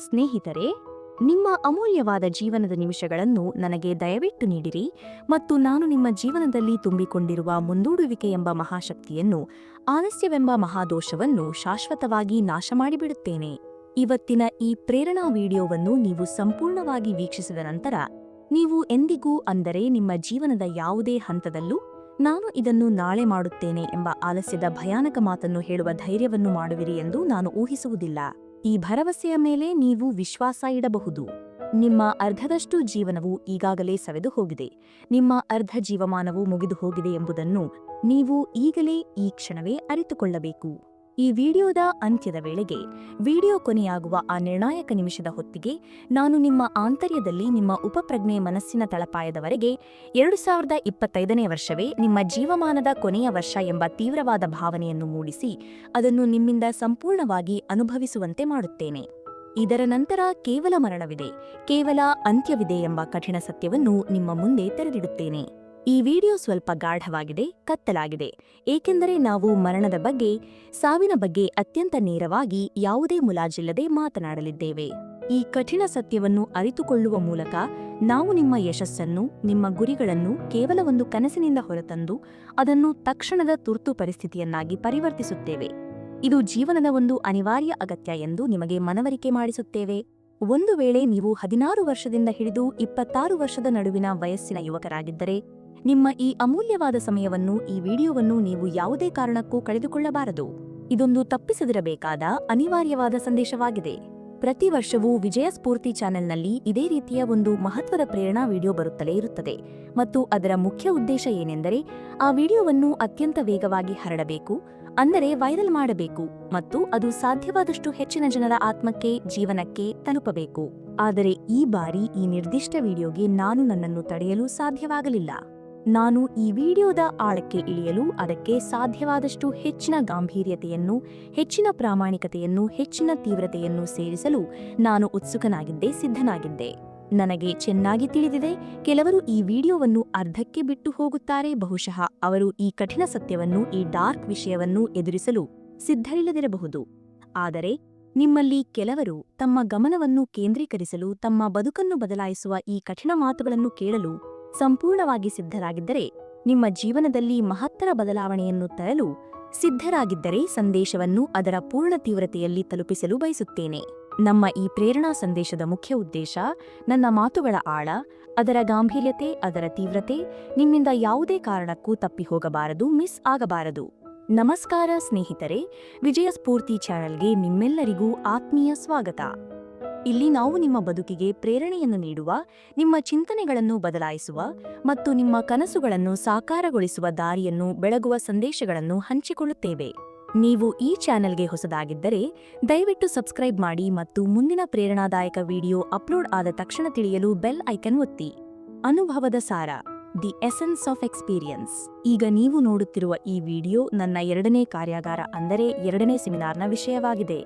ಸ್ನೇಹಿತರೆ, ನಿಮ್ಮ ಅಮೂಲ್ಯವಾದ ಜೀವನದ ನಿಮಿಷಗಳನ್ನು ನನಗೆ ದಯವಿಟ್ಟು ನೀಡಿರಿ ಮತ್ತು ನಾನು ನಿಮ್ಮ ಜೀವನದಲ್ಲಿ ತುಂಬಿಕೊಂಡಿರುವ ಮುಂದೂಡುವಿಕೆ ಎಂಬ ಮಹಾಶಕ್ತಿಯನ್ನು, ಆಲಸ್ಯವೆಂಬ ಮಹಾದೋಷವನ್ನು ಶಾಶ್ವತವಾಗಿ ನಾಶ ಮಾಡಿಬಿಡುತ್ತೇನೆ. ಇವತ್ತಿನ ಈ ಪ್ರೇರಣಾ ವಿಡಿಯೋವನ್ನು ನೀವು ಸಂಪೂರ್ಣವಾಗಿ ವೀಕ್ಷಿಸಿದ ನಂತರ ನೀವು ಎಂದಿಗೂ, ಅಂದರೆ ನಿಮ್ಮ ಜೀವನದ ಯಾವುದೇ ಹಂತದಲ್ಲೂ ನಾನು ಇದನ್ನು ನಾಳೆ ಮಾಡುತ್ತೇನೆ ಎಂಬ ಆಲಸ್ಯದ ಭಯಾನಕ ಮಾತನ್ನು ಹೇಳುವ ಧೈರ್ಯವನ್ನು ಮಾಡುವಿರಿ ಎಂದು ನಾನು ಊಹಿಸುವುದಿಲ್ಲ. ಈ ಭರವಸೆಯ ಮೇಲೆ ನೀವು ವಿಶ್ವಾಸ ಇಡಬಹುದು. ನಿಮ್ಮ ಅರ್ಧದಷ್ಟು ಜೀವನವು ಈಗಾಗಲೇ ಸವೆದು ಹೋಗಿದೆ. ನಿಮ್ಮ ಅರ್ಧ ಜೀವಮಾನವು ಮುಗಿದು ಹೋಗಿದೆ ಎಂಬುದನ್ನು ನೀವು ಈಗಲೇ ಈ ಕ್ಷಣವೇ ಅರಿತುಕೊಳ್ಳಬೇಕು. ಈ ವಿಡಿಯೋದ ಅಂತ್ಯದ ವೇಳೆಗೆ, ವಿಡಿಯೋ ಕೊನೆಯಾಗುವ ಆ ನಿರ್ಣಾಯಕ ನಿಮಿಷದ ಹೊತ್ತಿಗೆ, ನಾನು ನಿಮ್ಮ ಆಂತರ್ಯದಲ್ಲಿ, ನಿಮ್ಮ ಉಪಪ್ರಜ್ಞೆ ಮನಸ್ಸಿನ ತಳಪಾಯದವರೆಗೆ 2025ನೇ ವರ್ಷವೇ ನಿಮ್ಮ ಜೀವಮಾನದ ಕೊನೆಯ ವರ್ಷ ಎಂಬ ತೀವ್ರವಾದ ಭಾವನೆಯನ್ನು ಮೂಡಿಸಿ ಅದನ್ನು ನಿಮ್ಮಿಂದ ಸಂಪೂರ್ಣವಾಗಿ ಅನುಭವಿಸುವಂತೆ ಮಾಡುತ್ತೇನೆ. ಇದರ ನಂತರ ಕೇವಲ ಮರಣವಿದೆ, ಕೇವಲ ಅಂತ್ಯವಿದೆ ಎಂಬ ಕಠಿಣ ಸತ್ಯವನ್ನು ನಿಮ್ಮ ಮುಂದೆ ತೆರೆದಿಡುತ್ತೇನೆ. ಈ ವಿಡಿಯೋ ಸ್ವಲ್ಪ ಗಾಢವಾಗಿದೆ, ಕತ್ತಲಾಗಿದೆ, ಏಕೆಂದರೆ ನಾವು ಮರಣದ ಬಗ್ಗೆ, ಸಾವಿನ ಬಗ್ಗೆ ಅತ್ಯಂತ ನೇರವಾಗಿ, ಯಾವುದೇ ಮುಲಾಜಿಲ್ಲದೆ ಮಾತನಾಡಲಿದ್ದೇವೆ. ಈ ಕಠಿಣ ಸತ್ಯವನ್ನು ಅರಿತುಕೊಳ್ಳುವ ಮೂಲಕ ನಾವು ನಿಮ್ಮ ಯಶಸ್ಸನ್ನು, ನಿಮ್ಮ ಗುರಿಗಳನ್ನು ಕೇವಲ ಒಂದು ಕನಸಿನಿಂದ ಹೊರತಂದು ಅದನ್ನು ತಕ್ಷಣದ ತುರ್ತು ಪರಿಸ್ಥಿತಿಯನ್ನಾಗಿ ಪರಿವರ್ತಿಸುತ್ತೇವೆ. ಇದು ಜೀವನದ ಒಂದು ಅನಿವಾರ್ಯ ಅಗತ್ಯ ಎಂದು ನಿಮಗೆ ಮನವರಿಕೆ ಮಾಡಿಸುತ್ತೇವೆ. ಒಂದು ವೇಳೆ ನೀವು 16 ವರ್ಷದಿಂದ ಹಿಡಿದು 26 ವರ್ಷದ ನಡುವಿನ ವಯಸ್ಸಿನ ಯುವಕರಾಗಿದ್ದರೆ, ನಿಮ್ಮ ಈ ಅಮೂಲ್ಯವಾದ ಸಮಯವನ್ನು, ಈ ವಿಡಿಯೋವನ್ನು ನೀವು ಯಾವುದೇ ಕಾರಣಕ್ಕೂ ಕಳೆದುಕೊಳ್ಳಬಾರದು. ಇದೊಂದು ತಪ್ಪಿಸದಿರಬೇಕಾದ ಅನಿವಾರ್ಯವಾದ ಸಂದೇಶವಾಗಿದೆ. ಪ್ರತಿ ವರ್ಷವೂ ವಿಜಯ ಸ್ಫೂರ್ತಿ ಚಾನೆಲ್ನಲ್ಲಿ ಇದೇ ರೀತಿಯ ಒಂದು ಮಹತ್ವದ ಪ್ರೇರಣಾ ವಿಡಿಯೋ ಬರುತ್ತಲೇ ಇರುತ್ತದೆ ಮತ್ತು ಅದರ ಮುಖ್ಯ ಉದ್ದೇಶ ಏನೆಂದರೆ ಆ ವಿಡಿಯೋವನ್ನು ಅತ್ಯಂತ ವೇಗವಾಗಿ ಹರಡಬೇಕು, ಅಂದರೆ ವೈರಲ್ ಮಾಡಬೇಕು ಮತ್ತು ಅದು ಸಾಧ್ಯವಾದಷ್ಟು ಹೆಚ್ಚಿನ ಜನರ ಆತ್ಮಕ್ಕೆ, ಜೀವನಕ್ಕೆ ತಲುಪಬೇಕು. ಆದರೆ ಈ ಬಾರಿ ಈ ನಿರ್ದಿಷ್ಟ ವಿಡಿಯೋಗೆ ನಾನು ನನ್ನನ್ನು ತಡೆಯಲು ಸಾಧ್ಯವಾಗಲಿಲ್ಲ. ನಾನು ಈ ವಿಡಿಯೋದ ಆಳಕ್ಕೆ ಇಳಿಯಲು, ಅದಕ್ಕೆ ಸಾಧ್ಯವಾದಷ್ಟು ಹೆಚ್ಚಿನ ಗಾಂಭೀರ್ಯತೆಯನ್ನು, ಹೆಚ್ಚಿನ ಪ್ರಾಮಾಣಿಕತೆಯನ್ನು, ಹೆಚ್ಚಿನ ತೀವ್ರತೆಯನ್ನು ಸೇರಿಸಲು ನಾನು ಉತ್ಸುಕನಾಗಿದ್ದೆ, ಸಿದ್ಧನಾಗಿದ್ದೆ. ನನಗೆ ಚೆನ್ನಾಗಿ ತಿಳಿದಿದೆ, ಕೆಲವರು ಈ ವಿಡಿಯೋವನ್ನು ಅರ್ಧಕ್ಕೆ ಬಿಟ್ಟು ಹೋಗುತ್ತಾರೆ. ಬಹುಶಃ ಅವರು ಈ ಕಠಿಣ ಸತ್ಯವನ್ನು, ಈ ಡಾರ್ಕ್ ವಿಷಯವನ್ನು ಎದುರಿಸಲು ಸಿದ್ಧರಿಲ್ಲದಿರಬಹುದು. ಆದರೆ ನಿಮ್ಮಲ್ಲಿ ಕೆಲವರು ತಮ್ಮ ಗಮನವನ್ನು ಕೇಂದ್ರೀಕರಿಸಲು, ತಮ್ಮ ಬದುಕನ್ನು ಬದಲಾಯಿಸುವ ಈ ಕಠಿಣ ಮಾತುಗಳನ್ನು ಕೇಳಲು ಸಂಪೂರ್ಣವಾಗಿ ಸಿದ್ಧರಾಗಿದ್ದರೆ, ನಿಮ್ಮ ಜೀವನದಲ್ಲಿ ಮಹತ್ತರ ಬದಲಾವಣೆಯನ್ನು ತರಲು ಸಿದ್ಧರಾಗಿದ್ದರೆ, ಸಂದೇಶವನ್ನು ಅದರ ಪೂರ್ಣ ತೀವ್ರತೆಯಲ್ಲಿ ತಲುಪಿಸಲು ಬಯಸುತ್ತೇನೆ. ನಮ್ಮ ಈ ಪ್ರೇರಣಾ ಸಂದೇಶದ ಮುಖ್ಯ ಉದ್ದೇಶ, ನನ್ನ ಮಾತುಗಳ ಆಳ, ಅದರ ಗಾಂಭೀರ್ಯತೆ, ಅದರ ತೀವ್ರತೆ ನಿಮ್ಮಿಂದ ಯಾವುದೇ ಕಾರಣಕ್ಕೂ ತಪ್ಪಿ ಹೋಗಬಾರದು, ಮಿಸ್ ಆಗಬಾರದು. ನಮಸ್ಕಾರ ಸ್ನೇಹಿತರೆ, ವಿಜಯ ಸ್ಫೂರ್ತಿ ಚಾನೆಲ್ಗೆ ನಿಮ್ಮೆಲ್ಲರಿಗೂ ಆತ್ಮೀಯ ಸ್ವಾಗತ. ಇಲ್ಲಿ ನಾವು ನಿಮ್ಮ ಬದುಕಿಗೆ ಪ್ರೇರಣೆಯನ್ನು ನೀಡುವ, ನಿಮ್ಮ ಚಿಂತನೆಗಳನ್ನು ಬದಲಾಯಿಸುವ ಮತ್ತು ನಿಮ್ಮ ಕನಸುಗಳನ್ನು ಸಾಕಾರಗೊಳಿಸುವ ದಾರಿಯನ್ನು ಬೆಳಗುವ ಸಂದೇಶಗಳನ್ನು ಹಂಚಿಕೊಳ್ಳುತ್ತೇವೆ. ನೀವು ಈ ಚಾನೆಲ್ಗೆ ಹೊಸದಾಗಿದ್ದರೆ ದಯವಿಟ್ಟು ಸಬ್ಸ್ಕ್ರೈಬ್ ಮಾಡಿ ಮತ್ತು ಮುಂದಿನ ಪ್ರೇರಣಾದಾಯಕ ವಿಡಿಯೋ ಅಪ್ಲೋಡ್ ಆದ ತಕ್ಷಣ ತಿಳಿಯಲು ಬೆಲ್ ಐಕನ್ ಒತ್ತಿ. ಅನುಭವದ ಸಾರ, ದಿ ಎಸೆನ್ಸ್ ಆಫ್ ಎಕ್ಸ್ಪೀರಿಯನ್ಸ್. ಈಗ ನೀವು ನೋಡುತ್ತಿರುವ ಈ ವಿಡಿಯೋ ನನ್ನ 2ನೇ ಕಾರ್ಯಾಗಾರ, ಅಂದರೆ 2ನೇ ಸೆಮಿನಾರ್ನ ವಿಷಯವಾಗಿದೆ.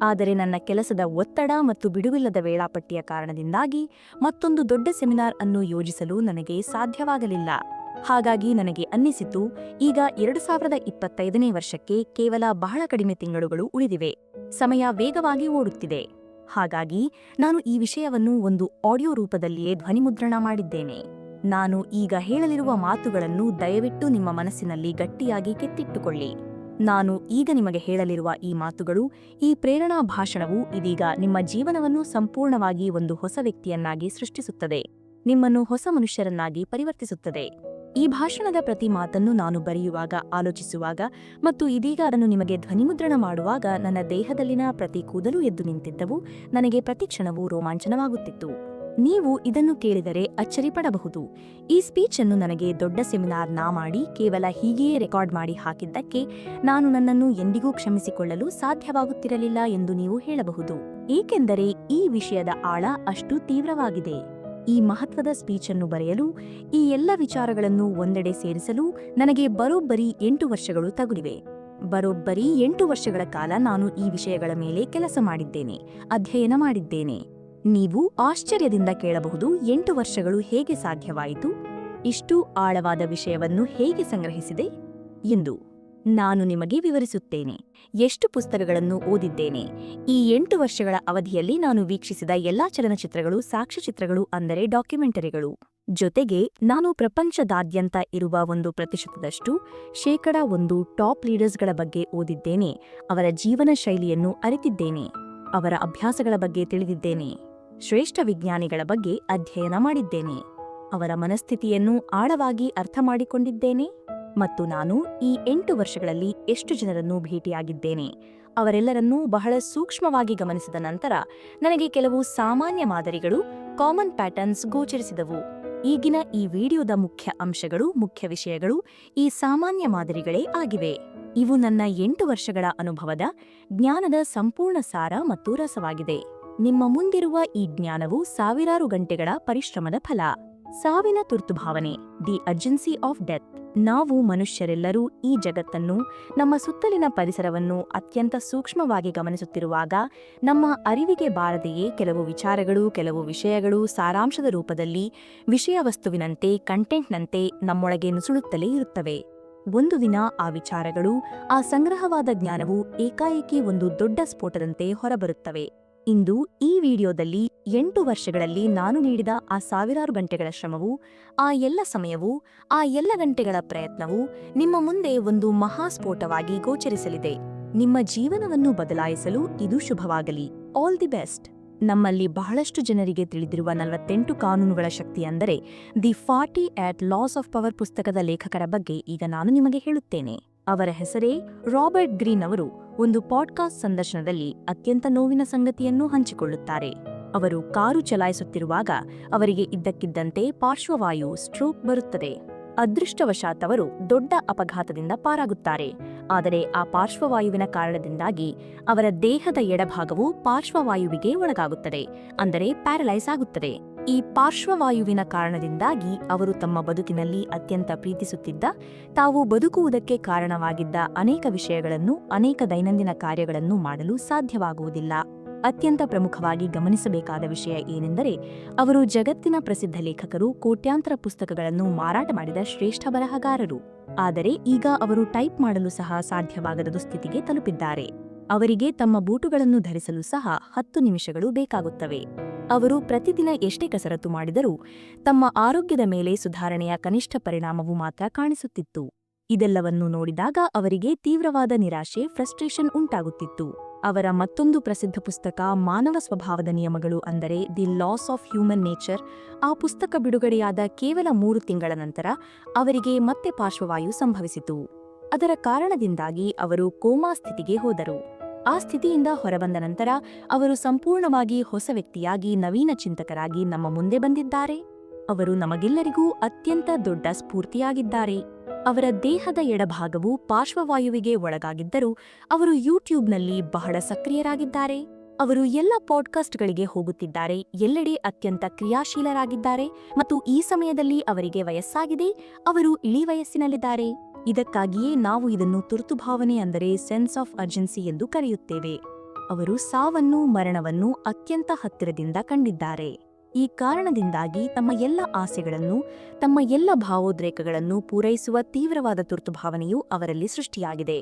ಆದರೆ ನನ್ನ ಕೆಲಸದ ಒತ್ತಡ ಮತ್ತು ಬಿಡುವಿಲ್ಲದ ವೇಳಾಪಟ್ಟಿಯ ಕಾರಣದಿಂದಾಗಿ ಮತ್ತೊಂದು ದೊಡ್ಡ ಸೆಮಿನಾರ್ ಅನ್ನು ಯೋಜಿಸಲು ನನಗೆ ಸಾಧ್ಯವಾಗಲಿಲ್ಲ. ಹಾಗಾಗಿ ನನಗೆ ಅನ್ನಿಸಿತು, ಈಗ 2025ನೇ ವರ್ಷಕ್ಕೆ ಕೇವಲ ಬಹಳ ಕಡಿಮೆ ತಿಂಗಳುಗಳು ಉಳಿದಿವೆ. ಸಮಯ ವೇಗವಾಗಿ ಓಡುತ್ತಿದೆ. ಹಾಗಾಗಿ ನಾನು ಈ ವಿಷಯವನ್ನು ಒಂದು ಆಡಿಯೋ ರೂಪದಲ್ಲಿಯೇ ಧ್ವನಿಮುದ್ರಣ ಮಾಡಿದ್ದೇನೆ. ನಾನು ಈಗ ಹೇಳಲಿರುವ ಮಾತುಗಳನ್ನು ದಯವಿಟ್ಟು ನಿಮ್ಮ ಮನಸ್ಸಿನಲ್ಲಿ ಗಟ್ಟಿಯಾಗಿ ಕೆತ್ತಿಟ್ಟುಕೊಳ್ಳಿ. ನಾನು ಈಗ ನಿಮಗೆ ಹೇಳಲಿರುವ ಈ ಮಾತುಗಳು, ಈ ಪ್ರೇರಣಾ ಭಾಷಣವು ಇದೀಗ ನಿಮ್ಮ ಜೀವನವನ್ನು ಸಂಪೂರ್ಣವಾಗಿ ಒಂದು ಹೊಸ ವ್ಯಕ್ತಿಯನ್ನಾಗಿ ಸೃಷ್ಟಿಸುತ್ತದೆ, ನಿಮ್ಮನ್ನು ಹೊಸ ಮನುಷ್ಯರನ್ನಾಗಿ ಪರಿವರ್ತಿಸುತ್ತದೆ. ಈ ಭಾಷಣದ ಪ್ರತಿ ಮಾತನ್ನು ನಾನು ಬರೆಯುವಾಗ, ಆಲೋಚಿಸುವಾಗ ಮತ್ತು ಇದೀಗ ಅದನ್ನು ನಿಮಗೆ ಧ್ವನಿಮುದ್ರಣ ಮಾಡುವಾಗ ನನ್ನ ದೇಹದಲ್ಲಿನ ಪ್ರತಿ ಕೂದಲು ಎದ್ದು ನಿಂತಿದ್ದವು. ನನಗೆ ಪ್ರತಿ ಕ್ಷಣವೂ ರೋಮಾಂಚನವಾಗುತ್ತಿತ್ತು. ನೀವು ಇದನ್ನು ಕೇಳಿದರೆ ಅಚ್ಚರಿಪಡಬಹುದು. ಈ ಸ್ಪೀಚ್ ಅನ್ನು ನನಗೆ ದೊಡ್ಡ ಸೆಮಿನಾರ್ ಮಾಡಿ ಕೇವಲ ಹೀಗೆಯೇ ರೆಕಾರ್ಡ್ ಮಾಡಿ ಹಾಕಿದ್ದಕ್ಕೆ ನಾನು ನನ್ನನ್ನು ಎಂದಿಗೂ ಕ್ಷಮಿಸಿಕೊಳ್ಳಲು ಸಾಧ್ಯವಾಗುತ್ತಿರಲಿಲ್ಲ ಎಂದು ನೀವು ಹೇಳಬಹುದು, ಏಕೆಂದರೆ ಈ ವಿಷಯದ ಆಳ ಅಷ್ಟು ತೀವ್ರವಾಗಿದೆ. ಈ ಮಹತ್ವದ ಸ್ಪೀಚ್ ಅನ್ನು ಬರೆಯಲು, ಈ ಎಲ್ಲ ವಿಚಾರಗಳನ್ನು ಒಂದೆಡೆ ಸೇರಿಸಲು ನನಗೆ ಬರೋಬ್ಬರಿ 8 ವರ್ಷಗಳು ತಗುಲಿವೆ. ಬರೋಬ್ಬರಿ 8 ವರ್ಷಗಳ ಕಾಲ ನಾನು ಈ ವಿಷಯಗಳ ಮೇಲೆ ಕೆಲಸ ಮಾಡಿದ್ದೇನೆ, ಅಧ್ಯಯನ ಮಾಡಿದ್ದೇನೆ. ನೀವು ಆಶ್ಚರ್ಯದಿಂದ ಕೇಳಬಹುದು, 8 ವರ್ಷಗಳು ಹೇಗೆ ಸಾಧ್ಯವಾಯಿತು? ಇಷ್ಟು ಆಳವಾದ ವಿಷಯವನ್ನು ಹೇಗೆ ಸಂಗ್ರಹಿಸಿದೆ ಎಂದು. ನಾನು ನಿಮಗೆ ವಿವರಿಸುತ್ತೇನೆ. ಎಷ್ಟು ಪುಸ್ತಕಗಳನ್ನು ಓದಿದ್ದೇನೆ. ಈ 8 ವರ್ಷಗಳ ಅವಧಿಯಲ್ಲಿ ನಾನು ವೀಕ್ಷಿಸಿದ ಎಲ್ಲಾ ಚಲನಚಿತ್ರಗಳು, ಸಾಕ್ಷ್ಯಚಿತ್ರಗಳು ಅಂದರೆ ಡಾಕ್ಯುಮೆಂಟರಿಗಳು. ಜೊತೆಗೆ ನಾನು ಪ್ರಪಂಚದಾದ್ಯಂತ ಇರುವ 1% ಶೇಕಡ 1 ಟಾಪ್ ಲೀಡರ್ಸ್ಗಳ ಬಗ್ಗೆ ಓದಿದ್ದೇನೆ. ಅವರ ಜೀವನ ಶೈಲಿಯನ್ನು ಅರಿತಿದ್ದೇನೆ. ಅವರ ಅಭ್ಯಾಸಗಳ ಬಗ್ಗೆ ತಿಳಿದಿದ್ದೇನೆ. ಶ್ರೇಷ್ಠ ವಿಜ್ಞಾನಿಗಳ ಬಗ್ಗೆ ಅಧ್ಯಯನ ಮಾಡಿದ್ದೇನೆ. ಅವರ ಮನಸ್ಥಿತಿಯನ್ನು ಆಳವಾಗಿ ಅರ್ಥಮಾಡಿಕೊಂಡಿದ್ದೇನೆ. ಮತ್ತು ನಾನು ಈ 8 ವರ್ಷಗಳಲ್ಲಿ ಎಷ್ಟು ಜನರನ್ನು ಭೇಟಿಯಾಗಿದ್ದೇನೆ. ಅವರೆಲ್ಲರನ್ನೂ ಬಹಳ ಸೂಕ್ಷ್ಮವಾಗಿ ಗಮನಿಸಿದ ನಂತರ ನನಗೆ ಕೆಲವು ಸಾಮಾನ್ಯ ಮಾದರಿಗಳು, ಕಾಮನ್ ಪ್ಯಾಟರ್ನ್ಸ್ ಗೋಚರಿಸಿದವು. ಈಗಿನ ಈ ವಿಡಿಯೋದ ಮುಖ್ಯ ವಿಷಯಗಳು ಈ ಸಾಮಾನ್ಯ ಮಾದರಿಗಳೇ ಆಗಿವೆ. ಇವು ನನ್ನ 8 ವರ್ಷಗಳ ಅನುಭವದ ಜ್ಞಾನದ ಸಂಪೂರ್ಣ ಸಾರ ಮತ್ತು ರಸವಾಗಿದೆ. ನಿಮ್ಮ ಮುಂದಿರುವ ಈ ಜ್ಞಾನವು ಸಾವಿರಾರು ಗಂಟೆಗಳ ಪರಿಶ್ರಮದ ಫಲ. ಸಾವಿನ ತುರ್ತುಭಾವನೆ, ದಿ ಅರ್ಜೆನ್ಸಿ ಆಫ್ ಡೆತ್. ನಾವು ಮನುಷ್ಯರೆಲ್ಲರೂ ಈ ಜಗತ್ತನ್ನು, ನಮ್ಮ ಸುತ್ತಲಿನ ಪರಿಸರವನ್ನು ಅತ್ಯಂತ ಸೂಕ್ಷ್ಮವಾಗಿ ಗಮನಿಸುತ್ತಿರುವಾಗ ನಮ್ಮ ಅರಿವಿಗೆ ಬಾರದೆಯೇ ಕೆಲವು ವಿಚಾರಗಳು, ಕೆಲವು ವಿಷಯಗಳು ಸಾರಾಂಶದ ರೂಪದಲ್ಲಿ ವಿಷಯವಸ್ತುವಿನಂತೆ, ಕಂಟೆಂಟ್ನಂತೆ ನಮ್ಮೊಳಗೆ ನುಸುಳುತ್ತಲೇ ಇರುತ್ತವೆ. ಒಂದು ದಿನ ಆ ವಿಚಾರಗಳು, ಆ ಸಂಗ್ರಹವಾದ ಜ್ಞಾನವು ಏಕಾಏಕಿ ಒಂದು ದೊಡ್ಡ ಸ್ಫೋಟದಂತೆ ಹೊರಬರುತ್ತವೆ. ಇಂದು ಈ ವಿಡಿಯೋದಲ್ಲಿ 8 ವರ್ಷಗಳಲ್ಲಿ ನಾನು ನೀಡಿದ ಆ ಸಾವಿರಾರು ಗಂಟೆಗಳ ಶ್ರಮವು, ಆ ಎಲ್ಲ ಸಮಯವೂ, ಆ ಎಲ್ಲ ಗಂಟೆಗಳ ಪ್ರಯತ್ನವು ನಿಮ್ಮ ಮುಂದೆ ಒಂದು ಮಹಾಸ್ಫೋಟವಾಗಿ ಗೋಚರಿಸಲಿದೆ. ನಿಮ್ಮ ಜೀವನವನ್ನು ಬದಲಾಯಿಸಲು ಇದು ಶುಭವಾಗಲಿ. All the best. ನಮ್ಮಲ್ಲಿ ಬಹಳಷ್ಟು ಜನರಿಗೆ ತಿಳಿದಿರುವ 48 ಕಾನೂನುಗಳ ಶಕ್ತಿ ಅಂದರೆ ದಿ 48 ಲಾಸ್ ಆಫ್ ಪವರ್ ಪುಸ್ತಕದ ಲೇಖಕರ ಬಗ್ಗೆ ಈಗ ನಾನು ನಿಮಗೆ ಹೇಳುತ್ತೇನೆ. ಅವರ ಹೆಸರೇ ರಾಬರ್ಟ್ ಗ್ರೀನ್. ಅವರು ಒಂದು ಪಾಡ್ಕಾಸ್ಟ್ ಸಂದರ್ಶನದಲ್ಲಿ ಅತ್ಯಂತ ನೋವಿನ ಸಂಗತಿಯನ್ನು ಹಂಚಿಕೊಳ್ಳುತ್ತಾರೆ. ಅವರು ಕಾರು ಚಲಾಯಿಸುತ್ತಿರುವಾಗ ಅವರಿಗೆ ಇದ್ದಕ್ಕಿದ್ದಂತೆ ಪಾರ್ಶ್ವವಾಯು, ಸ್ಟ್ರೋಕ್ ಬರುತ್ತದೆ. ಅದೃಷ್ಟವಶಾತ್ ಅವರು ದೊಡ್ಡ ಅಪಘಾತದಿಂದ ಪಾರಾಗುತ್ತಾರೆ. ಆದರೆ ಆ ಪಾರ್ಶ್ವವಾಯುವಿನ ಕಾರಣದಿಂದಾಗಿ ಅವರ ದೇಹದ ಎಡಭಾಗವು ಪಾರ್ಶ್ವವಾಯುವಿಗೆ ಒಳಗಾಗುತ್ತದೆ, ಅಂದರೆ ಪ್ಯಾರಲೈಸ್ ಆಗುತ್ತದೆ. ಈ ಪಾರ್ಶ್ವವಾಯುವಿನ ಕಾರಣದಿಂದಾಗಿ ಅವರು ತಮ್ಮ ಬದುಕಿನಲ್ಲಿ ಅತ್ಯಂತ ಪ್ರೀತಿಸುತ್ತಿದ್ದ, ತಾವು ಬದುಕುವುದಕ್ಕೆ ಕಾರಣವಾಗಿದ್ದ ಅನೇಕ ವಿಷಯಗಳನ್ನು, ಅನೇಕ ದೈನಂದಿನ ಕಾರ್ಯಗಳನ್ನು ಮಾಡಲು ಸಾಧ್ಯವಾಗುವುದಿಲ್ಲ. ಅತ್ಯಂತ ಪ್ರಮುಖವಾಗಿ ಗಮನಿಸಬೇಕಾದ ವಿಷಯ ಏನೆಂದರೆ, ಅವರು ಜಗತ್ತಿನ ಪ್ರಸಿದ್ಧ ಲೇಖಕರು, ಕೋಟ್ಯಾಂತರ ಪುಸ್ತಕಗಳನ್ನು ಮಾರಾಟ ಮಾಡಿದ ಶ್ರೇಷ್ಠ ಬರಹಗಾರರು. ಆದರೆ ಈಗ ಅವರು ಟೈಪ್ ಮಾಡಲು ಸಹ ಸಾಧ್ಯವಾಗದ ದುಸ್ಥಿತಿಗೆ ತಲುಪಿದ್ದಾರೆ. ಅವರಿಗೆ ತಮ್ಮ ಬೂಟುಗಳನ್ನು ಧರಿಸಲು ಸಹ 10 ನಿಮಿಷಗಳು ಬೇಕಾಗುತ್ತವೆ. ಅವರು ಪ್ರತಿದಿನ ಎಷ್ಟೇ ಕಸರತ್ತು ಮಾಡಿದರೂ ತಮ್ಮ ಆರೋಗ್ಯದ ಮೇಲೆ ಸುಧಾರಣೆಯ ಕನಿಷ್ಠ ಪರಿಣಾಮವು ಮಾತ್ರ ಕಾಣಿಸುತ್ತಿತ್ತು. ಇದೆಲ್ಲವನ್ನೂ ನೋಡಿದಾಗ ಅವರಿಗೆ ತೀವ್ರವಾದ ನಿರಾಶೆ, ಫ್ರಸ್ಟ್ರೇಷನ್ ಉಂಟಾಗುತ್ತಿತ್ತು. ಅವರ ಮತ್ತೊಂದು ಪ್ರಸಿದ್ಧ ಪುಸ್ತಕ ಮಾನವ ಸ್ವಭಾವದ ನಿಯಮಗಳು ಅಂದರೆ the laws of human nature. ಆ ಪುಸ್ತಕ ಬಿಡುಗಡೆಯಾದ ಕೇವಲ 3 ತಿಂಗಳ ನಂತರ ಅವರಿಗೆ ಮತ್ತೆ ಪಾರ್ಶ್ವವಾಯು ಸಂಭವಿಸಿತು. ಅದರ ಕಾರಣದಿಂದಾಗಿ ಅವರು ಕೋಮಾ ಸ್ಥಿತಿಗೆ ಹೋದರು. ಆ ಸ್ಥಿತಿಯಿಂದ ಹೊರಬಂದ ನಂತರ ಅವರು ಸಂಪೂರ್ಣವಾಗಿ ಹೊಸ ವ್ಯಕ್ತಿಯಾಗಿ, ನವೀನ ಚಿಂತಕರಾಗಿ ನಮ್ಮ ಮುಂದೆ ಬಂದಿದ್ದಾರೆ. ಅವರು ನಮಗೆಲ್ಲರಿಗೂ ಅತ್ಯಂತ ದೊಡ್ಡ ಸ್ಫೂರ್ತಿಯಾಗಿದ್ದಾರೆ. ಅವರ ದೇಹದ ಎಡಭಾಗವು ಪಾರ್ಶ್ವವಾಯುವಿಗೆ ಒಳಗಾಗಿದ್ದರೂ ಅವರು ಯೂಟ್ಯೂಬ್ನಲ್ಲಿ ಬಹಳ ಸಕ್ರಿಯರಾಗಿದ್ದಾರೆ. ಅವರು ಎಲ್ಲ ಪಾಡ್ಕಾಸ್ಟ್ಗಳಿಗೆ ಹೋಗುತ್ತಿದ್ದಾರೆ, ಎಲ್ಲೆಡೆ ಅತ್ಯಂತ ಕ್ರಿಯಾಶೀಲರಾಗಿದ್ದಾರೆ ಮತ್ತು ಈ ಸಮಯದಲ್ಲಿ ಅವರಿಗೆ ವಯಸ್ಸಾಗಿದೆ. ಅವರು ಇಳಿ ವಯಸ್ಸಿನಲ್ಲಿದ್ದಾರೆ. ಇದಕ್ಕಾಗಿಯೇ ನಾವು ಇದನ್ನು ತುರ್ತುಭಾವನೆ ಅಂದರೆ ಸೆನ್ಸ್ ಆಫ್ ಅರ್ಜೆನ್ಸಿ ಎಂದು ಕರೆಯುತ್ತೇವೆ. ಅವರು ಸಾವನ್ನು, ಮರಣವನ್ನು ಅತ್ಯಂತ ಹತ್ತಿರದಿಂದ ಕಂಡಿದ್ದಾರೆ. ಈ ಕಾರಣದಿಂದಾಗಿ ತಮ್ಮ ಎಲ್ಲ ಆಸೆಗಳನ್ನು, ತಮ್ಮ ಎಲ್ಲ ಭಾವೋದ್ರೇಕಗಳನ್ನು ಪೂರೈಸುವ ತೀವ್ರವಾದ ತುರ್ತುಭಾವನೆಯು ಅವರಲ್ಲಿ ಸೃಷ್ಟಿಯಾಗಿದೆ.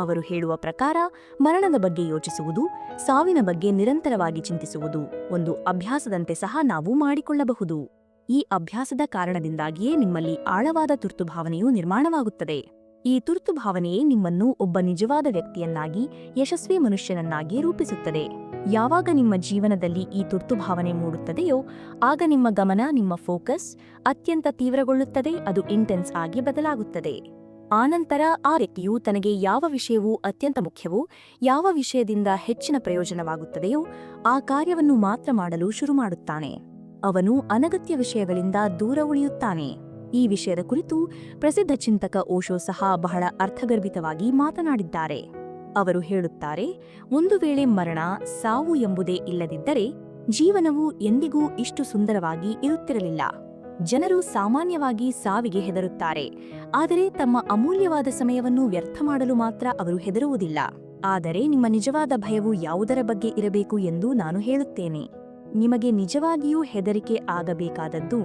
ಅವರು ಹೇಳುವ ಪ್ರಕಾರ ಮರಣದ ಬಗ್ಗೆ ಯೋಚಿಸುವುದು, ಸಾವಿನ ಬಗ್ಗೆ ನಿರಂತರವಾಗಿ ಚಿಂತಿಸುವುದು ಒಂದು ಅಭ್ಯಾಸದಂತೆ ಸಹ ನಾವು ಮಾಡಿಕೊಳ್ಳಬಹುದು. ಈ ಅಭ್ಯಾಸದ ಕಾರಣದಿಂದಾಗಿಯೇ ನಿಮ್ಮಲ್ಲಿ ಆಳವಾದ ತುರ್ತುಭಾವನೆಯು ನಿರ್ಮಾಣವಾಗುತ್ತದೆ. ಈ ತುರ್ತುಭಾವನೆಯೇ ನಿಮ್ಮನ್ನು ಒಬ್ಬ ನಿಜವಾದ ವ್ಯಕ್ತಿಯನ್ನಾಗಿ, ಯಶಸ್ವಿ ಮನುಷ್ಯನನ್ನಾಗಿ ರೂಪಿಸುತ್ತದೆ. ಯಾವಾಗ ನಿಮ್ಮ ಜೀವನದಲ್ಲಿ ಈ ತುರ್ತುಭಾವನೆ ಮೂಡುತ್ತದೆಯೋ ಆಗ ನಿಮ್ಮ ಗಮನ, ನಿಮ್ಮ ಫೋಕಸ್ ಅತ್ಯಂತ ತೀವ್ರಗೊಳ್ಳುತ್ತದೆ. ಅದು ಇಂಟೆನ್ಸ್ ಆಗಿ ಬದಲಾಗುತ್ತದೆ. ಆನಂತರ ಆ ವ್ಯಕ್ತಿಯು ತನಗೆ ಯಾವ ವಿಷಯವು ಅತ್ಯಂತ ಮುಖ್ಯವೋ, ಯಾವ ವಿಷಯದಿಂದ ಹೆಚ್ಚಿನ ಪ್ರಯೋಜನವಾಗುತ್ತದೆಯೋ ಆ ಕಾರ್ಯವನ್ನು ಮಾತ್ರ ಮಾಡಲು ಶುರು ಮಾಡುತ್ತಾನೆ. ಅವನು ಅನಗತ್ಯ ವಿಷಯಗಳಿಂದ ದೂರ ಉಳಿಯುತ್ತಾನೆ. ಈ ವಿಷಯದ ಕುರಿತು ಪ್ರಸಿದ್ಧ ಚಿಂತಕ ಓಶೋ ಸಹ ಬಹಳ ಅರ್ಥಗರ್ಭಿತವಾಗಿ ಮಾತನಾಡಿದ್ದಾರೆ. ಅವರು ಹೇಳುತ್ತಾರೆ, ಒಂದು ವೇಳೆ ಮರಣ, ಸಾವು ಎಂಬುದೇ ಇಲ್ಲದಿದ್ದರೆ ಜೀವನವು ಎಂದಿಗೂ ಇಷ್ಟು ಸುಂದರವಾಗಿ ಇರುತ್ತಿರಲಿಲ್ಲ. ಜನರು ಸಾಮಾನ್ಯವಾಗಿ ಸಾವಿಗೆ ಹೆದರುತ್ತಾರೆ, ಆದರೆ ತಮ್ಮ ಅಮೂಲ್ಯವಾದ ಸಮಯವನ್ನು ವ್ಯರ್ಥ ಮಾಡಲು ಮಾತ್ರ ಅವರು ಹೆದರುವುದಿಲ್ಲ. ಆದರೆ ನಿಮ್ಮ ನಿಜವಾದ ಭಯವು ಯಾವುದರ ಬಗ್ಗೆ ಇರಬೇಕು ಎಂದು ನಾನು ಹೇಳುತ್ತೇನೆ. ನಿಮಗೆ ನಿಜವಾಗಿಯೂ ಹೆದರಿಕೆ ಆಗಬೇಕಾದದ್ದು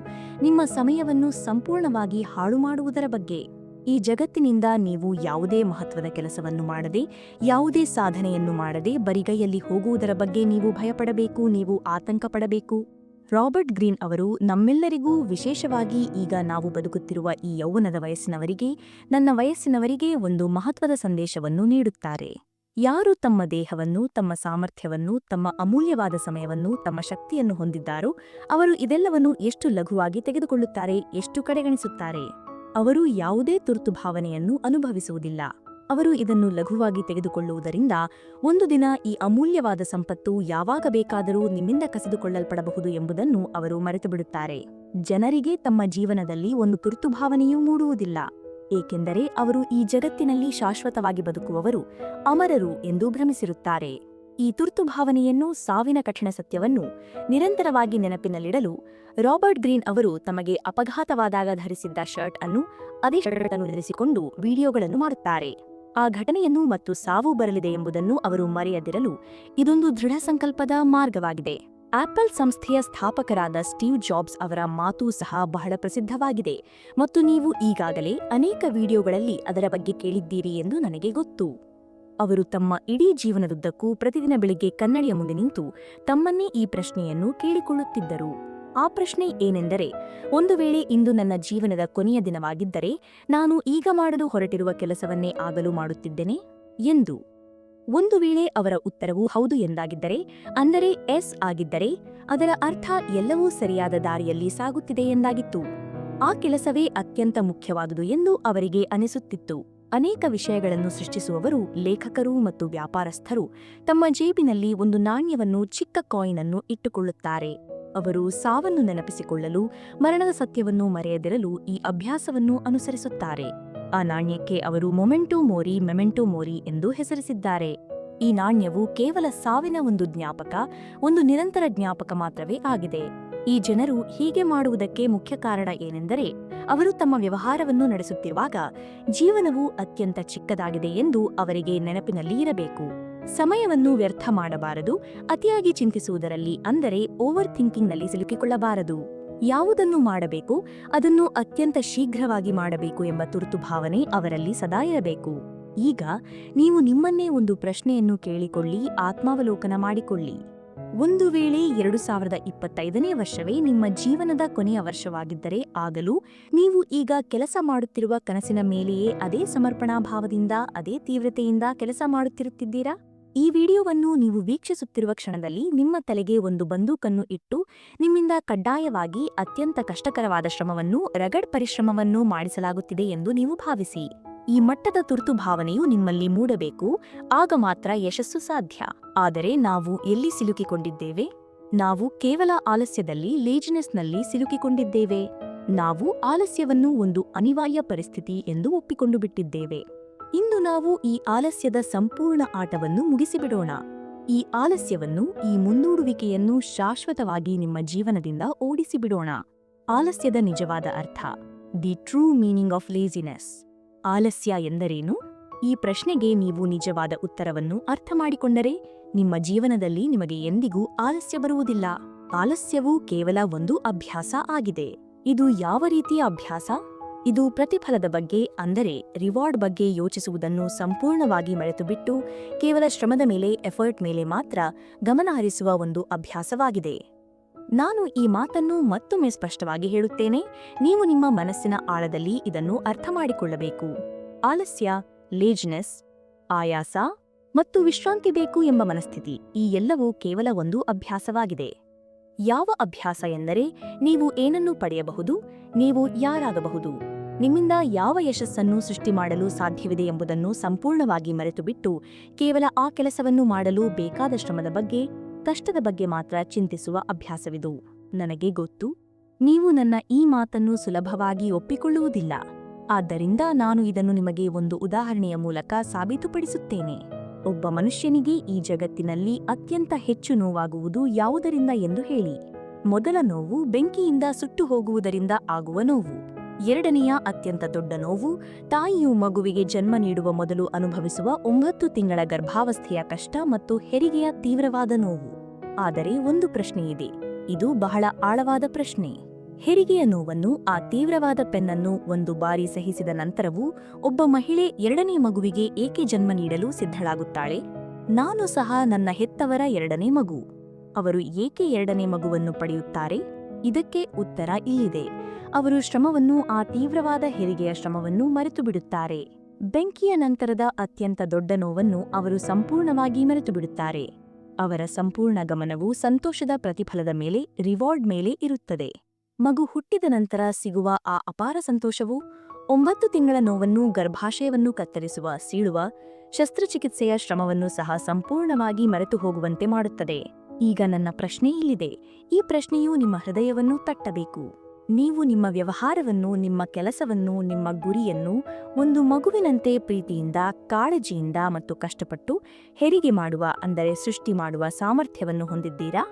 ನಿಮ್ಮ ಸಮಯವನ್ನು ಸಂಪೂರ್ಣವಾಗಿ ಹಾಳು ಮಾಡುವುದರ ಬಗ್ಗೆ. ಈ ಜಗತ್ತಿನಿಂದ ನೀವು ಯಾವುದೇ ಮಹತ್ವದ ಕೆಲಸವನ್ನು ಮಾಡದೆ, ಯಾವುದೇ ಸಾಧನೆಯನ್ನು ಮಾಡದೆ ಬರಿಗೈಯಲ್ಲಿ ಹೋಗುವುದರ ಬಗ್ಗೆ ನೀವು ಭಯಪಡಬೇಕು, ನೀವು ಆತಂಕ ಪಡಬೇಕು. ರಾಬರ್ಟ್ ಗ್ರೀನ್ ಅವರು ನಮ್ಮೆಲ್ಲರಿಗೂ, ವಿಶೇಷವಾಗಿ ಈಗ ನಾವು ಬದುಕುತ್ತಿರುವ ಈ ಯೌವನದ ವಯಸ್ಸಿನವರಿಗೆ, ನನ್ನ ವಯಸ್ಸಿನವರಿಗೆ ಒಂದು ಮಹತ್ವದ ಸಂದೇಶವನ್ನು ನೀಡುತ್ತಾರೆ. ಯಾರು ತಮ್ಮ ದೇಹವನ್ನು, ತಮ್ಮ ಸಾಮರ್ಥ್ಯವನ್ನು, ತಮ್ಮ ಅಮೂಲ್ಯವಾದ ಸಮಯವನ್ನು, ತಮ್ಮ ಶಕ್ತಿಯನ್ನು ಹೊಂದಿದ್ದಾರೋ ಅವರು ಇದೆಲ್ಲವನ್ನು ಎಷ್ಟು ಲಘುವಾಗಿ ತೆಗೆದುಕೊಳ್ಳುತ್ತಾರೆ, ಎಷ್ಟು ಕಡೆಗಣಿಸುತ್ತಾರೆ. ಅವರು ಯಾವುದೇ ತುರ್ತು ಭಾವನೆಯನ್ನು ಅನುಭವಿಸುವುದಿಲ್ಲ. ಅವರು ಇದನ್ನು ಲಘುವಾಗಿ ತೆಗೆದುಕೊಳ್ಳುವುದರಿಂದ ಒಂದು ದಿನ ಈ ಅಮೂಲ್ಯವಾದ ಸಂಪತ್ತು ಯಾವಾಗ ಬೇಕಾದರೂ ನಿಮ್ಮಿಂದ ಕಸಿದುಕೊಳ್ಳಲ್ಪಡಬಹುದು ಎಂಬುದನ್ನು ಅವರು ಮರೆತುಬಿಡುತ್ತಾರೆ. ಜನರಿಗೆ ತಮ್ಮ ಜೀವನದಲ್ಲಿ ಒಂದು ತುರ್ತು ಭಾವನೆಯೂ ಮೂಡುವುದಿಲ್ಲ, ಏಕೆಂದರೆ ಅವರು ಈ ಜಗತ್ತಿನಲ್ಲಿ ಶಾಶ್ವತವಾಗಿ ಬದುಕುವವರು, ಅಮರರು ಎಂದು ಭ್ರಮಿಸಿರುತ್ತಾರೆ. ಈ ತುರ್ತು ಭಾವನೆಯನ್ನು, ಸಾವಿನ ಕಠಿಣ ಸತ್ಯವನ್ನು ನಿರಂತರವಾಗಿ ನೆನಪಿನಲ್ಲಿಡಲು ರಾಬರ್ಟ್ ಗ್ರೀನ್ ಅವರು ತಮಗೆ ಅಪಘಾತವಾದಾಗ ಧರಿಸಿದ್ದ ಶರ್ಟ್ ಅನ್ನು, ಅದೇ ಶರ್ಟ್ ಅನ್ನು ಧರಿಸಿಕೊಂಡು ವಿಡಿಯೋಗಳನ್ನು ಮಾಡುತ್ತಾರೆ. ಆ ಘಟನೆಯನ್ನು ಮತ್ತು ಸಾವು ಬರಲಿದೆ ಎಂಬುದನ್ನು ಅವರು ಮರೆಯದಿರಲು ಇದೊಂದು ದೃಢ ಸಂಕಲ್ಪದ ಮಾರ್ಗವಾಗಿದೆ. ಆಪಲ್ ಸಂಸ್ಥೆಯ ಸ್ಥಾಪಕರಾದ ಸ್ಟೀವ್ ಜಾಬ್ಸ್ ಅವರ ಮಾತೂ ಸಹ ಬಹಳ ಪ್ರಸಿದ್ಧವಾಗಿದೆ ಮತ್ತು ನೀವು ಈಗಾಗಲೇ ಅನೇಕ ವಿಡಿಯೋಗಳಲ್ಲಿ ಅದರ ಬಗ್ಗೆ ಕೇಳಿದ್ದೀರಿ ಎಂದು ನನಗೆ ಗೊತ್ತು. ಅವರು ತಮ್ಮ ಇಡೀ ಜೀವನದುದ್ದಕ್ಕೂ ಪ್ರತಿದಿನ ಬೆಳಿಗ್ಗೆ ಕನ್ನಡಿಯ ಮುಂದೆ ನಿಂತು ತಮ್ಮನ್ನೇ ಈ ಪ್ರಶ್ನೆಯನ್ನು ಕೇಳಿಕೊಳ್ಳುತ್ತಿದ್ದರು. ಆ ಪ್ರಶ್ನೆ ಏನೆಂದರೆ, ಒಂದು ವೇಳೆ ಇಂದು ನನ್ನ ಜೀವನದ ಕೊನೆಯ ದಿನವಾಗಿದ್ದರೆ ನಾನು ಈಗ ಮಾಡಲು ಹೊರಟಿರುವ ಕೆಲಸವನ್ನೇ ಆಗಲು ಮಾಡುತ್ತಿದ್ದೇನೆ ಎಂದು. ಒಂದು ವೇಳೆ ಅವರ ಉತ್ತರವು ಹೌದು ಎಂದಾಗಿದ್ದರೆ, ಅಂದರೆ ಎಸ್ ಆಗಿದ್ದರೆ, ಅದರ ಅರ್ಥ ಎಲ್ಲವೂ ಸರಿಯಾದ ದಾರಿಯಲ್ಲಿ ಸಾಗುತ್ತಿದೆ ಎಂದಾಗಿತ್ತು. ಆ ಕೆಲಸವೇ ಅತ್ಯಂತ ಮುಖ್ಯವಾದುದು ಎಂದು ಅವರಿಗೆ ಅನಿಸುತ್ತಿತ್ತು. ಅನೇಕ ವಿಷಯಗಳನ್ನು ಸೃಷ್ಟಿಸುವವರು, ಲೇಖಕರು ಮತ್ತು ವ್ಯಾಪಾರಸ್ಥರು ತಮ್ಮ ಜೇಬಿನಲ್ಲಿ ಒಂದು ನಾಣ್ಯವನ್ನು, ಚಿಕ್ಕ ಕಾಯಿನ್ ಅನ್ನು ಇಟ್ಟುಕೊಳ್ಳುತ್ತಾರೆ. ಅವರು ಸಾವನ್ನು ನೆನಪಿಸಿಕೊಳ್ಳಲು, ಮರಣದ ಸತ್ಯವನ್ನು ಮರೆಯದಿರಲು ಈ ಅಭ್ಯಾಸವನ್ನು ಅನುಸರಿಸುತ್ತಾರೆ. ಆ ನಾಣ್ಯಕ್ಕೆ ಅವರು ಮೆಮೆಂಟೋ ಮೋರಿ ಎಂದು ಹೆಸರಿಸಿದ್ದಾರೆ. ಈ ನಾಣ್ಯವು ಕೇವಲ ಸಾವಿನ ಒಂದು ಜ್ಞಾಪಕ, ಒಂದು ನಿರಂತರ ಜ್ಞಾಪಕ ಮಾತ್ರವೇ ಆಗಿದೆ. ಈ ಜನರು ಹೀಗೆ ಮಾಡುವುದಕ್ಕೆ ಮುಖ್ಯ ಕಾರಣ ಏನೆಂದರೆ, ಅವರು ತಮ್ಮ ವ್ಯವಹಾರವನ್ನು ನಡೆಸುತ್ತಿರುವಾಗ ಜೀವನವು ಅತ್ಯಂತ ಚಿಕ್ಕದಾಗಿದೆ ಎಂದು ಅವರಿಗೆ ನೆನಪಿನಲ್ಲಿ ಇರಬೇಕು. ಸಮಯವನ್ನು ವ್ಯರ್ಥ ಮಾಡಬಾರದು, ಅತಿಯಾಗಿ ಚಿಂತಿಸುವುದರಲ್ಲಿ, ಅಂದರೆ ಓವರ್ ಥಿಂಕಿಂಗ್ನಲ್ಲಿ ಸಿಲುಕಿಕೊಳ್ಳಬಾರದು. ಯಾವುದನ್ನು ಮಾಡಬೇಕು ಅದನ್ನು ಅತ್ಯಂತ ಶೀಘ್ರವಾಗಿ ಮಾಡಬೇಕು ಎಂಬ ತುರ್ತು ಭಾವನೆ ಅವರಲ್ಲಿ ಸದಾ ಇರಬೇಕು. ಈಗ ನೀವು ನಿಮ್ಮನ್ನೇ ಒಂದು ಪ್ರಶ್ನೆಯನ್ನು ಕೇಳಿಕೊಳ್ಳಿ, ಆತ್ಮಾವಲೋಕನ ಮಾಡಿಕೊಳ್ಳಿ. ಒಂದು ವೇಳೆ 2025ನೇ ವರ್ಷವೇ ನಿಮ್ಮ ಜೀವನದ ಕೊನೆಯ ವರ್ಷವಾಗಿದ್ದರೆ, ಆಗಲೂ ನೀವು ಈಗ ಕೆಲಸ ಮಾಡುತ್ತಿರುವ ಕನಸಿನ ಮೇಲೆಯೇ ಅದೇ ಸಮರ್ಪಣಾ ಭಾವದಿಂದ, ಅದೇ ತೀವ್ರತೆಯಿಂದ ಕೆಲಸ ಮಾಡುತ್ತಿರುತ್ತಿದ್ದೀರಾ? ಈ ವಿಡಿಯೋವನ್ನು ನೀವು ವೀಕ್ಷಿಸುತ್ತಿರುವ ಕ್ಷಣದಲ್ಲಿ ನಿಮ್ಮ ತಲೆಗೆ ಒಂದು ಬಂದೂಕನ್ನು ಇಟ್ಟು ನಿಮ್ಮಿಂದ ಕಡ್ಡಾಯವಾಗಿ ಅತ್ಯಂತ ಕಷ್ಟಕರವಾದ ಶ್ರಮವನ್ನು, ರಗಡ್ ಪರಿಶ್ರಮವನ್ನು ಮಾಡಿಸಲಾಗುತ್ತಿದೆ ಎಂದು ನೀವು ಭಾವಿಸಿ. ಈ ಮಟ್ಟದ ತುರ್ತು ಭಾವನೆಯು ನಿಮ್ಮಲ್ಲಿ ಮೂಡಬೇಕು, ಆಗ ಮಾತ್ರ ಯಶಸ್ಸು ಸಾಧ್ಯ. ಆದರೆ ನಾವು ಎಲ್ಲಿ ಸಿಲುಕಿಕೊಂಡಿದ್ದೇವೆ? ನಾವು ಕೇವಲ ಆಲಸ್ಯದಲ್ಲಿ, ಲೇಜಿನೆಸ್ನಲ್ಲಿ ಸಿಲುಕಿಕೊಂಡಿದ್ದೇವೆ. ನಾವು ಆಲಸ್ಯವನ್ನು ಒಂದು ಅನಿವಾರ್ಯ ಪರಿಸ್ಥಿತಿ ಎಂದು ಒಪ್ಪಿಕೊಂಡು ಬಿಟ್ಟಿದ್ದೇವೆ. ಇಂದು ನಾವು ಈ ಆಲಸ್ಯದ ಸಂಪೂರ್ಣ ಆಟವನ್ನು ಮುಗಿಸಿಬಿಡೋಣ. ಈ ಆಲಸ್ಯವನ್ನು, ಈ ಮುಂದೂಡುವಿಕೆಯನ್ನು ಶಾಶ್ವತವಾಗಿ ನಿಮ್ಮ ಜೀವನದಿಂದ ಓಡಿಸಿಬಿಡೋಣ. ಆಲಸ್ಯದ ನಿಜವಾದ ಅರ್ಥ, the true meaning of laziness. ಆಲಸ್ಯ ಎಂದರೇನು? ಈ ಪ್ರಶ್ನೆಗೆ ನೀವು ನಿಜವಾದ ಉತ್ತರವನ್ನು ಅರ್ಥ ಮಾಡಿಕೊಂಡರೆ ನಿಮ್ಮ ಜೀವನದಲ್ಲಿ ನಿಮಗೆ ಎಂದಿಗೂ ಆಲಸ್ಯ ಬರುವುದಿಲ್ಲ. ಆಲಸ್ಯವು ಕೇವಲ ಒಂದು ಅಭ್ಯಾಸ ಆಗಿದೆ. ಇದು ಯಾವ ರೀತಿಯ ಅಭ್ಯಾಸ? ಇದು ಪ್ರತಿಫಲದ ಬಗ್ಗೆ, ಅಂದರೆ ರಿವಾರ್ಡ್ ಬಗ್ಗೆ ಯೋಚಿಸುವುದನ್ನು ಸಂಪೂರ್ಣವಾಗಿ ಮರೆತುಬಿಟ್ಟು ಕೇವಲ ಶ್ರಮದ ಮೇಲೆ, ಎಫರ್ಟ್ ಮೇಲೆ ಮಾತ್ರ ಗಮನ ಹರಿಸುವ ಒಂದು ಅಭ್ಯಾಸವಾಗಿದೆ. ನಾನು ಈ ಮಾತನ್ನು ಮತ್ತೊಮ್ಮೆ ಸ್ಪಷ್ಟವಾಗಿ ಹೇಳುತ್ತೇನೆ, ನೀವು ನಿಮ್ಮ ಮನಸ್ಸಿನ ಆಳದಲ್ಲಿ ಇದನ್ನು ಅರ್ಥ ಮಾಡಿಕೊಳ್ಳಬೇಕು. ಆಲಸ್ಯ, ಲೇಜಿನೆಸ್, ಆಯಾಸ ಮತ್ತು ವಿಶ್ರಾಂತಿ ಬೇಕು ಎಂಬ ಮನಸ್ಥಿತಿ, ಈ ಎಲ್ಲವೂ ಕೇವಲ ಒಂದು ಅಭ್ಯಾಸವಾಗಿದೆ. ಯಾವ ಅಭ್ಯಾಸ ಎಂದರೆ, ನೀವು ಏನನ್ನು ಪಡೆಯಬಹುದು, ನೀವು ಯಾರಾಗಬಹುದು, ನಿಮ್ಮಿಂದ ಯಾವ ಯಶಸ್ಸನ್ನು ಸೃಷ್ಟಿ ಮಾಡಲು ಸಾಧ್ಯವಿದೆ ಎಂಬುದನ್ನು ಸಂಪೂರ್ಣವಾಗಿ ಮರೆತುಬಿಟ್ಟು ಕೇವಲ ಆ ಕೆಲಸವನ್ನು ಮಾಡಲು ಬೇಕಾದ ಶ್ರಮದ ಬಗ್ಗೆ, ಕಷ್ಟದ ಬಗ್ಗೆ ಮಾತ್ರ ಚಿಂತಿಸುವ ಅಭ್ಯಾಸವಿದು. ನನಗೆ ಗೊತ್ತು, ನೀವು ನನ್ನ ಈ ಮಾತನ್ನು ಸುಲಭವಾಗಿ ಒಪ್ಪಿಕೊಳ್ಳುವುದಿಲ್ಲ. ಆದ್ದರಿಂದ ನಾನು ಇದನ್ನು ನಿಮಗೆ ಒಂದು ಉದಾಹರಣೆಯ ಮೂಲಕ ಸಾಬೀತುಪಡಿಸುತ್ತೇನೆ. ಒಬ್ಬ ಮನುಷ್ಯನಿಗೆ ಈ ಜಗತ್ತಿನಲ್ಲಿ ಅತ್ಯಂತ ಹೆಚ್ಚು ನೋವಾಗುವುದು ಯಾವುದರಿಂದ ಎಂದು ಹೇಳಿ. ಮೊದಲ ನೋವು ಬೆಂಕಿಯಿಂದ ಸುಟ್ಟು ಹೋಗುವುದರಿಂದ ಆಗುವ ನೋವು. ಎರಡನೆಯ ಅತ್ಯಂತ ದೊಡ್ಡ ನೋವು ತಾಯಿಯು ಮಗುವಿಗೆ ಜನ್ಮ ನೀಡುವ ಮೊದಲು ಅನುಭವಿಸುವ 9 ತಿಂಗಳ ಗರ್ಭಾವಸ್ಥೆಯ ಕಷ್ಟ ಮತ್ತು ಹೆರಿಗೆಯ ತೀವ್ರವಾದ ನೋವು. ಆದರೆ ಒಂದು ಪ್ರಶ್ನೆಯಿದೆ, ಇದು ಬಹಳ ಆಳವಾದ ಪ್ರಶ್ನೆ. ಹೆರಿಗೆಯ ನೋವನ್ನು, ಆ ತೀವ್ರವಾದ ಪೆನ್ನನ್ನು ಒಂದು ಬಾರಿ ಸಹಿಸಿದ ನಂತರವೂ ಒಬ್ಬ ಮಹಿಳೆ ಎರಡನೇ ಮಗುವಿಗೆ ಏಕೆ ಜನ್ಮ ನೀಡಲು ಸಿದ್ಧಳಾಗುತ್ತಾಳೆ? ನಾನು ಸಹ ನನ್ನ ಹೆತ್ತವರ ಎರಡನೇ ಮಗು. ಅವರು ಏಕೆ ಎರಡನೇ ಮಗುವನ್ನು ಪಡೆಯುತ್ತಾರೆ? ಇದಕ್ಕೆ ಉತ್ತರ ಇಲ್ಲಿದೆ. ಅವರು ಶ್ರಮವನ್ನು, ಆ ತೀವ್ರವಾದ ಹೆರಿಗೆಯ ಶ್ರಮವನ್ನು ಮರೆತುಬಿಡುತ್ತಾರೆ. ಬೆಂಕಿಯ ನಂತರದ ಅತ್ಯಂತ ದೊಡ್ಡ ನೋವನ್ನು ಅವರು ಸಂಪೂರ್ಣವಾಗಿ ಮರೆತುಬಿಡುತ್ತಾರೆ. ಅವರ ಸಂಪೂರ್ಣ ಗಮನವು ಸಂತೋಷದ ಪ್ರತಿಫಲದ ಮೇಲೆ, ರಿವಾರ್ಡ್ ಮೇಲೆ ಇರುತ್ತದೆ. ಮಗು ಹುಟ್ಟಿದ ನಂತರ ಸಿಗುವ ಆ ಅಪಾರ ಸಂತೋಷವು 9 ತಿಂಗಳ ನೋವನ್ನು, ಗರ್ಭಾಶಯವನ್ನು ಕತ್ತರಿಸುವ, ಸೀಳುವ, ಶಸ್ತ್ರಚಿಕಿತ್ಸೆಯ ಶ್ರಮವನ್ನು ಸಹ ಸಂಪೂರ್ಣವಾಗಿ ಮರೆತು ಹೋಗುವಂತೆ ಮಾಡುತ್ತದೆ. ಈಗ ನನ್ನ ಪ್ರಶ್ನೆ ಇಲ್ಲಿದೆ. ಈ ಪ್ರಶ್ನೆಯು ನಿಮ್ಮ ಹೃದಯವನ್ನು ತಟ್ಟಬೇಕು. ನೀವು ನಿಮ್ಮ ವ್ಯವಹಾರವನ್ನು, ನಿಮ್ಮ ಕೆಲಸವನ್ನು, ನಿಮ್ಮ ಗುರಿಯನ್ನು ಒಂದು ಮಗುವಿನಂತೆ ಪ್ರೀತಿಯಿಂದ, ಕಾಳಜಿಯಿಂದ ಮತ್ತು ಕಷ್ಟಪಟ್ಟು ಹೆರಿಗೆ ಮಾಡುವ, ಅಂದರೆ ಸೃಷ್ಟಿ ಮಾಡುವ ಸಾಮರ್ಥ್ಯವನ್ನು ಹೊಂದಿದ್ದೀರಾ?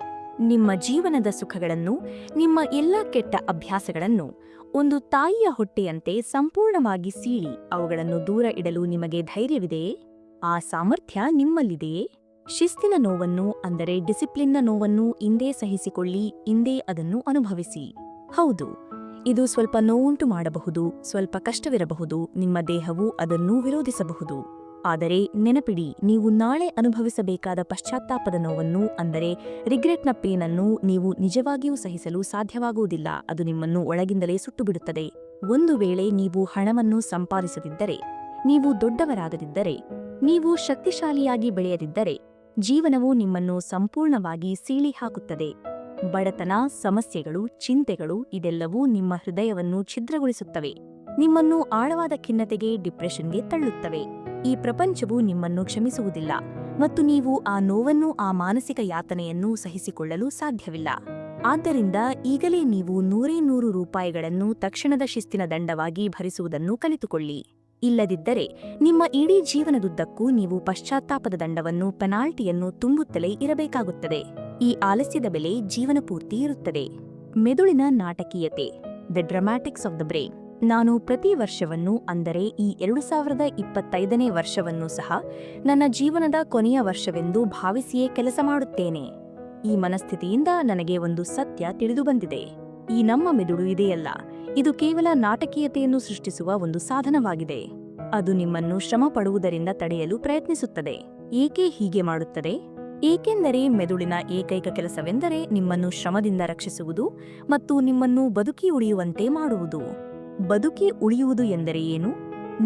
ನಿಮ್ಮ ಜೀವನದ ಸುಖಗಳನ್ನು, ನಿಮ್ಮ ಎಲ್ಲ ಕೆಟ್ಟ ಅಭ್ಯಾಸಗಳನ್ನು ಒಂದು ತಾಯಿಯ ಹೊಟ್ಟೆಯಂತೆ ಸಂಪೂರ್ಣವಾಗಿ ಸೀಳಿ ಅವುಗಳನ್ನು ದೂರ ಇಡಲು ನಿಮಗೆ ಧೈರ್ಯವಿದೆಯೇ? ಆ ಸಾಮರ್ಥ್ಯ ನಿಮ್ಮಲ್ಲಿದೆಯೇ? ಶಿಸ್ತಿನ ನೋವನ್ನು, ಅಂದರೆ ಡಿಸಿಪ್ಲಿನ್ನ ನೋವನ್ನು ಇಂದೇ ಸಹಿಸಿಕೊಳ್ಳಿ, ಇಂದೇ ಅದನ್ನು ಅನುಭವಿಸಿ. ಹೌದು, ಇದು ಸ್ವಲ್ಪ ನೋವುಂಟು ಮಾಡಬಹುದು, ಸ್ವಲ್ಪ ಕಷ್ಟವಿರಬಹುದು, ನಿಮ್ಮ ದೇಹವು ಅದನ್ನು ವಿರೋಧಿಸಬಹುದು. ಆದರೆ ನೆನಪಿಡಿ, ನೀವು ನಾಳೆ ಅನುಭವಿಸಬೇಕಾದ ಪಶ್ಚಾತ್ತಾಪದ ನೋವನ್ನು, ಅಂದರೆ ರಿಗ್ರೆಟ್ನ ಪೇನನ್ನು ನೀವು ನಿಜವಾಗಿಯೂ ಸಹಿಸಲು ಸಾಧ್ಯವಾಗುವುದಿಲ್ಲ. ಅದು ನಿಮ್ಮನ್ನು ಒಳಗಿಂದಲೇ ಸುಟ್ಟುಬಿಡುತ್ತದೆ. ಒಂದು ವೇಳೆ ನೀವು ಹಣವನ್ನು ಸಂಪಾದಿಸದಿದ್ದರೆ, ನೀವು ದೊಡ್ಡವರಾಗದಿದ್ದರೆ, ನೀವು ಶಕ್ತಿಶಾಲಿಯಾಗಿ ಬೆಳೆಯದಿದ್ದರೆ, ಜೀವನವು ನಿಮ್ಮನ್ನು ಸಂಪೂರ್ಣವಾಗಿ ಸೀಳಿ ಹಾಕುತ್ತದೆ. ಬಡತನ, ಸಮಸ್ಯೆಗಳು, ಚಿಂತೆಗಳು ಇದೆಲ್ಲವೂ ನಿಮ್ಮ ಹೃದಯವನ್ನು ಛಿದ್ರಗೊಳಿಸುತ್ತವೆ. ನಿಮ್ಮನ್ನು ಆಳವಾದ ಖಿನ್ನತೆಗೆ, ಡಿಪ್ರೆಷನ್ಗೆ ತಳ್ಳುತ್ತವೆ. ಈ ಪ್ರಪಂಚವು ನಿಮ್ಮನ್ನು ಕ್ಷಮಿಸುವುದಿಲ್ಲ ಮತ್ತು ನೀವು ಆ ನೋವನ್ನು, ಆ ಮಾನಸಿಕ ಯಾತನೆಯನ್ನು ಸಹಿಸಿಕೊಳ್ಳಲು ಸಾಧ್ಯವಿಲ್ಲ. ಆದ್ದರಿಂದ ಈಗಲೇ ನೀವು 100 ರೂಪಾಯಿಗಳನ್ನು ತಕ್ಷಣದ ಶಿಸ್ತಿನ ದಂಡವಾಗಿ ಭರಿಸುವುದನ್ನು ಕಲಿತುಕೊಳ್ಳಿ. ಇಲ್ಲದಿದ್ದರೆ ನಿಮ್ಮ ಇಡೀ ಜೀವನದುದ್ದಕ್ಕೂ ನೀವು ಪಶ್ಚಾತ್ತಾಪದ ದಂಡವನ್ನು, ಪೆನಾಲ್ಟಿಯನ್ನು ತುಂಬುತ್ತಲೇ ಇರಬೇಕಾಗುತ್ತದೆ. ಈ ಆಲಸ್ಯದ ಬೆಲೆ ಜೀವನಪೂರ್ತಿ ಇರುತ್ತದೆ. ಮೆದುಳಿನ ನಾಟಕೀಯತೆ, ದ ಡ್ರಾಮ್ಯಾಟಿಕ್ಸ್ ಆಫ್ ದ ಬ್ರೈನ್. ನಾನು ಪ್ರತಿ ವರ್ಷವನ್ನು, ಅಂದರೆ ಈ 2025ನೇ ವರ್ಷವನ್ನು ಸಹ ನನ್ನ ಜೀವನದ ಕೊನೆಯ ವರ್ಷವೆಂದು ಭಾವಿಸಿಯೇ ಕೆಲಸ ಮಾಡುತ್ತೇನೆ. ಈ ಮನಸ್ಥಿತಿಯಿಂದ ನನಗೆ ಒಂದು ಸತ್ಯ ತಿಳಿದುಬಂದಿದೆ. ಈ ನಮ್ಮ ಮೆದುಳು ಇದೆಯಲ್ಲ, ಇದು ಕೇವಲ ನಾಟಕೀಯತೆಯನ್ನು ಸೃಷ್ಟಿಸುವ ಒಂದು ಸಾಧನವಾಗಿದೆ. ಅದು ನಿಮ್ಮನ್ನು ಶ್ರಮ ಪಡುವುದರಿಂದ ತಡೆಯಲು ಪ್ರಯತ್ನಿಸುತ್ತದೆ. ಏಕೆ ಹೀಗೆ ಮಾಡುತ್ತದೆ? ಏಕೆಂದರೆ ಮೆದುಳಿನ ಏಕೈಕ ಕೆಲಸವೆಂದರೆ ನಿಮ್ಮನ್ನು ಶ್ರಮದಿಂದ ರಕ್ಷಿಸುವುದು ಮತ್ತು ನಿಮ್ಮನ್ನು ಬದುಕಿ ಉಳಿಯುವಂತೆ ಮಾಡುವುದು. ಬದುಕಿ ಉಳಿಯುವುದು ಎಂದರೆ ಏನು?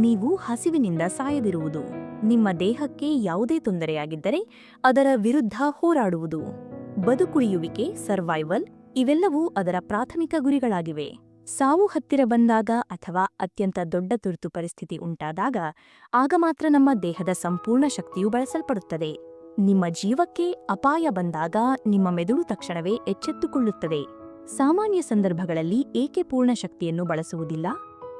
ನೀವು ಹಸಿವಿನಿಂದ ಸಾಯದಿರುವುದು. ನಿಮ್ಮ ದೇಹಕ್ಕೆ ಯಾವುದೇ ತೊಂದರೆಯಾಗಿದ್ದರೆ ಅದರ ವಿರುದ್ಧ ಹೋರಾಡುವುದು. ಬದುಕುಳಿಯುವಿಕೆ, ಸರ್ವೈವಲ್, ಇವೆಲ್ಲವೂ ಅದರ ಪ್ರಾಥಮಿಕ ಗುರಿಗಳಾಗಿವೆ. ಸಾವು ಹತ್ತಿರ ಬಂದಾಗ ಅಥವಾ ಅತ್ಯಂತ ದೊಡ್ಡ ತುರ್ತು ಪರಿಸ್ಥಿತಿ ಉಂಟಾದಾಗ ಆಗ ಮಾತ್ರ ನಮ್ಮ ದೇಹದ ಸಂಪೂರ್ಣ ಶಕ್ತಿಯು ಬಳಸಲ್ಪಡುತ್ತದೆ. ನಿಮ್ಮ ಜೀವಕ್ಕೆ ಅಪಾಯ ಬಂದಾಗ ನಿಮ್ಮ ಮೆದುಳು ತಕ್ಷಣವೇ ಎಚ್ಚೆತ್ತುಕೊಳ್ಳುತ್ತದೆ. ಸಾಮಾನ್ಯ ಸಂದರ್ಭಗಳಲ್ಲಿ ಏಕೆ ಪೂರ್ಣ ಶಕ್ತಿಯನ್ನು ಬಳಸುವುದಿಲ್ಲ?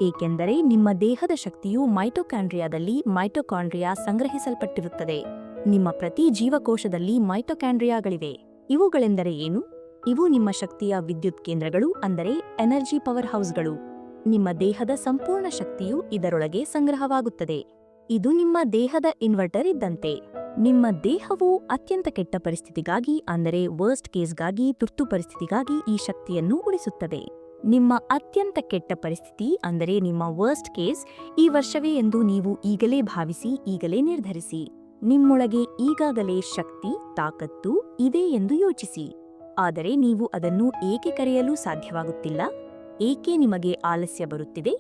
ಏಕೆಂದರೆ ನಿಮ್ಮ ದೇಹದ ಶಕ್ತಿಯು ಮೈಟೊಕಾಂಡ್ರಿಯಾದಲ್ಲಿ ಮೈಟೊಕಾಂಡ್ರಿಯಾ ಸಂಗ್ರಹಿಸಲ್ಪಟ್ಟಿರುತ್ತದೆ. ನಿಮ್ಮ ಪ್ರತಿ ಜೀವಕೋಶದಲ್ಲಿ ಮೈಟೊಕಾಂಡ್ರಿಯಾಗಳಿವೆ. ಇವುಗಳೆಂದರೆ ಏನು? ಇವು ನಿಮ್ಮ ಶಕ್ತಿಯ ವಿದ್ಯುತ್ ಕೇಂದ್ರಗಳು, ಅಂದರೆ ಎನರ್ಜಿ ಪವರ್ ಹೌಸ್ಗಳು. ನಿಮ್ಮ ದೇಹದ ಸಂಪೂರ್ಣ ಶಕ್ತಿಯು ಇದರೊಳಗೆ ಸಂಗ್ರಹವಾಗುತ್ತದೆ. ಇದು ನಿಮ್ಮ ದೇಹದ ಇನ್ವರ್ಟರ್ ಇದ್ದಂತೆ. ನಿಮ್ಮ ದೇಹವು ಅತ್ಯಂತ ಕೆಟ್ಟ ಪರಿಸ್ಥಿತಿಗಾಗಿ, ಅಂದರೆ ವರ್ಸ್ಟ್ ಕೇಸ್ಗಾಗಿ, ತುರ್ತು ಪರಿಸ್ಥಿತಿಗಾಗಿ ಈ ಶಕ್ತಿಯನ್ನು ಉಳಿಸುತ್ತದೆ. ನಿಮ್ಮ ಅತ್ಯಂತ ಕೆಟ್ಟ ಪರಿಸ್ಥಿತಿ, ಅಂದರೆ ನಿಮ್ಮ ವರ್ಸ್ಟ್ ಕೇಸ್, ಈ ವರ್ಷವೇ ಎಂದು ನೀವು ಈಗಲೇ ಭಾವಿಸಿ, ಈಗಲೇ ನಿರ್ಧರಿಸಿ. ನಿಮ್ಮೊಳಗೆ ಈಗಾಗಲೇ ಶಕ್ತಿ, ತಾಕತ್ತು ಇದೆ ಎಂದು ಯೋಚಿಸಿ. ಆದರೆ ನೀವು ಅದನ್ನು ಏಕೆ ಕರೆಯಲು ಸಾಧ್ಯವಾಗುತ್ತಿಲ್ಲ? ಏಕೆ ನಿಮಗೆ ಆಲಸ್ಯ ಬರುತ್ತಿದೆ?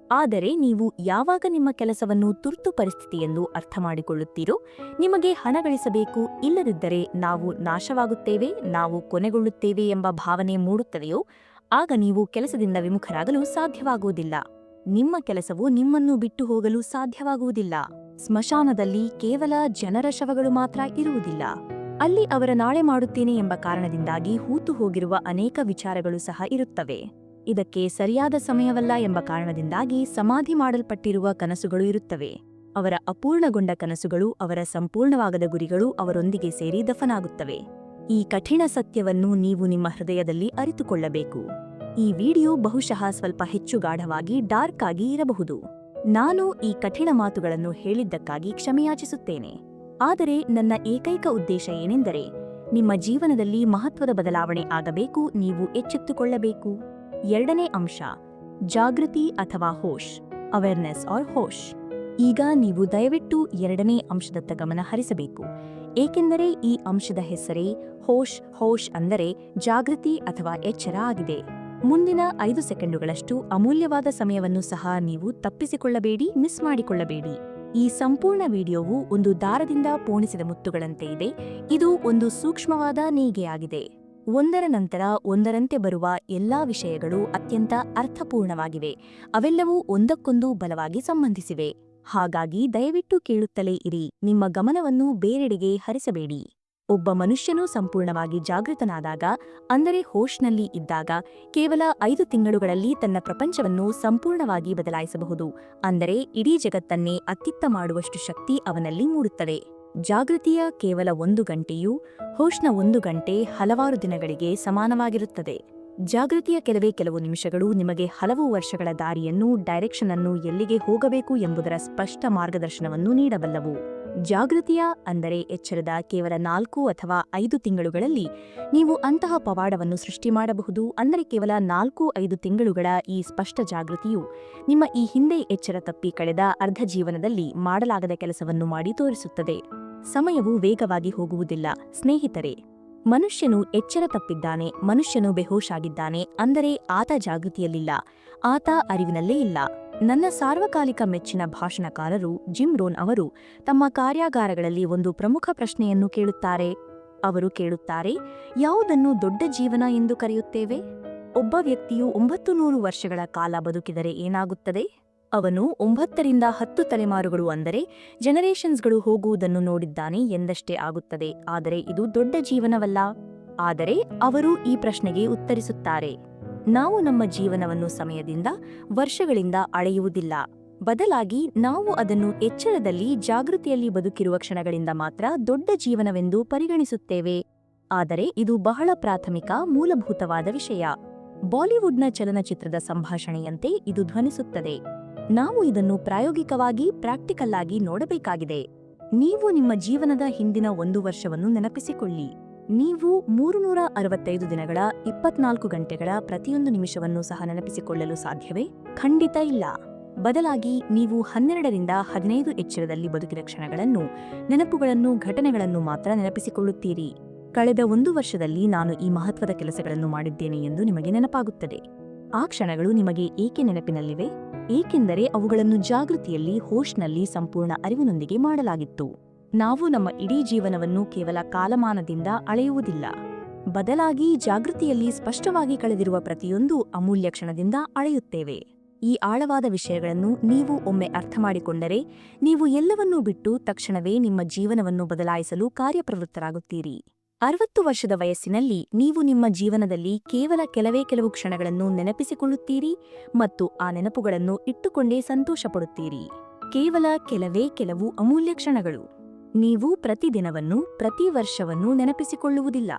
ಆದರೆ ನೀವು ಯಾವಾಗ ನಿಮ್ಮ ಕೆಲಸವನ್ನು ತುರ್ತು ಪರಿಸ್ಥಿತಿ ಎಂದು ಅರ್ಥ ಮಾಡಿಕೊಳ್ಳುತ್ತೀರೋ, ನಿಮಗೆ ಹಣ ಗಳಿಸಬೇಕು, ಇಲ್ಲದಿದ್ದರೆ ನಾವು ನಾಶವಾಗುತ್ತೇವೆ, ನಾವು ಕೊನೆಗೊಳ್ಳುತ್ತೇವೆ ಎಂಬ ಭಾವನೆ ಮೂಡುತ್ತದೆಯೋ, ಆಗ ನೀವು ಕೆಲಸದಿಂದ ವಿಮುಖರಾಗಲು ಸಾಧ್ಯವಾಗುವುದಿಲ್ಲ. ನಿಮ್ಮ ಕೆಲಸವು ನಿಮ್ಮನ್ನು ಬಿಟ್ಟು ಹೋಗಲು ಸಾಧ್ಯವಾಗುವುದಿಲ್ಲ. ಸ್ಮಶಾನದಲ್ಲಿ ಕೇವಲ ಜನರ ಶವಗಳು ಮಾತ್ರ ಇರುವುದಿಲ್ಲ. ಅಲ್ಲಿ ಅವರ ನಾಳೆ ಮಾಡುತ್ತೇನೆ ಎಂಬ ಕಾರಣದಿಂದಾಗಿ ಹೂತು ಹೋಗಿರುವ ಅನೇಕ ವಿಚಾರಗಳು ಸಹ ಇರುತ್ತವೆ. ಇದಕ್ಕೆ ಸರಿಯಾದ ಸಮಯವಲ್ಲ ಎಂಬ ಕಾರಣದಿಂದಾಗಿ ಸಮಾಧಿ ಮಾಡಲ್ಪಟ್ಟಿರುವ ಕನಸುಗಳು ಇರುತ್ತವೆ. ಅವರ ಅಪೂರ್ಣಗೊಂಡ ಕನಸುಗಳು, ಅವರ ಸಂಪೂರ್ಣವಾಗದ ಗುರಿಗಳು ಅವರೊಂದಿಗೆ ಸೇರಿ ದಫನಾಗುತ್ತವೆ. ಈ ಕಠಿಣ ಸತ್ಯವನ್ನು ನೀವು ನಿಮ್ಮ ಹೃದಯದಲ್ಲಿ ಅರಿತುಕೊಳ್ಳಬೇಕು. ಈ ವಿಡಿಯೋ ಬಹುಶಃ ಸ್ವಲ್ಪ ಹೆಚ್ಚು ಗಾಢವಾಗಿ, ಡಾರ್ಕ್ ಆಗಿ ಇರಬಹುದು. ನಾನು ಈ ಕಠಿಣ ಮಾತುಗಳನ್ನು ಹೇಳಿದ್ದಕ್ಕಾಗಿ ಕ್ಷಮೆಯಾಚಿಸುತ್ತೇನೆ. ಆದರೆ ನನ್ನ ಏಕೈಕ ಉದ್ದೇಶ ಏನೆಂದರೆ, ನಿಮ್ಮ ಜೀವನದಲ್ಲಿ ಮಹತ್ವದ ಬದಲಾವಣೆ ಆಗಬೇಕು, ನೀವು ಎಚ್ಚೆತ್ತುಕೊಳ್ಳಬೇಕು. ಎರಡನೇ ಅಂಶ ಜಾಗೃತಿ ಅಥವಾ ಹೋಶ್, ಅವೇರ್ನೆಸ್ ಆರ್ ಹೋಶ್. ಈಗ ನೀವು ದಯವಿಟ್ಟು ಎರಡನೇ ಅಂಶದತ್ತ ಗಮನ ಹರಿಸಬೇಕು, ಏಕೆಂದರೆ ಈ ಅಂಶದ ಹೆಸರೇ ಹೋಶ್ ಅಂದರೆ ಜಾಗೃತಿ ಅಥವಾ ಎಚ್ಚರ ಆಗಿದೆ. ಮುಂದಿನ 5 ಸೆಕೆಂಡುಗಳಷ್ಟು ಅಮೂಲ್ಯವಾದ ಸಮಯವನ್ನು ಸಹ ನೀವು ತಪ್ಪಿಸಿಕೊಳ್ಳಬೇಡಿ, ಮಿಸ್ ಮಾಡಿಕೊಳ್ಳಬೇಡಿ. ಈ ಸಂಪೂರ್ಣ ವಿಡಿಯೋವು ಒಂದು ದಾರದಿಂದ ಪೋಣಿಸಿದ ಮುತ್ತುಗಳಂತೆ ಇದೆ. ಇದು ಒಂದು ಸೂಕ್ಷ್ಮವಾದ ನೇಯ್ಗೆಯಾಗಿದೆ. ಒಂದರ ನಂತರ ಒಂದರಂತೆ ಬರುವ ಎಲ್ಲಾ ವಿಷಯಗಳು ಅತ್ಯಂತ ಅರ್ಥಪೂರ್ಣವಾಗಿವೆ. ಅವೆಲ್ಲವೂ ಒಂದಕ್ಕೊಂದು ಬಲವಾಗಿ ಸಂಬಂಧಿಸಿವೆ. ಹಾಗಾಗಿ ದಯವಿಟ್ಟು ಕೇಳುತ್ತಲೇ ಇರಿ, ನಿಮ್ಮ ಗಮನವನ್ನು ಬೇರೆಡೆಗೆ ಹರಿಸಬೇಡಿ. ಒಬ್ಬ ಮನುಷ್ಯನು ಸಂಪೂರ್ಣವಾಗಿ ಜಾಗೃತನಾದಾಗ, ಅಂದರೆ ಹೋಶ್ನಲ್ಲಿ ಇದ್ದಾಗ, ಕೇವಲ 5 ತಿಂಗಳುಗಳಲ್ಲಿ ತನ್ನ ಪ್ರಪಂಚವನ್ನು ಸಂಪೂರ್ಣವಾಗಿ ಬದಲಾಯಿಸಬಹುದು. ಅಂದರೆ ಇಡೀ ಜಗತ್ತನ್ನೇ ಅತ್ತಿತ್ತ ಮಾಡುವಷ್ಟು ಶಕ್ತಿ ಅವನಲ್ಲಿ ಮೂಡುತ್ತದೆ. ಜಾಗೃತಿಯ ಕೇವಲ 1 ಗಂಟೆಯೂ ಹೋಶ್ನ 1 ಗಂಟೆ ಹಲವಾರು ದಿನಗಳಿಗೆ ಸಮಾನವಾಗಿರುತ್ತದೆ. ಜಾಗೃತಿಯ ಕೆಲವು ನಿಮಿಷಗಳು ನಿಮಗೆ ಹಲವು ವರ್ಷಗಳ ದಾರಿಯನ್ನು, ಡೈರೆಕ್ಷನ್ ಅನ್ನು, ಎಲ್ಲಿಗೆ ಹೋಗಬೇಕು ಎಂಬುದರ ಸ್ಪಷ್ಟ ಮಾರ್ಗದರ್ಶನವನ್ನು ನೀಡಬಲ್ಲವು. ಜಾಗೃತಿಯ ಅಂದರೆ ಎಚ್ಚರದ ಕೇವಲ 4 ಅಥವಾ 5 ತಿಂಗಳುಗಳಲ್ಲಿ ನೀವು ಅಂತಹ ಪವಾಡವನ್ನು ಸೃಷ್ಟಿ ಮಾಡಬಹುದು. ಅಂದರೆ ಕೇವಲ 4-5 ತಿಂಗಳುಗಳ ಈ ಸ್ಪಷ್ಟ ಜಾಗೃತಿಯು ನಿಮ್ಮ ಈ ಹಿಂದೆ ಎಚ್ಚರ ತಪ್ಪಿ ಕಳೆದ ಅರ್ಧ ಜೀವನದಲ್ಲಿ ಮಾಡಲಾಗದ ಕೆಲಸವನ್ನು ಮಾಡಿ ತೋರಿಸುತ್ತದೆ. ಸಮಯವು ವೇಗವಾಗಿ ಹೋಗುವುದಿಲ್ಲ ಸ್ನೇಹಿತರೆ. ಮನುಷ್ಯನು ಎಚ್ಚರ ತಪ್ಪಿದ್ದಾನೆ, ಮನುಷ್ಯನು ಬೆಹೋಶ್ ಆಗಿದ್ದಾನೆ, ಅಂದರೆ ಆತ ಜಾಗೃತಿಯಲ್ಲಿಲ್ಲ, ಆತ ಅರಿವಿನಲ್ಲೇ ಇಲ್ಲ. ನನ್ನ ಸಾರ್ವಕಾಲಿಕ ಮೆಚ್ಚಿನ ಭಾಷಣಕಾರರು ಜಿಮ್ ರೋನ್ ಅವರು ತಮ್ಮ ಕಾರ್ಯಾಗಾರಗಳಲ್ಲಿ ಒಂದು ಪ್ರಮುಖ ಪ್ರಶ್ನೆಯನ್ನು ಕೇಳುತ್ತಾರೆ. ಅವರು ಕೇಳುತ್ತಾರೆ, ಯಾವುದನ್ನು ದೊಡ್ಡ ಜೀವನ ಎಂದು ಕರೆಯುತ್ತೇವೆ? ಒಬ್ಬ ವ್ಯಕ್ತಿಯು 900 ವರ್ಷಗಳ ಕಾಲ ಬದುಕಿದರೆ ಏನಾಗುತ್ತದೆ? ಅವನು 9ರಿಂದ 10 ತಲೆಮಾರುಗಳು ಅಂದರೆ ಜನರೇಷನ್ಸ್ಗಳು ಹೋಗುವುದನ್ನು ನೋಡಿದ್ದಾನೆ ಎಂದಷ್ಟೇ ಆಗುತ್ತದೆ. ಆದರೆ ಇದು ದೊಡ್ಡ ಜೀವನವಲ್ಲ. ಆದರೆ ಅವರು ಈ ಪ್ರಶ್ನೆಗೆ ಉತ್ತರಿಸುತ್ತಾರೆ, ನಾವು ನಮ್ಮ ಜೀವನವನ್ನು ಸಮಯದಿಂದ, ವರ್ಷಗಳಿಂದ ಅಳೆಯುವುದಿಲ್ಲ. ಬದಲಾಗಿ ನಾವು ಅದನ್ನು ಎಚ್ಚರದಲ್ಲಿ, ಜಾಗೃತಿಯಲ್ಲಿ ಬದುಕಿರುವ ಕ್ಷಣಗಳಿಂದ ಮಾತ್ರ ದೊಡ್ಡ ಜೀವನವೆಂದು ಪರಿಗಣಿಸುತ್ತೇವೆ. ಆದರೆ ಇದು ಬಹಳ ಪ್ರಾಥಮಿಕ, ಮೂಲಭೂತವಾದ ವಿಷಯ. ಬಾಲಿವುಡ್ನ ಚಲನಚಿತ್ರದ ಸಂಭಾಷಣೆಯಂತೆ ಇದು ಧ್ವನಿಸುತ್ತದೆ. ನಾವು ಇದನ್ನು ಪ್ರಾಯೋಗಿಕವಾಗಿ, ಪ್ರಾಕ್ಟಿಕಲ್ ಆಗಿ ನೋಡಬೇಕಾಗಿದೆ. ನೀವು ನಿಮ್ಮ ಜೀವನದ ಹಿಂದಿನ 1 ವರ್ಷವನ್ನು ನೆನಪಿಸಿಕೊಳ್ಳಿ. ನೀವು 365 ದಿನಗಳ 24 ಗಂಟೆಗಳ ಪ್ರತಿಯೊಂದು ನಿಮಿಷವನ್ನು ಸಹ ನೆನಪಿಸಿಕೊಳ್ಳಲು ಸಾಧ್ಯವೇ? ಖಂಡಿತ ಇಲ್ಲ. ಬದಲಾಗಿ ನೀವು 12ರಿಂದ 15 ಎಚ್ಚರದಲ್ಲಿ ಬದುಕಿದ ಕ್ಷಣಗಳನ್ನು, ನೆನಪುಗಳನ್ನು, ಘಟನೆಗಳನ್ನು ಮಾತ್ರ ನೆನಪಿಸಿಕೊಳ್ಳುತ್ತೀರಿ. ಕಳೆದ 1 ವರ್ಷದಲ್ಲಿ ನಾನು ಈ ಮಹತ್ವದ ಕೆಲಸಗಳನ್ನು ಮಾಡಿದ್ದೇನೆ ಎಂದು ನಿಮಗೆ ನೆನಪಾಗುತ್ತದೆ. ಆ ಕ್ಷಣಗಳು ನಿಮಗೆ ಏಕೆ ನೆನಪಿನಲ್ಲಿವೆ? ಏಕೆಂದರೆ ಅವುಗಳನ್ನು ಜಾಗೃತಿಯಲ್ಲಿ, ಹೋಶ್ನಲ್ಲಿ, ಸಂಪೂರ್ಣ ಅರಿವಿನೊಂದಿಗೆ ಮಾಡಲಾಗಿತ್ತು. ನಾವು ನಮ್ಮ ಇಡೀ ಜೀವನವನ್ನು ಕೇವಲ ಕಾಲಮಾನದಿಂದ ಅಳೆಯುವುದಿಲ್ಲ. ಬದಲಾಗಿ ಜಾಗೃತಿಯಲ್ಲಿ ಸ್ಪಷ್ಟವಾಗಿ ಕಳೆದಿರುವ ಪ್ರತಿಯೊಂದು ಅಮೂಲ್ಯ ಕ್ಷಣದಿಂದ ಅಳೆಯುತ್ತೇವೆ. ಈ ಆಳವಾದ ವಿಷಯಗಳನ್ನು ನೀವು ಒಮ್ಮೆ ಅರ್ಥಮಾಡಿಕೊಂಡರೆ, ನೀವು ಎಲ್ಲವನ್ನೂ ಬಿಟ್ಟು ತಕ್ಷಣವೇ ನಿಮ್ಮ ಜೀವನವನ್ನು ಬದಲಾಯಿಸಲು ಕಾರ್ಯಪ್ರವೃತ್ತರಾಗುತ್ತೀರಿ. 60 ವರ್ಷದ ವಯಸ್ಸಿನಲ್ಲಿ ನೀವು ನಿಮ್ಮ ಜೀವನದಲ್ಲಿ ಕೇವಲ ಕೆಲವು ಕ್ಷಣಗಳನ್ನು ನೆನಪಿಸಿಕೊಳ್ಳುತ್ತೀರಿ ಮತ್ತು ಆ ನೆನಪುಗಳನ್ನು ಇಟ್ಟುಕೊಂಡೇ ಸಂತೋಷಪಡುತ್ತೀರಿ. ಕೇವಲ ಕೆಲವು ಅಮೂಲ್ಯ ಕ್ಷಣಗಳು. ನೀವು ಪ್ರತಿದಿನವನ್ನು, ಪ್ರತಿ ವರ್ಷವನ್ನು ನೆನಪಿಸಿಕೊಳ್ಳುವುದಿಲ್ಲ.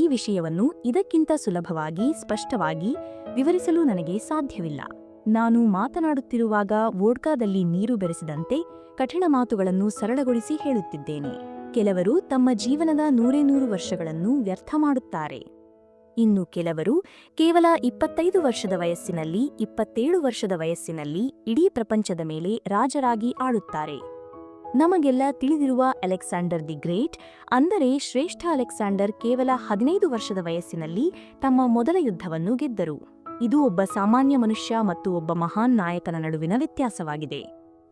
ಈ ವಿಷಯವನ್ನು ಇದಕ್ಕಿಂತ ಸುಲಭವಾಗಿ, ಸ್ಪಷ್ಟವಾಗಿ ವಿವರಿಸಲು ನನಗೆ ಸಾಧ್ಯವಿಲ್ಲ. ನಾನು ಮಾತನಾಡುತ್ತಿರುವಾಗ ವೋಡ್ಕಾದಲ್ಲಿ ನೀರು ಬೆರೆಸಿದಂತೆ ಕಠಿಣ ಮಾತುಗಳನ್ನು ಸರಳಗೊಳಿಸಿ ಹೇಳುತ್ತಿದ್ದೇನೆ. ಕೆಲವರು ತಮ್ಮ ಜೀವನದ 100 ವರ್ಷಗಳನ್ನು ವ್ಯರ್ಥ ಮಾಡುತ್ತಾರೆ. ಇನ್ನು ಕೆಲವರು ಕೇವಲ 25 ವರ್ಷದ ವಯಸ್ಸಿನಲ್ಲಿ, 27 ವರ್ಷದ ವಯಸ್ಸಿನಲ್ಲಿ ಇಡೀ ಪ್ರಪಂಚದ ಮೇಲೆ ರಾಜರಾಗಿ ಆಳುತ್ತಾರೆ. ನಮಗೆಲ್ಲ ತಿಳಿದಿರುವ ಅಲೆಕ್ಸಾಂಡರ್ ದಿ ಗ್ರೇಟ್, ಅಂದರೆ ಶ್ರೇಷ್ಠ ಅಲೆಕ್ಸಾಂಡರ್, ಕೇವಲ 15 ವರ್ಷದ ವಯಸ್ಸಿನಲ್ಲಿ ತಮ್ಮ ಮೊದಲ ಯುದ್ಧವನ್ನು ಗೆದ್ದರು. ಇದು ಒಬ್ಬ ಸಾಮಾನ್ಯ ಮನುಷ್ಯ ಮತ್ತು ಒಬ್ಬ ಮಹಾನ್ ನಾಯಕನ ನಡುವಿನ ವ್ಯತ್ಯಾಸವಾಗಿದೆ.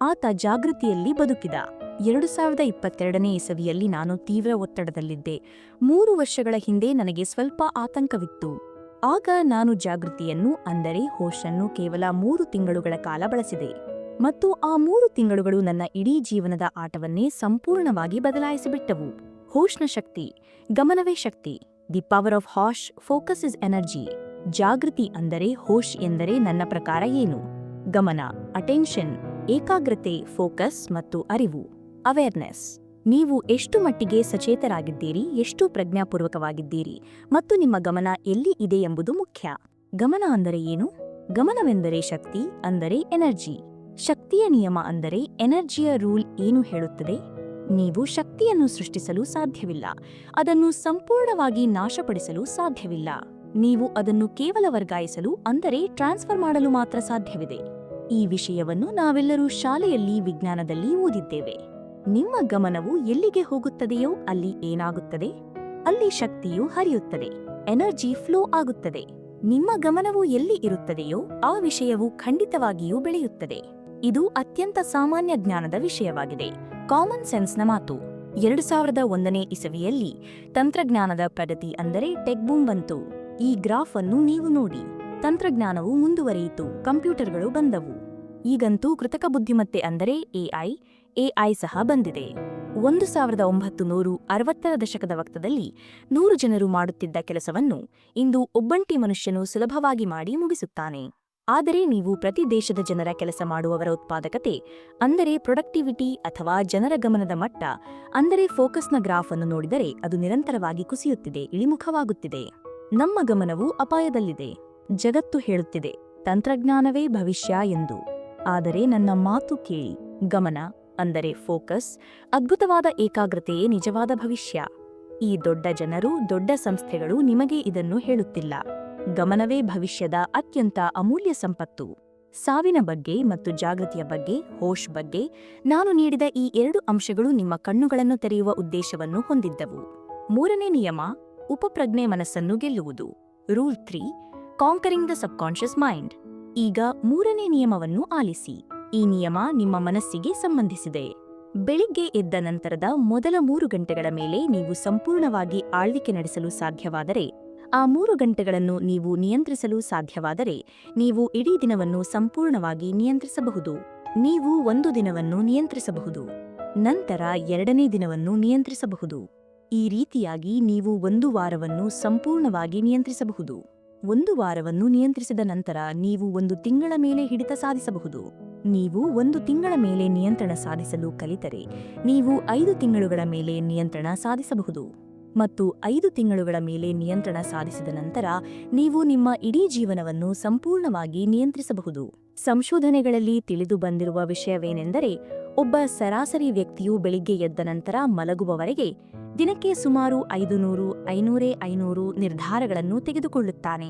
ಆತ ಜಾಗೃತಿಯಲ್ಲಿ ಬದುಕಿದ. 2022ನೇ ಇಸವಿಯಲ್ಲಿ ನಾನು ತೀವ್ರ ಒತ್ತಡದಲ್ಲಿದ್ದೆ. 3 ವರ್ಷಗಳ ಹಿಂದೆ ನನಗೆ ಸ್ವಲ್ಪ ಆತಂಕವಿತ್ತು. ಆಗ ನಾನು ಜಾಗೃತಿಯನ್ನು, ಅಂದರೆ ಹೋಶನ್ನು ಕೇವಲ 3 ತಿಂಗಳುಗಳ ಕಾಲ ಬಳಸಿದೆ. ಮತ್ತು ಆ 3 ತಿಂಗಳುಗಳು ನನ್ನ ಇಡೀ ಜೀವನದ ಆಟವನ್ನೇ ಸಂಪೂರ್ಣವಾಗಿ ಬದಲಾಯಿಸಿಬಿಟ್ಟವು. ಹೋಶ್ನ ಶಕ್ತಿ, ಗಮನವೇ ಶಕ್ತಿ. ದಿ ಪವರ್ ಆಫ್ ಹಾಶ್, ಫೋಕಸ್ ಇಸ್ ಎನರ್ಜಿ. ಜಾಗೃತಿ ಅಂದರೆ, ಹೋಶ್ ಎಂದರೆ ನನ್ನ ಪ್ರಕಾರ ಏನು? ಗಮನ, ಅಟೆನ್ಷನ್, ಏಕಾಗ್ರತೆ, ಫೋಕಸ್ ಮತ್ತು ಅರಿವು, ಅವೇರ್ನೆಸ್. ನೀವು ಎಷ್ಟು ಮಟ್ಟಿಗೆ ಸಚೇತರಾಗಿದ್ದೀರಿ, ಎಷ್ಟು ಪ್ರಜ್ಞಾಪೂರ್ವಕವಾಗಿದ್ದೀರಿ ಮತ್ತು ನಿಮ್ಮ ಗಮನ ಎಲ್ಲಿ ಇದೆ ಎಂಬುದು ಮುಖ್ಯ. ಗಮನ ಅಂದರೆ ಏನು? ಗಮನವೆಂದರೆ ಶಕ್ತಿ, ಅಂದರೆ ಎನರ್ಜಿ. ಶಕ್ತಿಯ ನಿಯಮ ಅಂದರೆ ಎನರ್ಜಿಯ ರೂಲ್ ಏನು ಹೇಳುತ್ತದೆ? ನೀವು ಶಕ್ತಿಯನ್ನು ಸೃಷ್ಟಿಸಲು ಸಾಧ್ಯವಿಲ್ಲ, ಅದನ್ನು ಸಂಪೂರ್ಣವಾಗಿ ನಾಶಪಡಿಸಲು ಸಾಧ್ಯವಿಲ್ಲ. ನೀವು ಅದನ್ನು ಕೇವಲ ವರ್ಗಾಯಿಸಲು ಅಂದರೆ ಟ್ರಾನ್ಸ್ಫರ್ ಮಾಡಲು ಮಾತ್ರ ಸಾಧ್ಯವಿದೆ. ಈ ವಿಷಯವನ್ನು ನಾವೆಲ್ಲರೂ ಶಾಲೆಯಲ್ಲಿ ವಿಜ್ಞಾನದಲ್ಲಿ ಓದಿದ್ದೇವೆ. ನಿಮ್ಮ ಗಮನವು ಎಲ್ಲಿಗೆ ಹೋಗುತ್ತದೆಯೋ ಅಲ್ಲಿ ಏನಾಗುತ್ತದೆ? ಅಲ್ಲಿ ಶಕ್ತಿಯು ಹರಿಯುತ್ತದೆ, ಎನರ್ಜಿ ಫ್ಲೋ ಆಗುತ್ತದೆ. ನಿಮ್ಮ ಗಮನವು ಎಲ್ಲಿ ಇರುತ್ತದೆಯೋ ಆ ವಿಷಯವು ಖಂಡಿತವಾಗಿಯೂ ಬೆಳೆಯುತ್ತದೆ. ಇದು ಅತ್ಯಂತ ಸಾಮಾನ್ಯ ಜ್ಞಾನದ ವಿಷಯವಾಗಿದೆ, ಕಾಮನ್ ಸೆನ್ಸ್ನ ಮಾತು. 2001ನೇ ಇಸವಿಯಲ್ಲಿ ತಂತ್ರಜ್ಞಾನದ ಪ್ರಗತಿ ಅಂದರೆ ಟೆಕ್ ಬೂಮ್ ಬಂತು. ಈ ಗ್ರಾಫ್ ಅನ್ನು ನೀವು ನೋಡಿ. ತಂತ್ರಜ್ಞಾನವು ಮುಂದುವರಿಯಿತು, ಕಂಪ್ಯೂಟರ್ಗಳು ಬಂದವು. ಈಗಂತೂ ಕೃತಕ ಬುದ್ಧಿಮತ್ತೆ ಅಂದರೆ ಎಐ ಸಹ ಬಂದಿದೆ. 1960ರ ದಶಕದ ವಕ್ತದಲ್ಲಿ 100 ಜನರು ಮಾಡುತ್ತಿದ್ದ ಕೆಲಸವನ್ನು ಇಂದು ಒಬ್ಬಂಟಿ ಮನುಷ್ಯನು ಸುಲಭವಾಗಿ ಮಾಡಿ ಮುಗಿಸುತ್ತಾನೆ. ಆದರೆ ನೀವು ಪ್ರತಿ ದೇಶದ ಜನರ ಕೆಲಸ ಮಾಡುವವರ ಉತ್ಪಾದಕತೆ ಅಂದರೆ ಪ್ರೊಡಕ್ಟಿವಿಟಿ ಅಥವಾ ಜನರ ಗಮನದ ಮಟ್ಟ ಅಂದರೆ ಫೋಕಸ್ನ ಗ್ರಾಫ್ ಅನ್ನು ನೋಡಿದರೆ ಅದು ನಿರಂತರವಾಗಿ ಕುಸಿಯುತ್ತಿದೆ, ಇಳಿಮುಖವಾಗುತ್ತಿದೆ. ನಮ್ಮ ಗಮನವು ಅಪಾಯದಲ್ಲಿದೆ. ಜಗತ್ತು ಹೇಳುತ್ತಿದೆ ತಂತ್ರಜ್ಞಾನವೇ ಭವಿಷ್ಯ ಎಂದು. ಆದರೆ ನನ್ನ ಮಾತು ಕೇಳಿ, ಗಮನ ಅಂದರೆ ಫೋಕಸ್, ಅದ್ಭುತವಾದ ಏಕಾಗ್ರತೆಯೇ ನಿಜವಾದ ಭವಿಷ್ಯ. ಈ ದೊಡ್ಡ ಜನರು, ದೊಡ್ಡ ಸಂಸ್ಥೆಗಳು ನಿಮಗೆ ಇದನ್ನು ಹೇಳುತ್ತಿಲ್ಲ. ಗಮನವೇ ಭವಿಷ್ಯದ ಅತ್ಯಂತ ಅಮೂಲ್ಯ ಸಂಪತ್ತು. ಸಾವಿನ ಬಗ್ಗೆ ಮತ್ತು ಜಾಗೃತಿಯ ಬಗ್ಗೆ, ಹೋಶ್ ಬಗ್ಗೆ ನಾನು ನೀಡಿದ ಈ 2 ಅಂಶಗಳು ನಿಮ್ಮ ಕಣ್ಣುಗಳನ್ನು ತೆರೆಯುವ ಉದ್ದೇಶವನ್ನು ಹೊಂದಿದ್ದವು. 3ನೇ ನಿಯಮ, ಉಪಪ್ರಜ್ಞೆ ಮನಸ್ಸನ್ನು ಗೆಲ್ಲುವುದು. Rule 3, conquering the subconscious mind. ಈಗ 3ನೇ ನಿಯಮವನ್ನು ಆಲಿಸಿ. ಈ ನಿಯಮ ನಿಮ್ಮ ಮನಸ್ಸಿಗೆ ಸಂಬಂಧಿಸಿದೆ. ಬೆಳಿಗ್ಗೆ ಎದ್ದ ನಂತರದ ಮೊದಲ 3 ಗಂಟೆಗಳ ಮೇಲೆ ನೀವು ಸಂಪೂರ್ಣವಾಗಿ ಆಳ್ವಿಕೆ ನಡೆಸಲು ಸಾಧ್ಯವಾದರೆ, ಆ 3 ಗಂಟೆಗಳನ್ನು ನೀವು ನಿಯಂತ್ರಿಸಲು ಸಾಧ್ಯವಾದರೆ, ನೀವು ಇಡೀ ದಿನವನ್ನು ಸಂಪೂರ್ಣವಾಗಿ ನಿಯಂತ್ರಿಸಬಹುದು. ನೀವು 1 ದಿನವನ್ನು ನಿಯಂತ್ರಿಸಬಹುದು, ನಂತರ 2ನೇ ದಿನವನ್ನು ನಿಯಂತ್ರಿಸಬಹುದು. ಈ ರೀತಿಯಾಗಿ ನೀವು 1 ವಾರವನ್ನು ಸಂಪೂರ್ಣವಾಗಿ ನಿಯಂತ್ರಿಸಬಹುದು. 1 ವಾರವನ್ನು ನಿಯಂತ್ರಿಸಿದ ನಂತರ ನೀವು 1 ತಿಂಗಳ ಮೇಲೆ ಹಿಡಿತ ಸಾಧಿಸಬಹುದು. ನೀವು 1 ತಿಂಗಳ ಮೇಲೆ ನಿಯಂತ್ರಣ ಸಾಧಿಸಲು ಕಲಿತರೆ, ನೀವು 5 ತಿಂಗಳುಗಳ ಮೇಲೆ ನಿಯಂತ್ರಣ ಸಾಧಿಸಬಹುದು. ಮತ್ತು 5 ತಿಂಗಳುಗಳ ಮೇಲೆ ನಿಯಂತ್ರಣ ಸಾಧಿಸಿದ ನಂತರ ನೀವು ನಿಮ್ಮ ಇಡೀ ಜೀವನವನ್ನು ಸಂಪೂರ್ಣವಾಗಿ ನಿಯಂತ್ರಿಸಬಹುದು. ಸಂಶೋಧನೆಗಳಲ್ಲಿ ತಿಳಿದು ಬಂದಿರುವ ವಿಷಯವೇನೆಂದರೆ, ಒಬ್ಬ ಸರಾಸರಿ ವ್ಯಕ್ತಿಯು ಬೆಳಿಗ್ಗೆ ಎದ್ದ ನಂತರ ಮಲಗುವವರೆಗೆ ದಿನಕ್ಕೆ ಸುಮಾರು 500 ನಿರ್ಧಾರಗಳನ್ನು ತೆಗೆದುಕೊಳ್ಳುತ್ತಾನೆ.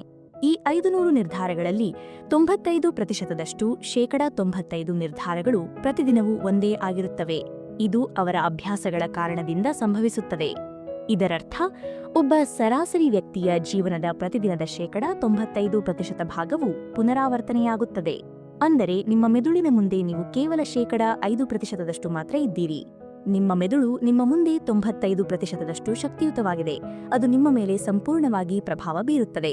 ಈ 500 ನಿರ್ಧಾರಗಳಲ್ಲಿ 95%ದಷ್ಟು, 95% ನಿರ್ಧಾರಗಳು ಪ್ರತಿದಿನವೂ ಒಂದೇ ಆಗಿರುತ್ತವೆ. ಇದು ಅವರ ಅಭ್ಯಾಸಗಳ ಕಾರಣದಿಂದ ಸಂಭವಿಸುತ್ತದೆ. ಇದರರ್ಥ ಒಬ್ಬ ಸರಾಸರಿ ವ್ಯಕ್ತಿಯ ಜೀವನದ ಪ್ರತಿದಿನದ 95% ಭಾಗವು ಪುನರಾವರ್ತನೆಯಾಗುತ್ತದೆ. ಅಂದರೆ ನಿಮ್ಮ ಮೆದುಳಿನ ಮುಂದೆ ನೀವು ಕೇವಲ 5% ಮಾತ್ರ ಇದ್ದೀರಿ. ನಿಮ್ಮ ಮೆದುಳು ನಿಮ್ಮ ಮುಂದೆ 95%ದಷ್ಟು ಶಕ್ತಿಯುತವಾಗಿದೆ. ಅದು ನಿಮ್ಮ ಮೇಲೆ ಸಂಪೂರ್ಣವಾಗಿ ಪ್ರಭಾವ ಬೀರುತ್ತದೆ.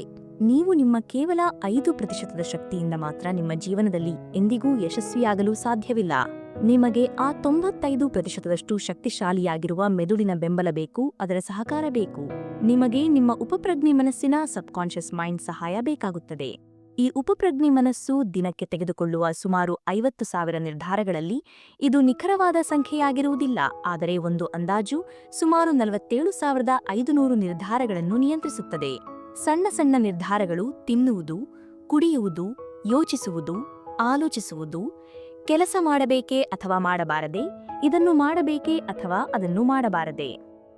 ನೀವು ನಿಮ್ಮ ಕೇವಲ 5% ಶಕ್ತಿಯಿಂದ ಮಾತ್ರ ನಿಮ್ಮ ಜೀವನದಲ್ಲಿ ಎಂದಿಗೂ ಯಶಸ್ವಿಯಾಗಲು ಸಾಧ್ಯವಿಲ್ಲ. ನಿಮಗೆ ಆ 95%ದಷ್ಟು ಶಕ್ತಿಶಾಲಿಯಾಗಿರುವ ಮೆದುಳಿನ ಬೆಂಬಲ ಬೇಕು, ಅದರ ಸಹಕಾರ ಬೇಕು. ನಿಮಗೆ ನಿಮ್ಮ ಉಪಪ್ರಜ್ಞೆ ಮನಸ್ಸಿನ ಸಬ್ಕಾನ್ಷಿಯಸ್ ಮೈಂಡ್ ಸಹಾಯ ಬೇಕಾಗುತ್ತದೆ. ಈ ಉಪಪ್ರಜ್ಞೆ ಮನಸ್ಸು ದಿನಕ್ಕೆ ತೆಗೆದುಕೊಳ್ಳುವ ಸುಮಾರು 50,000 ನಿರ್ಧಾರಗಳಲ್ಲಿ ಇದು ನಿಖರವಾದ ಸಂಖ್ಯೆಯಾಗಿರುವುದಿಲ್ಲ, ಆದರೆ ಒಂದು ಅಂದಾಜು ಸುಮಾರು 47,500 ನಿರ್ಧಾರಗಳನ್ನು ನಿಯಂತ್ರಿಸುತ್ತದೆ. ಸಣ್ಣ ಸಣ್ಣ ನಿರ್ಧಾರಗಳು ತಿನ್ನುವುದು, ಕುಡಿಯುವುದು, ಯೋಚಿಸುವುದು, ಆಲೋಚಿಸುವುದು, ಕೆಲಸ ಮಾಡಬೇಕೇ ಅಥವಾ ಮಾಡಬಾರದೆ, ಇದನ್ನು ಮಾಡಬೇಕೇ ಅಥವಾ ಅದನ್ನು ಮಾಡಬಾರದೆ.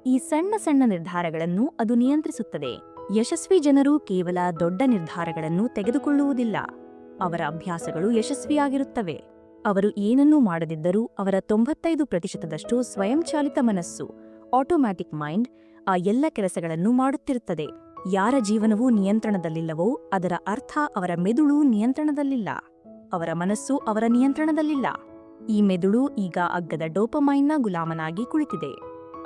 ಈ ಸಣ್ಣ ಸಣ್ಣ ನಿರ್ಧಾರಗಳನ್ನು ಅದು ನಿಯಂತ್ರಿಸುತ್ತದೆ. ಯಶಸ್ವಿ ಜನರು ಕೇವಲ ದೊಡ್ಡ ನಿರ್ಧಾರಗಳನ್ನು ತೆಗೆದುಕೊಳ್ಳುವುದಿಲ್ಲ. ಅವರ ಅಭ್ಯಾಸಗಳು ಯಶಸ್ವಿಯಾಗಿರುತ್ತವೆ. ಅವರು ಏನನ್ನೂ ಮಾಡದಿದ್ದರೂ ಅವರ 95%ದಷ್ಟು ಸ್ವಯಂಚಾಲಿತ ಮನಸ್ಸು, ಆಟೋಮ್ಯಾಟಿಕ್ ಮೈಂಡ್, ಆ ಎಲ್ಲ ಕೆಲಸಗಳನ್ನು ಮಾಡುತ್ತಿರುತ್ತದೆ. ಯಾರ ಜೀವನವೂ ನಿಯಂತ್ರಣದಲ್ಲಿಲ್ಲವೋ ಅದರ ಅರ್ಥ ಅವರ ಮೆದುಳು ನಿಯಂತ್ರಣದಲ್ಲಿಲ್ಲ, ಅವರ ಮನಸ್ಸು ಅವರ ನಿಯಂತ್ರಣದಲ್ಲಿಲ್ಲ. ಈ ಮೆದುಳು ಈಗ ಅಗ್ಗದ ಡೋಪಮೈನ್ನ ಗುಲಾಮನಾಗಿ ಕುಳಿತಿದೆ.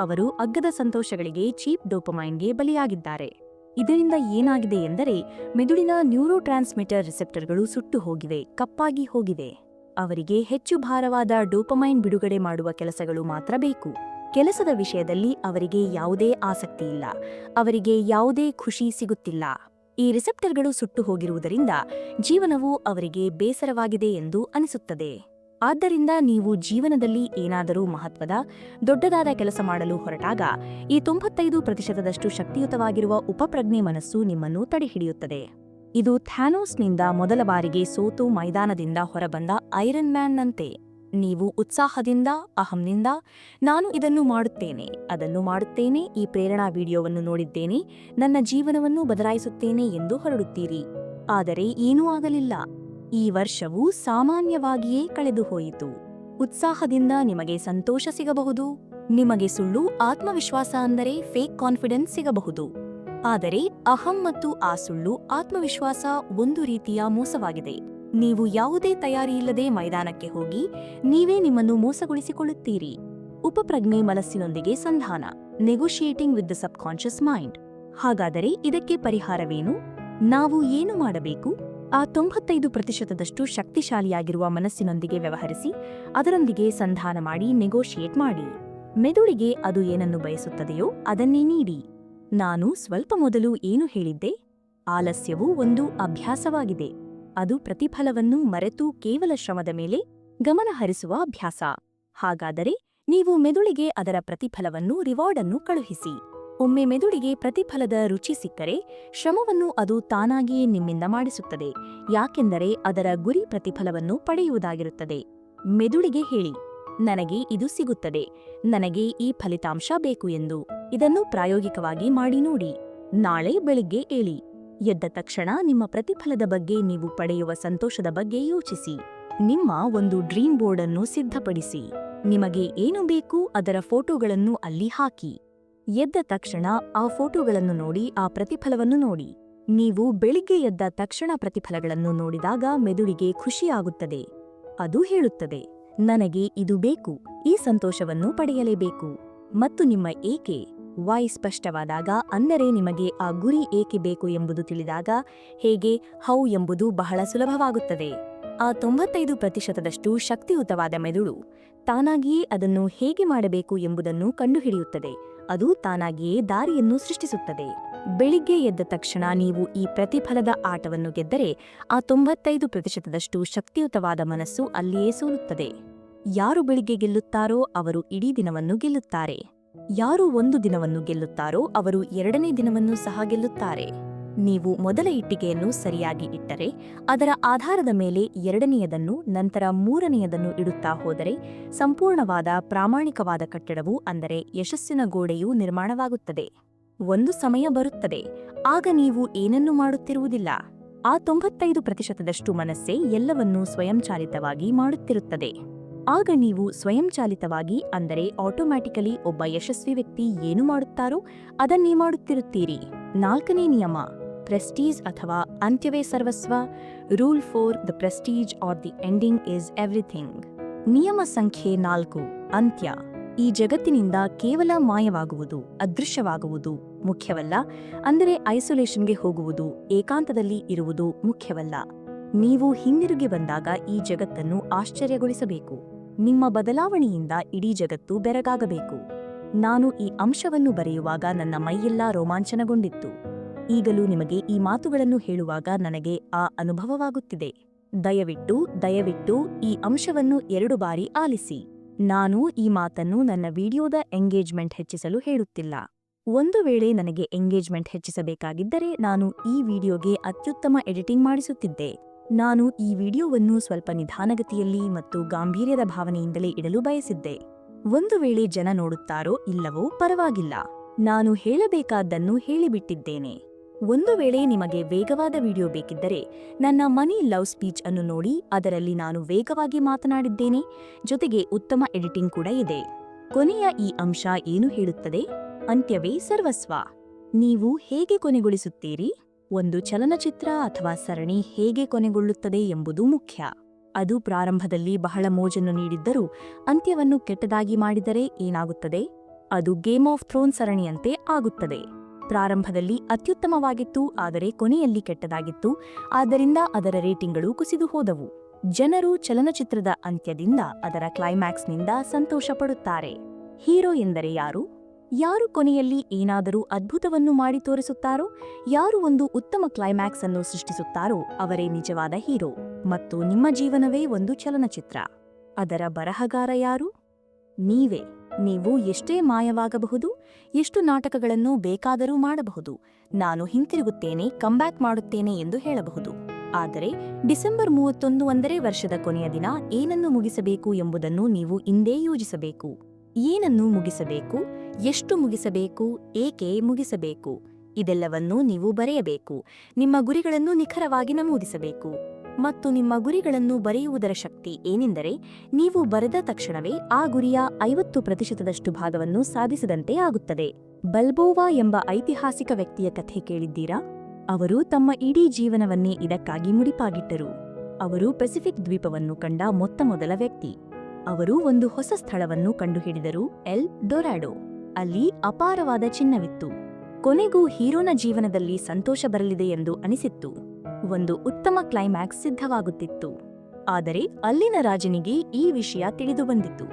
ಅವರು ಅಗ್ಗದ ಸಂತೋಷಗಳಿಗೆ, ಚೀಪ್ ಡೋಪಮೈನ್ಗೆ ಬಲಿಯಾಗಿದ್ದಾರೆ. ಇದರಿಂದ ಏನಾಗಿದೆ ಎಂದರೆ, ಮೆದುಳಿನ ನ್ಯೂರೋ ಟ್ರಾನ್ಸ್ಮಿಟರ್ ರಿಸೆಪ್ಟರ್ಗಳು ಸುಟ್ಟು ಹೋಗಿವೆ, ಕಪ್ಪಾಗಿ ಹೋಗಿದೆ. ಅವರಿಗೆ ಹೆಚ್ಚು ಭಾರವಾದ ಡೋಪಮೈನ್ ಬಿಡುಗಡೆ ಮಾಡುವ ಕೆಲಸಗಳು ಮಾತ್ರ ಬೇಕು. ಕೆಲಸದ ವಿಷಯದಲ್ಲಿ ಅವರಿಗೆ ಯಾವುದೇ ಆಸಕ್ತಿ ಇಲ್ಲ, ಅವರಿಗೆ ಯಾವುದೇ ಖುಷಿ ಸಿಗುತ್ತಿಲ್ಲ. ಈ ರಿಸೆಪ್ಟರ್ಗಳು ಸುಟ್ಟು ಹೋಗಿರುವುದರಿಂದ ಜೀವನವು ಅವರಿಗೆ ಬೇಸರವಾಗಿದೆ ಎಂದು ಅನಿಸುತ್ತದೆ. ಆದ್ದರಿಂದ ನೀವು ಜೀವನದಲ್ಲಿ ಏನಾದರೂ ಮಹತ್ವದ, ದೊಡ್ಡದಾದ ಕೆಲಸ ಮಾಡಲು ಹೊರಟಾಗ ಈ 95%ದಷ್ಟು ಶಕ್ತಿಯುತವಾಗಿರುವ ಉಪಪ್ರಜ್ಞೆ ಮನಸ್ಸು ನಿಮ್ಮನ್ನು ತಡೆಹಿಡಿಯುತ್ತದೆ. ಇದು ಥ್ಯಾನೋಸ್ನಿಂದ ಮೊದಲ ಬಾರಿಗೆ ಸೋತು ಮೈದಾನದಿಂದ ಹೊರಬಂದ ಐರನ್ ಮ್ಯಾನ್ನಂತೆ. ನೀವು ಉತ್ಸಾಹದಿಂದ, ಅಹಂನಿಂದ ನಾನು ಇದನ್ನು ಮಾಡುತ್ತೇನೆ, ಅದನ್ನು ಮಾಡುತ್ತೇನೆ, ಈ ಪ್ರೇರಣಾ ವಿಡಿಯೋವನ್ನು ನೋಡಿದ್ದೇನೆ, ನನ್ನ ಜೀವನವನ್ನು ಬದಲಾಯಿಸುತ್ತೇನೆ ಎಂದು ಹೊರಡುತ್ತೀರಿ. ಆದರೆ ಏನೂ ಆಗಲಿಲ್ಲ. ಈ ವರ್ಷವು ಸಾಮಾನ್ಯವಾಗಿಯೇ ಕಳೆದು ಹೋಯಿತು. ಉತ್ಸಾಹದಿಂದ ನಿಮಗೆ ಸಂತೋಷ ಸಿಗಬಹುದು, ನಿಮಗೆ ಸುಳ್ಳು ಆತ್ಮವಿಶ್ವಾಸ ಅಂದರೆ ಫೇಕ್ ಕಾನ್ಫಿಡೆನ್ಸ್ ಸಿಗಬಹುದು. ಆದರೆ ಅಹಂ ಮತ್ತು ಆ ಸುಳ್ಳು ಆತ್ಮವಿಶ್ವಾಸ ಒಂದು ರೀತಿಯ ಮೋಸವಾಗಿದೆ. ನೀವು ಯಾವುದೇ ತಯಾರಿಯಿಲ್ಲದೆ ಮೈದಾನಕ್ಕೆ ಹೋಗಿ ನೀವೇ ನಿಮ್ಮನ್ನು ಮೋಸಗೊಳಿಸಿಕೊಳ್ಳುತ್ತೀರಿ. ಉಪಪ್ರಜ್ಞೆ ಮನಸ್ಸಿನೊಂದಿಗೆ ಸಂಧಾನ, ನೆಗೋಷಿಯೇಟಿಂಗ್ ವಿತ್ ದ ಸಬ್ಕಾನ್ಷಿಯಸ್ ಮೈಂಡ್. ಹಾಗಾದರೆ ಇದಕ್ಕೆ ಪರಿಹಾರವೇನು? ನಾವು ಏನು ಮಾಡಬೇಕು? ಆ 95% ಶಕ್ತಿಶಾಲಿಯಾಗಿರುವ ಮನಸ್ಸಿನೊಂದಿಗೆ ವ್ಯವಹರಿಸಿ, ಅದರೊಂದಿಗೆ ಸಂಧಾನ ಮಾಡಿ, ನೆಗೋಷಿಯೇಟ್ ಮಾಡಿ. ಮೆದುಳಿಗೆ ಅದು ಏನನ್ನು ಬಯಸುತ್ತದೆಯೋ ಅದನ್ನೇ ನೀಡಿ. ನಾನು ಸ್ವಲ್ಪ ಮೊದಲು ಏನು ಹೇಳಿದ್ದೆ? ಆಲಸ್ಯವು ಒಂದು ಅಭ್ಯಾಸವಾಗಿದೆ. ಅದು ಪ್ರತಿಫಲವನ್ನು ಮರೆತು ಕೇವಲ ಶ್ರಮದ ಮೇಲೆ ಗಮನ ಹರಿಸುವ ಅಭ್ಯಾಸ. ಹಾಗಾದರೆ ನೀವು ಮೆದುಳಿಗೆ ಅದರ ಪ್ರತಿಫಲವನ್ನು, ರಿವಾರ್ಡ್ ಅನ್ನು ಕಳುಹಿಸಿ. ಒಮ್ಮೆ ಮೆದುಳಿಗೆ ಪ್ರತಿಫಲದ ರುಚಿ ಸಿಕ್ಕರೆ ಶ್ರಮವನ್ನು ಅದು ತಾನಾಗಿಯೇ ನಿಮ್ಮಿಂದ ಮಾಡಿಸುತ್ತದೆ. ಯಾಕೆಂದರೆ ಅದರ ಗುರಿ ಪ್ರತಿಫಲವನ್ನು ಪಡೆಯುವುದಾಗಿರುತ್ತದೆ. ಮೆದುಳಿಗೆ ಹೇಳಿ, ನನಗೆ ಇದು ಸಿಗುತ್ತದೆ, ನನಗೆ ಈ ಫಲಿತಾಂಶ ಬೇಕು ಎಂದು. ಇದನ್ನು ಪ್ರಾಯೋಗಿಕವಾಗಿ ಮಾಡಿ ನೋಡಿ. ನಾಳೆ ಬೆಳಿಗ್ಗೆ ಏಳಿ. ಎದ್ದ ತಕ್ಷಣ ನಿಮ್ಮ ಪ್ರತಿಫಲದ ಬಗ್ಗೆ, ನೀವು ಪಡೆಯುವ ಸಂತೋಷದ ಬಗ್ಗೆ ಯೋಚಿಸಿ. ನಿಮ್ಮ ಒಂದು ಡ್ರೀಮ್ ಬೋರ್ಡ್ ಅನ್ನು ಸಿದ್ಧಪಡಿಸಿ. ನಿಮಗೆ ಏನು ಬೇಕು ಅದರ ಫೋಟೋಗಳನ್ನು ಅಲ್ಲಿ ಹಾಕಿ. ಎದ್ದ ತಕ್ಷಣ ಆ ಫೋಟೋಗಳನ್ನು ನೋಡಿ, ಆ ಪ್ರತಿಫಲವನ್ನು ನೋಡಿ. ನೀವು ಬೆಳಿಗ್ಗೆ ಎದ್ದ ತಕ್ಷಣ ಪ್ರತಿಫಲಗಳನ್ನು ನೋಡಿದಾಗ ಮೆದುಳಿಗೆ ಖುಷಿಯಾಗುತ್ತದೆ. ಅದು ಹೇಳುತ್ತದೆ, ನನಗೆ ಇದು ಬೇಕು, ಈ ಸಂತೋಷವನ್ನು ಪಡೆಯಲೇಬೇಕು. ಮತ್ತು ನಿಮ್ಮ ಏಕೆ, ವೈ ಸ್ಪಷ್ಟವಾದಾಗ, ಅಂದರೆ ನಿಮಗೆ ಆ ಗುರಿ ಏಕೆ ಬೇಕು ಎಂಬುದು ತಿಳಿದಾಗ, ಹೇಗೆ, ಹೌ ಎಂಬುದು ಬಹಳ ಸುಲಭವಾಗುತ್ತದೆ. ಆ 95% ಶಕ್ತಿಯುತವಾದ ಮೆದುಳು ತಾನಾಗಿಯೇ ಅದನ್ನು ಹೇಗೆ ಮಾಡಬೇಕು ಎಂಬುದನ್ನು ಕಂಡುಹಿಡಿಯುತ್ತದೆ. ಅದು ತಾನಾಗಿಯೇ ದಾರಿಯನ್ನು ಸೃಷ್ಟಿಸುತ್ತದೆ. ಬೆಳಿಗ್ಗೆ ಎದ್ದ ತಕ್ಷಣ ನೀವು ಈ ಪ್ರತಿಫಲದ ಆಟವನ್ನು ಗೆದ್ದರೆ ಆ 95% ಶಕ್ತಿಯುತವಾದ ಮನಸ್ಸು ಅಲ್ಲಿಯೇ ಸೋಲುತ್ತದೆ. ಯಾರು ಬೆಳಿಗ್ಗೆ ಗೆಲ್ಲುತ್ತಾರೋ ಅವರು ಇಡೀ ದಿನವನ್ನು ಗೆಲ್ಲುತ್ತಾರೆ. ಯಾರು ಒಂದು ದಿನವನ್ನು ಗೆಲ್ಲುತ್ತಾರೋ ಅವರು ಎರಡನೇ ದಿನವನ್ನು ಸಹ ಗೆಲ್ಲುತ್ತಾರೆ. ನೀವು ಮೊದಲ ಇಟ್ಟಿಗೆಯನ್ನು ಸರಿಯಾಗಿ ಇಟ್ಟರೆ ಅದರ ಆಧಾರದ ಮೇಲೆ ಎರಡನೆಯದನ್ನು, ನಂತರ ಮೂರನೆಯದನ್ನು ಇಡುತ್ತಾ ಹೋದರೆ ಸಂಪೂರ್ಣವಾದ ಪ್ರಾಮಾಣಿಕವಾದ ಕಟ್ಟಡವು, ಅಂದರೆ ಯಶಸ್ಸಿನ ಗೋಡೆಯು ನಿರ್ಮಾಣವಾಗುತ್ತದೆ. ಒಂದು ಸಮಯ ಬರುತ್ತದೆ, ಆಗ ನೀವು ಏನನ್ನೂ ಮಾಡುತ್ತಿರುವುದಿಲ್ಲ. ಆ 95% ಮನಸ್ಸೇ ಎಲ್ಲವನ್ನೂ ಸ್ವಯಂಚಾಲಿತವಾಗಿ ಮಾಡುತ್ತಿರುತ್ತದೆ. ಆಗ ನೀವು ಸ್ವಯಂಚಾಲಿತವಾಗಿ, ಅಂದರೆ ಆಟೋಮ್ಯಾಟಿಕಲಿ ಒಬ್ಬ ಯಶಸ್ವಿ ವ್ಯಕ್ತಿ ಏನು ಮಾಡುತ್ತಾರೋ ಅದನ್ನೇ ಮಾಡುತ್ತಿರುತ್ತೀರಿ. 4ನೇ ನಿಯಮ, ಪ್ರೆಸ್ಟೀಜ್ ಅಥವಾ ಅಂತ್ಯವೇ ಸರ್ವಸ್ವ. Rule 4, the prestige or the ending is everything. ನಿಯಮ ಸಂಖ್ಯೆ 4, ಅಂತ್ಯ. ಈ ಜಗತ್ತಿನಿಂದ ಕೇವಲ ಮಾಯವಾಗುವುದು, ಅದೃಶ್ಯವಾಗುವುದು ಮುಖ್ಯವಲ್ಲ. ಅಂದರೆ ಐಸೋಲೇಷನ್ಗೆ ಹೋಗುವುದು, ಏಕಾಂತದಲ್ಲಿ ಇರುವುದು ಮುಖ್ಯವಲ್ಲ. ನೀವು ಹಿಂದಿರುಗಿ ಬಂದಾಗ ಈ ಜಗತ್ತನ್ನು ಆಶ್ಚರ್ಯಗೊಳಿಸಬೇಕು. ನಿಮ್ಮ ಬದಲಾವಣೆಯಿಂದ ಇಡೀ ಜಗತ್ತು ಬೆರಗಾಗಬೇಕು. ನಾನು ಈ ಅಂಶವನ್ನು ಬರೆಯುವಾಗ ನನ್ನ ಮೈಯೆಲ್ಲ ರೋಮಾಂಚನಗೊಂಡಿತ್ತು. ಈಗಲೂ ನಿಮಗೆ ಈ ಮಾತುಗಳನ್ನು ಹೇಳುವಾಗ ನನಗೆ ಆ ಅನುಭವವಾಗುತ್ತಿದೆ. ದಯವಿಟ್ಟು ಈ ಅಂಶವನ್ನು 2 ಬಾರಿ ಆಲಿಸಿ. ನಾನು ಈ ಮಾತನ್ನು ನನ್ನ ವಿಡಿಯೋದ ಎಂಗೇಜ್ಮೆಂಟ್ ಹೆಚ್ಚಿಸಲು ಹೇಳುತ್ತಿಲ್ಲ. ಒಂದು ವೇಳೆ ನನಗೆ ಎಂಗೇಜ್ಮೆಂಟ್ ಹೆಚ್ಚಿಸಬೇಕಾಗಿದ್ದರೆ ನಾನು ಈ ವಿಡಿಯೋಗೆ ಅತ್ಯುತ್ತಮ ಎಡಿಟಿಂಗ್ ಮಾಡಿಸುತ್ತಿದ್ದೆ. ನಾನು ಈ ವಿಡಿಯೋವನ್ನು ಸ್ವಲ್ಪ ನಿಧಾನಗತಿಯಲ್ಲಿ ಮತ್ತು ಗಾಂಭೀರ್ಯದ ಭಾವನೆಯಿಂದಲೇ ಇಡಲು ಬಯಸಿದ್ದೆ. ಒಂದು ವೇಳೆ ಜನ ನೋಡುತ್ತಾರೋ ಇಲ್ಲವೋ ಪರವಾಗಿಲ್ಲ, ನಾನು ಹೇಳಬೇಕಾದ್ದನ್ನು ಹೇಳಿಬಿಟ್ಟಿದ್ದೇನೆ. ಒಂದು ವೇಳೆ ನಿಮಗೆ ವೇಗವಾದ ವಿಡಿಯೋ ಬೇಕಿದ್ದರೆ ನನ್ನ ಮನಿ ಲವ್ ಸ್ಪೀಚ್ ಅನ್ನು ನೋಡಿ. ಅದರಲ್ಲಿ ನಾನು ವೇಗವಾಗಿ ಮಾತನಾಡಿದ್ದೇನೆ, ಜೊತೆಗೆ ಉತ್ತಮ ಎಡಿಟಿಂಗ್ ಕೂಡ ಇದೆ. ಕೊನೆಯ ಈ ಅಂಶ ಏನು ಹೇಳುತ್ತದೆ? ಅಂತ್ಯವೇ ಸರ್ವಸ್ವ. ನೀವು ಹೇಗೆ ಕೊನೆಗೊಳಿಸುತ್ತೀರಿ? ಒಂದು ಚಲನಚಿತ್ರ ಅಥವಾ ಸರಣಿ ಹೇಗೆ ಕೊನೆಗೊಳ್ಳುತ್ತದೆ ಎಂಬುದು ಮುಖ್ಯ. ಅದು ಪ್ರಾರಂಭದಲ್ಲಿ ಬಹಳ ಮೋಜನ್ನು ನೀಡಿದ್ದರೂ ಅಂತ್ಯವನ್ನು ಕೆಟ್ಟದಾಗಿ ಮಾಡಿದರೆ ಏನಾಗುತ್ತದೆ? ಅದು ಗೇಮ್ ಆಫ್ ಥ್ರೋನ್ಸ್ ಸರಣಿಯಂತೆ ಆಗುತ್ತದೆ. ಪ್ರಾರಂಭದಲ್ಲಿ ಅತ್ಯುತ್ತಮವಾಗಿತ್ತು, ಆದರೆ ಕೊನೆಯಲ್ಲಿ ಕೆಟ್ಟದಾಗಿತ್ತು. ಆದ್ದರಿಂದ ಅದರ ರೇಟಿಂಗ್ಗಳು ಕುಸಿದು ಹೋದವು. ಜನರು ಚಲನಚಿತ್ರದ ಅಂತ್ಯದಿಂದ, ಅದರ ಕ್ಲೈಮ್ಯಾಕ್ಸ್ನಿಂದ ಸಂತೋಷ ಪಡುತ್ತಾರೆ. ಹೀರೋ ಎಂದರೆ ಯಾರು? ಯಾರು ಕೊನೆಯಲ್ಲಿ ಏನಾದರೂ ಅದ್ಭುತವನ್ನು ಮಾಡಿ ತೋರಿಸುತ್ತಾರೋ, ಯಾರು ಒಂದು ಉತ್ತಮ ಕ್ಲೈಮ್ಯಾಕ್ಸ್ ಅನ್ನು ಸೃಷ್ಟಿಸುತ್ತಾರೋ ಅವರೇ ನಿಜವಾದ ಹೀರೋ. ಮತ್ತು ನಿಮ್ಮ ಜೀವನವೇ ಒಂದು ಚಲನಚಿತ್ರ. ಅದರ ಬರಹಗಾರ ಯಾರು? ನೀವೇ. ನೀವು ಎಷ್ಟೇ ಮಾಯವಾಗಬಹುದು, ಎಷ್ಟು ನಾಟಕಗಳನ್ನು ಬೇಕಾದರೂ ಮಾಡಬಹುದು, ನಾನು ಹಿಂತಿರುಗುತ್ತೇನೆ, ಕಂಬ್ಯಾಕ್ ಮಾಡುತ್ತೇನೆ ಎಂದು ಹೇಳಬಹುದು. ಆದರೆ ಡಿಸೆಂಬರ್ 31 ಅಂದರೆ ವರ್ಷದ ಕೊನೆಯ ದಿನ ಏನನ್ನು ಮುಗಿಸಬೇಕು ಎಂಬುದನ್ನು ನೀವು ಇಂದೇ ಯೋಜಿಸಬೇಕು. ಏನನ್ನು ಮುಗಿಸಬೇಕು, ಎಷ್ಟು ಮುಗಿಸಬೇಕು, ಏಕೆ ಮುಗಿಸಬೇಕು, ಇದೆಲ್ಲವನ್ನೂ ನೀವು ಬರೆಯಬೇಕು. ನಿಮ್ಮ ಗುರಿಗಳನ್ನು ನಿಖರವಾಗಿ ನಮೂದಿಸಬೇಕು. ಮತ್ತು ನಿಮ್ಮ ಗುರಿಗಳನ್ನು ಬರೆಯುವುದರ ಶಕ್ತಿ ಏನೆಂದರೆ, ನೀವು ಬರೆದ ತಕ್ಷಣವೇ ಆ ಗುರಿಯ 50% ಭಾಗವನ್ನು ಸಾಧಿಸಿದಂತೆ ಆಗುತ್ತದೆ. ಬಲ್ಬೋವಾ ಎಂಬ ಐತಿಹಾಸಿಕ ವ್ಯಕ್ತಿಯ ಕಥೆ ಕೇಳಿದ್ದೀರಾ? ಅವರು ತಮ್ಮ ಇಡೀ ಜೀವನವನ್ನೇ ಇದಕ್ಕಾಗಿ ಮುಡಿಪಾಗಿಟ್ಟರು. ಅವರು ಪೆಸಿಫಿಕ್ ದ್ವೀಪವನ್ನು ಕಂಡ ಮೊತ್ತಮೊದಲ ವ್ಯಕ್ತಿ. ಅವರು ಒಂದು ಹೊಸ ಸ್ಥಳವನ್ನು ಕಂಡುಹಿಡಿದರು, ಎಲ್ ಡೊರಾಡೋ. ಅಲ್ಲಿ ಅಪಾರವಾದ ಚಿನ್ನವಿತ್ತು. ಕೊನೆಗೂ ಹೀರೋನ ಜೀವನದಲ್ಲಿ ಸಂತೋಷ ಬರಲಿದೆ ಎಂದು ಅನಿಸಿತ್ತು. ಒಂದು ಉತ್ತಮ ಕ್ಲೈಮ್ಯಾಕ್ಸ್ ಸಿದ್ಧವಾಗುತ್ತಿತ್ತು. ಆದರೆ ಅಲ್ಲಿನ ರಾಜನಿಗೆ ಈ ವಿಷಯ ತಿಳಿದುಬಂದಿತು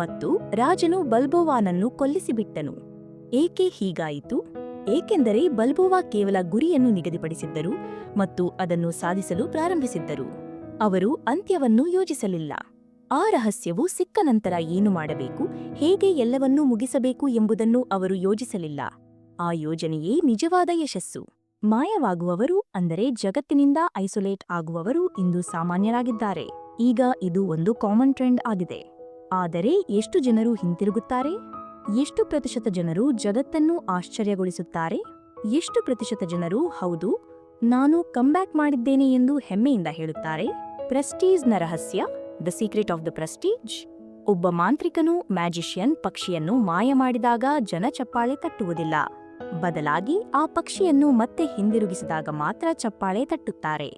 ಮತ್ತು ರಾಜನು ಬಲ್ಬೋವಾನನ್ನು ಕೊಲ್ಲಿಸಿಬಿಟ್ಟನು. ಏಕೆ ಹೀಗಾಯಿತು? ಏಕೆಂದರೆ ಬಲ್ಬೋವಾ ಕೇವಲ ಗುರಿಯನ್ನು ನಿಗದಿಪಡಿಸಿದ್ದರು ಮತ್ತು ಅದನ್ನು ಸಾಧಿಸಲು ಪ್ರಾರಂಭಿಸಿದ್ದರು. ಅವರು ಅಂತ್ಯವನ್ನು ಯೋಜಿಸಲಿಲ್ಲ. ಆ ರಹಸ್ಯವು ಸಿಕ್ಕ ನಂತರ ಏನು ಮಾಡಬೇಕು, ಹೇಗೆ ಎಲ್ಲವನ್ನೂ ಮುಗಿಸಬೇಕು ಎಂಬುದನ್ನು ಅವರು ಯೋಜಿಸಲಿಲ್ಲ. ಆ ಯೋಜನೆಯೇ ನಿಜವಾದ ಯಶಸ್ಸು. ಮಾಯವಾಗುವವರು ಅಂದರೆ ಜಗತ್ತಿನಿಂದ ಐಸೋಲೇಟ್ ಆಗುವವರು ಇಂದು ಸಾಮಾನ್ಯರಾಗಿದ್ದಾರೆ. ಈಗ ಇದು ಒಂದು ಕಾಮನ್ ಟ್ರೆಂಡ್ ಆಗಿದೆ. ಆದರೆ ಎಷ್ಟು ಜನರು ಹಿಂತಿರುಗುತ್ತಾರೆ? ಎಷ್ಟು ಪ್ರತಿಶತ ಜನರು ಜಗತ್ತನ್ನು ಆಶ್ಚರ್ಯಗೊಳಿಸುತ್ತಾರೆ? ಎಷ್ಟು ಪ್ರತಿಶತ ಜನರು ಹೌದು, ನಾನು ಕಮ್ಬ್ಯಾಕ್ ಮಾಡಿದ್ದೇನೆ ಎಂದು ಹೆಮ್ಮೆಯಿಂದ ಹೇಳುತ್ತಾರೆ? ಪ್ರೆಸ್ಟೀಜ್ನ ರಹಸ್ಯ, the secret of the Prestige. ಒಬ್ಬ ಮಾಂತ್ರಿಕನು ಮ್ಯಾಜಿಷಿಯನ್ ಪಕ್ಷಿಯನ್ನು ಮಾಯ ಮಾಡಿದಾಗ ಜನ ಚಪ್ಪಾಳೆ ತಟ್ಟುವುದಿಲ್ಲ. ಬದಲಾಗಿ ಆ ಪಕ್ಷಿಯನ್ನು ಮತ್ತೆ ಹಿಂದಿರುಗಿಸಿದಾಗ ಮಾತ್ರ ಚಪ್ಪಾಳೆ ತಟ್ಟುತ್ತಾರೆ.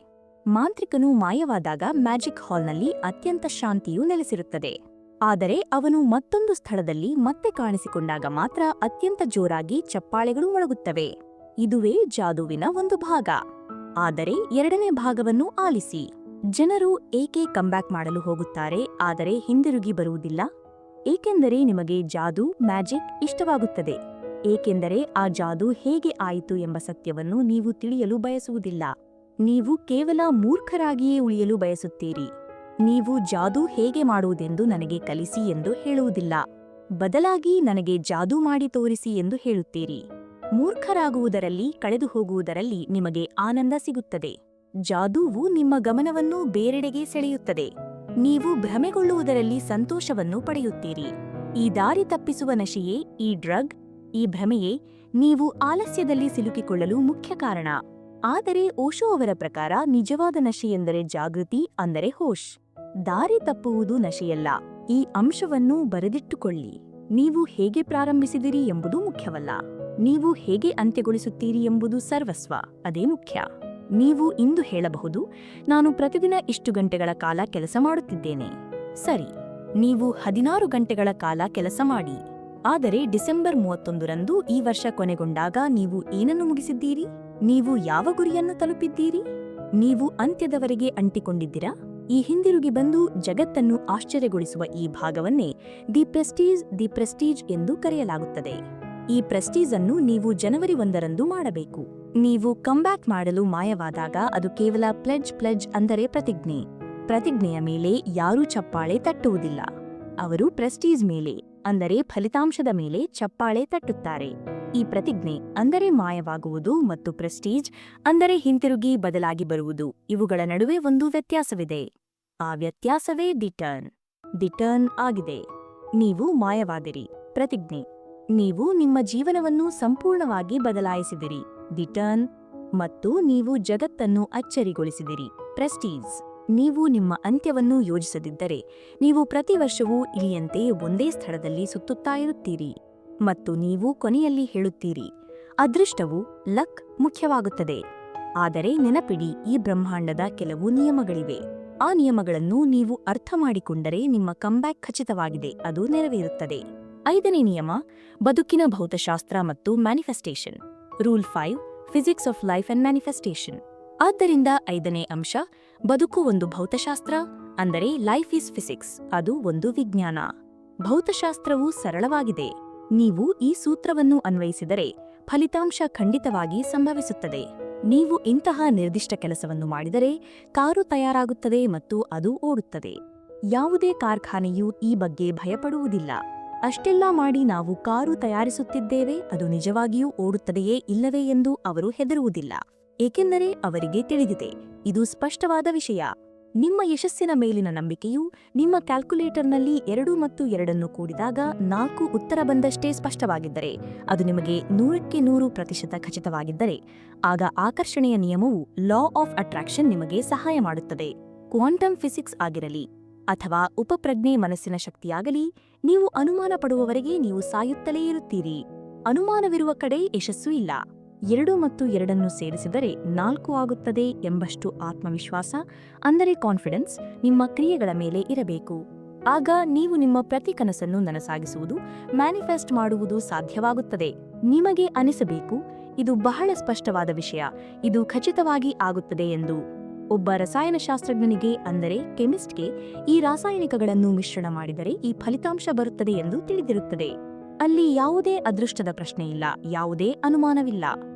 ಮಾಂತ್ರಿಕನು ಮಾಯವಾದಾಗ ಮ್ಯಾಜಿಕ್ ಹಾಲ್ನಲ್ಲಿ ಅತ್ಯಂತ ಶಾಂತಿಯು ನೆಲೆಸಿರುತ್ತದೆ. ಆದರೆ ಅವನು ಮತ್ತೊಂದು ಸ್ಥಳದಲ್ಲಿ ಮತ್ತೆ ಕಾಣಿಸಿಕೊಂಡಾಗ ಮಾತ್ರ ಅತ್ಯಂತ ಜೋರಾಗಿ ಚಪ್ಪಾಳೆಗಳು ಮೊಳಗುತ್ತವೆ. ಇದುವೇ ಜಾದೂವಿನ ಒಂದು ಭಾಗ. ಆದರೆ ಎರಡನೇ ಭಾಗವನ್ನು ಆಲಿಸಿ. ಜನರು ಏಕೆ ಕಮ್ಬ್ಯಾಕ್ ಮಾಡಲು ಹೋಗುತ್ತಾರೆ ಆದರೆ ಹಿಂದಿರುಗಿ ಬರುವುದಿಲ್ಲ? ಏಕೆಂದರೆ ನಿಮಗೆ ಜಾದೂ, ಮ್ಯಾಜಿಕ್ ಇಷ್ಟವಾಗುತ್ತದೆ. ಏಕೆಂದರೆ ಆ ಜಾದೂ ಹೇಗೆ ಆಯಿತು ಎಂಬ ಸತ್ಯವನ್ನು ನೀವು ತಿಳಿಯಲು ಬಯಸುವುದಿಲ್ಲ. ನೀವು ಕೇವಲ ಮೂರ್ಖರಾಗಿಯೇ ಉಳಿಯಲು ಬಯಸುತ್ತೀರಿ. ನೀವು ಜಾದೂ ಹೇಗೆ ಮಾಡುವುದೆಂದು ನನಗೆ ಕಲಿಸಿ ಎಂದು ಹೇಳುವುದಿಲ್ಲ. ಬದಲಾಗಿ ನನಗೆ ಜಾದೂ ಮಾಡಿ ತೋರಿಸಿ ಎಂದು ಹೇಳುತ್ತೀರಿ. ಮೂರ್ಖರಾಗುವುದರಲ್ಲಿ, ಕಳೆದು ಹೋಗುವುದರಲ್ಲಿ ನಿಮಗೆ ಆನಂದ ಸಿಗುತ್ತದೆ. ಜಾದೂವು ನಿಮ್ಮ ಗಮನವನ್ನು ಬೇರೆಡೆಗೆ ಸೆಳೆಯುತ್ತದೆ. ನೀವು ಭ್ರಮೆಗೊಳ್ಳುವುದರಲ್ಲಿ ಸಂತೋಷವನ್ನು ಪಡೆಯುತ್ತೀರಿ. ಈ ದಾರಿ ತಪ್ಪಿಸುವ ನಶೆಯೇ, ಈ ಡ್ರಗ್, ಈ ಭ್ರಮೆಯೇ ನೀವು ಆಲಸ್ಯದಲ್ಲಿ ಸಿಲುಕಿಕೊಳ್ಳಲು ಮುಖ್ಯ ಕಾರಣ. ಆದರೆ ಓಶೋ ಅವರ ಪ್ರಕಾರ ನಿಜವಾದ ನಶೆಯೆಂದರೆ ಜಾಗೃತಿ, ಅಂದರೆ ಹೋಶ್. ದಾರಿ ತಪ್ಪುವುದು ನಶೆಯಲ್ಲ. ಈ ಅಂಶವನ್ನು ಬರೆದಿಟ್ಟುಕೊಳ್ಳಿ. ನೀವು ಹೇಗೆ ಪ್ರಾರಂಭಿಸಿದಿರಿ ಎಂಬುದು ಮುಖ್ಯವಲ್ಲ. ನೀವು ಹೇಗೆ ಅಂತ್ಯಗೊಳಿಸುತ್ತೀರಿ ಎಂಬುದು ಸರ್ವಸ್ವ, ಅದೇ ಮುಖ್ಯ. ನೀವು ಇಂದು ಹೇಳಬಹುದು, ನಾನು ಪ್ರತಿದಿನ ಇಷ್ಟು ಗಂಟೆಗಳ ಕಾಲ ಕೆಲಸ ಮಾಡುತ್ತಿದ್ದೇನೆ. ಸರಿ, ನೀವು 16 ಗಂಟೆಗಳ ಕಾಲ ಕೆಲಸ ಮಾಡಿ. ಆದರೆ ಡಿಸೆಂಬರ್ 31ರಂದು ಈ ವರ್ಷ ಕೊನೆಗೊಂಡಾಗ ನೀವು ಏನನ್ನು ಮುಗಿಸಿದ್ದೀರಿ? ನೀವು ಯಾವ ಗುರಿಯನ್ನು ತಲುಪಿದ್ದೀರಿ? ನೀವು ಅಂತ್ಯದವರೆಗೆ ಅಂಟಿಕೊಂಡಿದ್ದೀರಾ? ಈ ಹಿಂದಿರುಗಿ ಬಂದು ಜಗತ್ತನ್ನು ಆಶ್ಚರ್ಯಗೊಳಿಸುವ ಈ ಭಾಗವನ್ನೇ ದಿ ಪ್ರೆಸ್ಟೀಜ್ ಎಂದು ಕರೆಯಲಾಗುತ್ತದೆ. ಈ ಪ್ರೆಸ್ಟೀಜ್ ಅನ್ನು ನೀವು ಜನವರಿ 1ರಂದು ಮಾಡಬೇಕು. ನೀವು ಕಮ್ಬ್ಯಾಕ್ ಮಾಡಲು ಮಾಯವಾದಾಗ ಅದು ಕೇವಲ ಪ್ಲೆಡ್ಜ್ ಅಂದರೆ ಪ್ರತಿಜ್ಞೆ. ಪ್ರತಿಜ್ಞೆಯ ಮೇಲೆ ಯಾರೂ ಚಪ್ಪಾಳೆ ತಟ್ಟುವುದಿಲ್ಲ. ಅವರು ಪ್ರೆಸ್ಟೀಜ್ ಮೇಲೆ ಅಂದರೆ ಫಲಿತಾಂಶದ ಮೇಲೆ ಚಪ್ಪಾಳೆ ತಟ್ಟುತ್ತಾರೆ. ಈ ಪ್ರತಿಜ್ಞೆ ಅಂದರೆ ಮಾಯವಾಗುವುದು ಮತ್ತು ಪ್ರೆಸ್ಟೀಜ್ ಅಂದರೆ ಹಿಂತಿರುಗಿ ಬದಲಾಗಿ ಬರುವುದು. ಇವುಗಳ ನಡುವೆ ಒಂದು ವ್ಯತ್ಯಾಸವಿದೆ. ಆ ವ್ಯತ್ಯಾಸವೇ ದಿ ಟರ್ನ್ ಆಗಿದೆ. ನೀವು ಮಾಯವಾದಿರಿ, ಪ್ರತಿಜ್ಞೆ. ನೀವು ನಿಮ್ಮ ಜೀವನವನ್ನು ಸಂಪೂರ್ಣವಾಗಿ ಬದಲಾಯಿಸಿದಿರಿ, ದಿ ಟರ್ನ್. ಮತ್ತು ನೀವು ಜಗತ್ತನ್ನು ಅಚ್ಚರಿಗೊಳಿಸಿದಿರಿ, ಪ್ರೆಸ್ಟೀಜ್. ನೀವು ನಿಮ್ಮ ಅಂತ್ಯವನ್ನು ಯೋಜಿಸದಿದ್ದರೆ ನೀವು ಪ್ರತಿ ವರ್ಷವೂ ಇಲಿಯಂತೆ ಒಂದೇ ಸ್ಥಳದಲ್ಲಿ ಸುತ್ತುತ್ತಾ ಇರುತ್ತೀರಿ. ಮತ್ತು ನೀವು ಕೊನೆಯಲ್ಲಿ ಹೇಳುತ್ತೀರಿ, ಅದೃಷ್ಟವು, ಲಕ್ ಮುಖ್ಯವಾಗುತ್ತದೆ. ಆದರೆ ನೆನಪಿಡಿ, ಈ ಬ್ರಹ್ಮಾಂಡದ ಕೆಲವು ನಿಯಮಗಳಿವೆ. ಆ ನಿಯಮಗಳನ್ನು ನೀವು ಅರ್ಥ ಮಾಡಿಕೊಂಡರೆ ನಿಮ್ಮ ಕಮ್ಬ್ಯಾಕ್ ಖಚಿತವಾಗಿದೆ, ಅದು ನೆರವೇರುತ್ತದೆ. 5ನೇ ನಿಯಮ, ಬದುಕಿನ ಭೌತಶಾಸ್ತ್ರ ಮತ್ತು manifestation. Rule 5, physics of life and manifestation. ಆದ್ದರಿಂದ 5ನೇ ಅಂಶ, ಬದುಕು ಒಂದು ಭೌತಶಾಸ್ತ್ರ, ಅಂದರೆ ಲೈಫ್ ಈಸ್ ಫಿಸಿಕ್ಸ್. ಅದು ಒಂದು ವಿಜ್ಞಾನ. ಭೌತಶಾಸ್ತ್ರವು ಸರಳವಾಗಿದೆ. ನೀವು ಈ ಸೂತ್ರವನ್ನು ಅನ್ವಯಿಸಿದರೆ ಫಲಿತಾಂಶ ಖಂಡಿತವಾಗಿ ಸಂಭವಿಸುತ್ತದೆ. ನೀವು ಇಂತಹ ನಿರ್ದಿಷ್ಟ ಕೆಲಸವನ್ನು ಮಾಡಿದರೆ ಕಾರು ತಯಾರಾಗುತ್ತದೆ ಮತ್ತು ಅದು ಓಡುತ್ತದೆ. ಯಾವುದೇ ಕಾರ್ಖಾನೆಯೂ ಈ ಬಗ್ಗೆ ಭಯಪಡುವುದಿಲ್ಲ. ಅಷ್ಟೆಲ್ಲ ಮಾಡಿ ನಾವು ಕಾರು ತಯಾರಿಸುತ್ತಿದ್ದೇವೆ, ಅದು ನಿಜವಾಗಿಯೂ ಓಡುತ್ತದೆಯೇ ಇಲ್ಲವೇ ಎಂದು ಅವರು ಹೆದರುವುದಿಲ್ಲ. ಏಕೆಂದರೆ ಅವರಿಗೆ ತಿಳಿದಿದೆ, ಇದು ಸ್ಪಷ್ಟವಾದ ವಿಷಯ. ನಿಮ್ಮ ಯಶಸ್ಸಿನ ಮೇಲಿನ ನಂಬಿಕೆಯು ನಿಮ್ಮ ಕ್ಯಾಲ್ಕುಲೇಟರ್ನಲ್ಲಿ 2 ಮತ್ತು 2 ಕೂಡಿದಾಗ 4 ಉತ್ತರ ಬಂದಷ್ಟೇ ಸ್ಪಷ್ಟವಾಗಿದ್ದರೆ, ಅದು ನಿಮಗೆ 100% ಖಚಿತವಾಗಿದ್ದರೆ, ಆಗ ಆಕರ್ಷಣೆಯ ನಿಯಮವು ಲಾ ಆಫ್ ಅಟ್ರಾಕ್ಷನ್ ನಿಮಗೆ ಸಹಾಯ ಮಾಡುತ್ತದೆ. ಕ್ವಾಂಟಮ್ ಫಿಸಿಕ್ಸ್ ಆಗಿರಲಿ ಅಥವಾ ಉಪಪ್ರಜ್ಞೆ ಮನಸ್ಸಿನ ಶಕ್ತಿಯಾಗಲಿ, ನೀವು ಅನುಮಾನ ಪಡುವವರೆಗೆ ನೀವು ಸಾಯುತ್ತಲೇ ಇರುತ್ತೀರಿ. ಅನುಮಾನವಿರುವ ಕಡೆ ಯಶಸ್ಸು ಇಲ್ಲ. 2 ಮತ್ತು 2 ಸೇರಿಸಿದರೆ 4 ಆಗುತ್ತದೆ ಎಂಬಷ್ಟು ಆತ್ಮವಿಶ್ವಾಸ, ಅಂದರೆ ಕಾನ್ಫಿಡೆನ್ಸ್, ನಿಮ್ಮ ಕ್ರಿಯೆಗಳ ಮೇಲೆ ಇರಬೇಕು. ಆಗ ನೀವು ನಿಮ್ಮ ಪ್ರತಿ ಕನಸನ್ನು ನನಸಾಗಿಸುವುದು, ಮ್ಯಾನಿಫೆಸ್ಟ್ ಮಾಡುವುದು ಸಾಧ್ಯವಾಗುತ್ತದೆ. ನಿಮಗೆ ಅನಿಸಬೇಕು, ಇದು ಬಹಳ ಸ್ಪಷ್ಟವಾದ ವಿಷಯ, ಇದು ಖಚಿತವಾಗಿ ಆಗುತ್ತದೆ ಎಂದು. ಒಬ್ಬ ರಸಾಯನಶಾಸ್ತ್ರಜ್ಞನಿಗೆ, ಅಂದರೆ ಕೆಮಿಸ್ಟ್ಗೆ, ಈ ರಾಸಾಯನಿಕಗಳನ್ನು ಮಿಶ್ರಣ ಮಾಡಿದರೆ ಈ ಫಲಿತಾಂಶ ಬರುತ್ತದೆ ಎಂದು ತಿಳಿದಿರುತ್ತದೆ. ಅಲ್ಲಿ ಯಾವುದೇ ಅದೃಷ್ಟದ ಪ್ರಶ್ನೆ ಇಲ್ಲ, ಯಾವುದೇ ಅನುಮಾನವಿಲ್ಲ.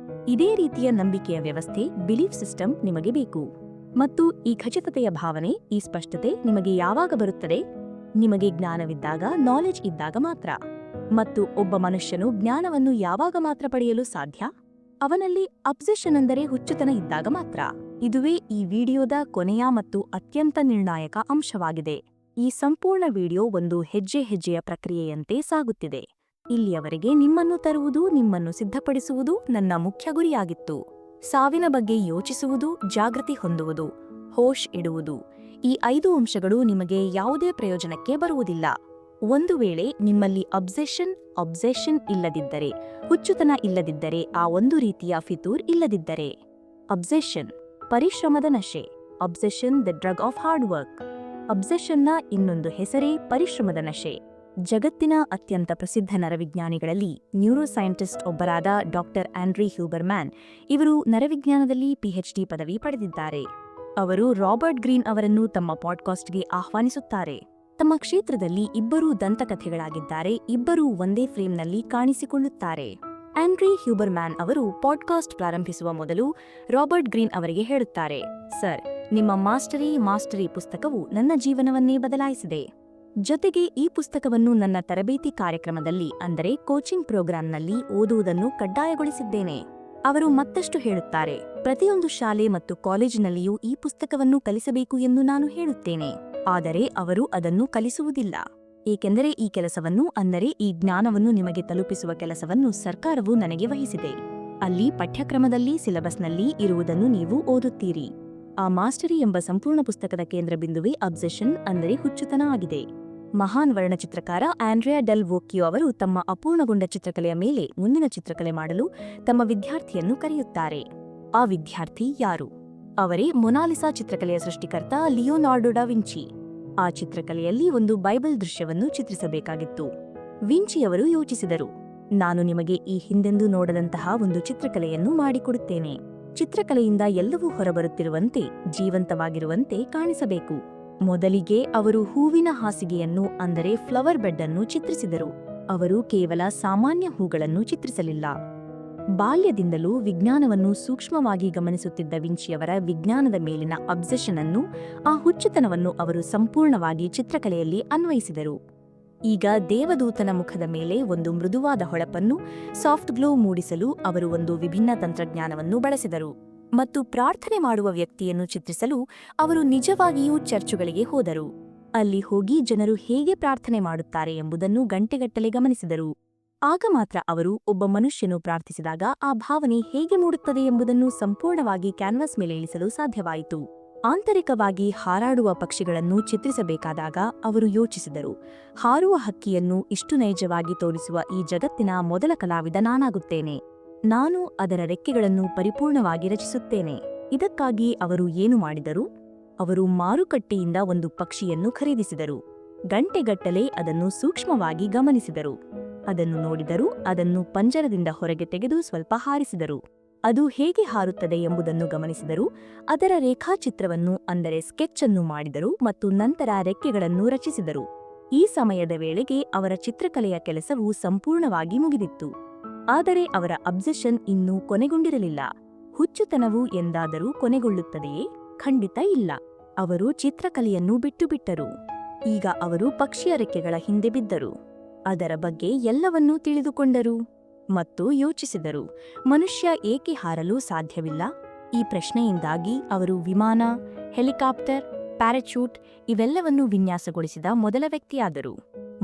ಇದೇ ರೀತಿಯ ನಂಬಿಕೆಯ ವ್ಯವಸ್ಥೆ, ಬಿಲೀಫ್ ಸಿಸ್ಟಮ್ ನಿಮಗೆ ಬೇಕು. ಮತ್ತು ಈ ಖಚಿತತೆಯ ಭಾವನೆ, ಈ ಸ್ಪಷ್ಟತೆ ನಿಮಗೆ ಯಾವಾಗ ಬರುತ್ತದೆ? ನಿಮಗೆ ಜ್ಞಾನವಿದ್ದಾಗ, ನಾಲೆಜ್ ಇದ್ದಾಗ ಮಾತ್ರ. ಮತ್ತು ಒಬ್ಬ ಮನುಷ್ಯನು ಜ್ಞಾನವನ್ನು ಯಾವಾಗ ಮಾತ್ರ ಪಡೆಯಲು ಸಾಧ್ಯ? ಅವನಲ್ಲಿ ಅಬ್ಸೆಷನ್, ಅಂದರೆ ಹುಚ್ಚುತನ ಇದ್ದಾಗ ಮಾತ್ರ. ಇದುವೇ ಈ ವಿಡಿಯೋದ ಕೊನೆಯ ಮತ್ತು ಅತ್ಯಂತ ನಿರ್ಣಾಯಕ ಅಂಶವಾಗಿದೆ. ಈ ಸಂಪೂರ್ಣ ವಿಡಿಯೋ ಒಂದು ಹೆಜ್ಜೆಯ ಪ್ರಕ್ರಿಯೆಯಂತೆ ಸಾಗುತ್ತಿದೆ. ಇಲ್ಲಿಯವರೆಗೆ ನಿಮ್ಮನ್ನು ತರುವುದು, ನಿಮ್ಮನ್ನು ಸಿದ್ಧಪಡಿಸುವುದು ನನ್ನ ಮುಖ್ಯ ಗುರಿಯಾಗಿತ್ತು. ಸಾವಿನ ಬಗ್ಗೆ ಯೋಚಿಸುವುದು, ಜಾಗೃತಿ ಹೊಂದುವುದು, ಹೋಶ್ ಇಡುವುದು, ಈ 5 ಅಂಶಗಳು ನಿಮಗೆ ಯಾವುದೇ ಪ್ರಯೋಜನಕ್ಕೆ ಬರುವುದಿಲ್ಲ. ಒಂದು ವೇಳೆ ನಿಮ್ಮಲ್ಲಿ ಅಬ್ಸೆಷನ್ ಇಲ್ಲದಿದ್ದರೆ, ಹುಚ್ಚುತನ ಇಲ್ಲದಿದ್ದರೆ, ಆ ಒಂದು ರೀತಿಯ ಫಿತೂರ್ ಇಲ್ಲದಿದ್ದರೆ. ಅಬ್ಸೆಷನ್ ಪರಿಶ್ರಮದ ನಶೆ, obsession the drug of hard work. ಅಬ್ಸೆಷನ್ನ ಇನ್ನೊಂದು ಹೆಸರೇ ಪರಿಶ್ರಮದ ನಶೆ. ಜಗತ್ತಿನ ಅತ್ಯಂತ ಪ್ರಸಿದ್ಧ ನರವಿಜ್ಞಾನಿಗಳಲ್ಲಿ ನ್ಯೂರೋಸೈಂಟಿಸ್ಟ್ ಒಬ್ಬರಾದ ಡಾಕ್ಟರ್ ಆಂಡ್ರಿ ಹ್ಯೂಬರ್ಮ್ಯಾನ್ ಇವರು ನರವಿಜ್ಞಾನದಲ್ಲಿ PhD ಪದವಿ ಪಡೆದಿದ್ದಾರೆ. ಅವರು ರಾಬರ್ಟ್ ಗ್ರೀನ್ ಅವರನ್ನು ತಮ್ಮ ಪಾಡ್ಕಾಸ್ಟ್ಗೆ ಆಹ್ವಾನಿಸುತ್ತಾರೆ. ತಮ್ಮ ಕ್ಷೇತ್ರದಲ್ಲಿ ಇಬ್ಬರೂ ದಂತಕಥೆಗಳಾಗಿದ್ದಾರೆ, ಇಬ್ಬರೂ ಒಂದೇ ಫ್ರೇಮ್ನಲ್ಲಿ ಕಾಣಿಸಿಕೊಳ್ಳುತ್ತಾರೆ. ಆಂಡ್ರಿ ಹ್ಯೂಬರ್ಮ್ಯಾನ್ ಅವರು ಪಾಡ್ಕಾಸ್ಟ್ ಪ್ರಾರಂಭಿಸುವ ಮೊದಲು ರಾಬರ್ಟ್ ಗ್ರೀನ್ ಅವರಿಗೆ ಹೇಳುತ್ತಾರೆ, ಸರ್, ನಿಮ್ಮ ಮಾಸ್ಟರಿ ಪುಸ್ತಕವು ನನ್ನ ಜೀವನವನ್ನೇ ಬದಲಾಯಿಸಿದೆ. ಜೊತೆಗೆ ಈ ಪುಸ್ತಕವನ್ನು ನನ್ನ ತರಬೇತಿ ಕಾರ್ಯಕ್ರಮದಲ್ಲಿ, ಅಂದರೆ ಕೋಚಿಂಗ್ ಪ್ರೋಗ್ರಾಂನಲ್ಲಿ ಓದುವುದನ್ನು ಕಡ್ಡಾಯಗೊಳಿಸಿದ್ದೇನೆ. ಅವರು ಮತ್ತಷ್ಟು ಹೇಳುತ್ತಾರೆ, ಪ್ರತಿಯೊಂದು ಶಾಲೆ ಮತ್ತು ಕಾಲೇಜಿನಲ್ಲಿಯೂ ಈ ಪುಸ್ತಕವನ್ನು ಕಲಿಸಬೇಕು ಎಂದು ನಾನು ಹೇಳುತ್ತೇನೆ. ಆದರೆ ಅವರು ಅದನ್ನು ಕಲಿಸುವುದಿಲ್ಲ. ಏಕೆಂದರೆ ಈ ಕೆಲಸವನ್ನು, ಅಂದರೆ ಈ ಜ್ಞಾನವನ್ನು ನಿಮಗೆ ತಲುಪಿಸುವ ಕೆಲಸವನ್ನು ಸರ್ಕಾರವು ನನಗೆ ವಹಿಸಿದೆ. ಅಲ್ಲಿ ಪಠ್ಯಕ್ರಮದಲ್ಲಿ, ಸಿಲೆಬಸ್ನಲ್ಲಿ ಇರುವುದನ್ನು ನೀವು ಓದುತ್ತೀರಿ. ಆ ಮಾಸ್ಟರಿ ಎಂಬ ಸಂಪೂರ್ಣ ಪುಸ್ತಕದ ಕೇಂದ್ರ ಬಿಂದುವೇ ಅಬ್ಸೆಷನ್, ಅಂದರೆ ಹುಚ್ಚುತನ ಆಗಿದೆ. ಮಹಾನ್ ವರ್ಣಚಿತ್ರಕಾರ ಆಂಡ್ರಿಯಾ ಡೆಲ್ ವೋಕ್ಯೋ ಅವರು ತಮ್ಮ ಅಪೂರ್ಣಗೊಂಡ ಚಿತ್ರಕಲೆಯ ಮೇಲೆ ಮುಂದಿನ ಚಿತ್ರಕಲೆ ಮಾಡಲು ತಮ್ಮ ವಿದ್ಯಾರ್ಥಿಯನ್ನು ಕರೆಯುತ್ತಾರೆ. ಆ ವಿದ್ಯಾರ್ಥಿ ಯಾರು? ಅವರೇ ಮೊನಾಲಿಸಾ ಚಿತ್ರಕಲೆಯ ಸೃಷ್ಟಿಕರ್ತ ಲಿಯೋನಾರ್ಡೋ ಡಾ ವಿಂಚಿ. ಆ ಚಿತ್ರಕಲೆಯಲ್ಲಿ ಒಂದು ಬೈಬಲ್ ದೃಶ್ಯವನ್ನು ಚಿತ್ರಿಸಬೇಕಾಗಿತ್ತು. ವಿಂಚಿಯವರು ಯೋಚಿಸಿದರು, ನಾನು ನಿಮಗೆ ಈ ಹಿಂದೆಂದೂ ನೋಡದಂತಹ ಒಂದು ಚಿತ್ರಕಲೆಯನ್ನು ಮಾಡಿಕೊಡುತ್ತೇನೆ. ಚಿತ್ರಕಲೆಯಿಂದ ಎಲ್ಲವೂ ಹೊರಬರುತ್ತಿರುವಂತೆ, ಜೀವಂತವಾಗಿರುವಂತೆ ಕಾಣಿಸಬೇಕು. ಮೊದಲಿಗೆ ಅವರು ಹೂವಿನ ಹಾಸಿಗೆಯನ್ನು, ಅಂದರೆ ಫ್ಲವರ್ ಬೆಡ್ ಅನ್ನು ಚಿತ್ರಿಸಿದರು. ಅವರು ಕೇವಲ ಸಾಮಾನ್ಯ ಹೂಗಳನ್ನು ಚಿತ್ರಿಸಲಿಲ್ಲ. ಬಾಲ್ಯದಿಂದಲೂ ವಿಜ್ಞಾನವನ್ನು ಸೂಕ್ಷ್ಮವಾಗಿ ಗಮನಿಸುತ್ತಿದ್ದ ವಿಂಚಿಯವರ ವಿಜ್ಞಾನದ ಮೇಲಿನ ಅಬ್ಸೆಷನ್ ಅನ್ನು, ಆ ಹುಚ್ಚುತನವನ್ನು ಅವರು ಸಂಪೂರ್ಣವಾಗಿ ಚಿತ್ರಕಲೆಯಲ್ಲಿ ಅನ್ವಯಿಸಿದರು. ಈಗ ದೇವದೂತನ ಮುಖದ ಮೇಲೆ ಒಂದು ಮೃದುವಾದ ಹೊಳಪನ್ನು, ಸಾಫ್ಟ್ ಗ್ಲೋ ಮೂಡಿಸಲು ಅವರು ಒಂದು ವಿಭಿನ್ನ ತಂತ್ರಜ್ಞಾನವನ್ನು ಬಳಸಿದರು. ಮತ್ತು ಪ್ರಾರ್ಥನೆ ಮಾಡುವ ವ್ಯಕ್ತಿಯನ್ನು ಚಿತ್ರಿಸಲು ಅವರು ನಿಜವಾಗಿಯೂ ಚರ್ಚುಗಳಿಗೆ ಹೋದರು. ಅಲ್ಲಿ ಹೋಗಿ ಜನರು ಹೇಗೆ ಪ್ರಾರ್ಥನೆ ಮಾಡುತ್ತಾರೆ ಎಂಬುದನ್ನು ಗಂಟೆಗಟ್ಟಲೆ ಗಮನಿಸಿದರು. ಆಗ ಮಾತ್ರ ಅವರು ಒಬ್ಬ ಮನುಷ್ಯನು ಪ್ರಾರ್ಥಿಸಿದಾಗ ಆ ಭಾವನೆ ಹೇಗೆ ಮೂಡುತ್ತದೆ ಎಂಬುದನ್ನು ಸಂಪೂರ್ಣವಾಗಿ ಕ್ಯಾನ್ವಾಸ್ ಮೇಲೆ ಇಳಿಸಲು ಸಾಧ್ಯವಾಯಿತು. ಆಂತರಿಕವಾಗಿ ಹಾರಾಡುವ ಪಕ್ಷಿಗಳನ್ನು ಚಿತ್ರಿಸಬೇಕಾದಾಗ ಅವರು ಯೋಚಿಸಿದರು, ಹಾರುವ ಹಕ್ಕಿಯನ್ನು ಇಷ್ಟು ನೈಜವಾಗಿ ತೋರಿಸುವ ಈ ಜಗತ್ತಿನ ಮೊದಲ ಕಲಾವಿದ ನಾನಾಗುತ್ತೇನೆ. ನಾನು ಅದರ ರೆಕ್ಕೆಗಳನ್ನು ಪರಿಪೂರ್ಣವಾಗಿ ರಚಿಸುತ್ತೇನೆ. ಇದಕ್ಕಾಗಿ ಅವರು ಏನು ಮಾಡಿದರು? ಅವರು ಮಾರುಕಟ್ಟೆಯಿಂದ ಒಂದು ಪಕ್ಷಿಯನ್ನು ಖರೀದಿಸಿದರು. ಗಂಟೆಗಟ್ಟಲೆ ಅದನ್ನು ಸೂಕ್ಷ್ಮವಾಗಿ ಗಮನಿಸಿದರು. ಅದನ್ನು ನೋಡಿದರು, ಅದನ್ನು ಪಂಜರದಿಂದ ಹೊರಗೆ ತೆಗೆದು ಸ್ವಲ್ಪ ಹಾರಿಸಿದರು. ಅದು ಹೇಗೆ ಹಾರುತ್ತದೆ ಎಂಬುದನ್ನು ಗಮನಿಸಿದರು. ಅದರ ರೇಖಾಚಿತ್ರವನ್ನು, ಅಂದರೆ ಸ್ಕೆಚ್ ಅನ್ನು ಮಾಡಿದರು ಮತ್ತು ನಂತರ ರೆಕ್ಕೆಗಳನ್ನು ರಚಿಸಿದರು. ಈ ಸಮಯದ ವೇಳೆಗೆ ಅವರ ಚಿತ್ರಕಲೆಯ ಕೆಲಸವು ಸಂಪೂರ್ಣವಾಗಿ ಮುಗಿದಿತ್ತು. ಆದರೆ ಅವರ ಅಬ್ಸೆಷನ್ ಇನ್ನೂ ಕೊನೆಗೊಂಡಿರಲಿಲ್ಲ. ಹುಚ್ಚುತನವು ಎಂದಾದರೂ ಕೊನೆಗೊಳ್ಳುತ್ತದೆಯೇ? ಖಂಡಿತ ಇಲ್ಲ. ಅವರು ಚಿತ್ರಕಲೆಯನ್ನು ಬಿಟ್ಟುಬಿಟ್ಟರು. ಈಗ ಅವರು ಪಕ್ಷಿಯ ರೆಕ್ಕೆಗಳ ಹಿಂದೆ ಬಿದ್ದರು. ಅದರ ಬಗ್ಗೆ ಎಲ್ಲವನ್ನೂ ತಿಳಿದುಕೊಂಡರು ಮತ್ತು ಯೋಚಿಸಿದರು, ಮನುಷ್ಯ ಏಕೆ ಹಾರಲು ಸಾಧ್ಯವಿಲ್ಲ? ಈ ಪ್ರಶ್ನೆಯಿಂದಾಗಿ ಅವರು ವಿಮಾನ, ಹೆಲಿಕಾಪ್ಟರ್, ಪ್ಯಾರಾಚೂಟ್ ಇವೆಲ್ಲವನ್ನೂ ವಿನ್ಯಾಸಗೊಳಿಸಿದ ಮೊದಲ ವ್ಯಕ್ತಿಯಾದರು.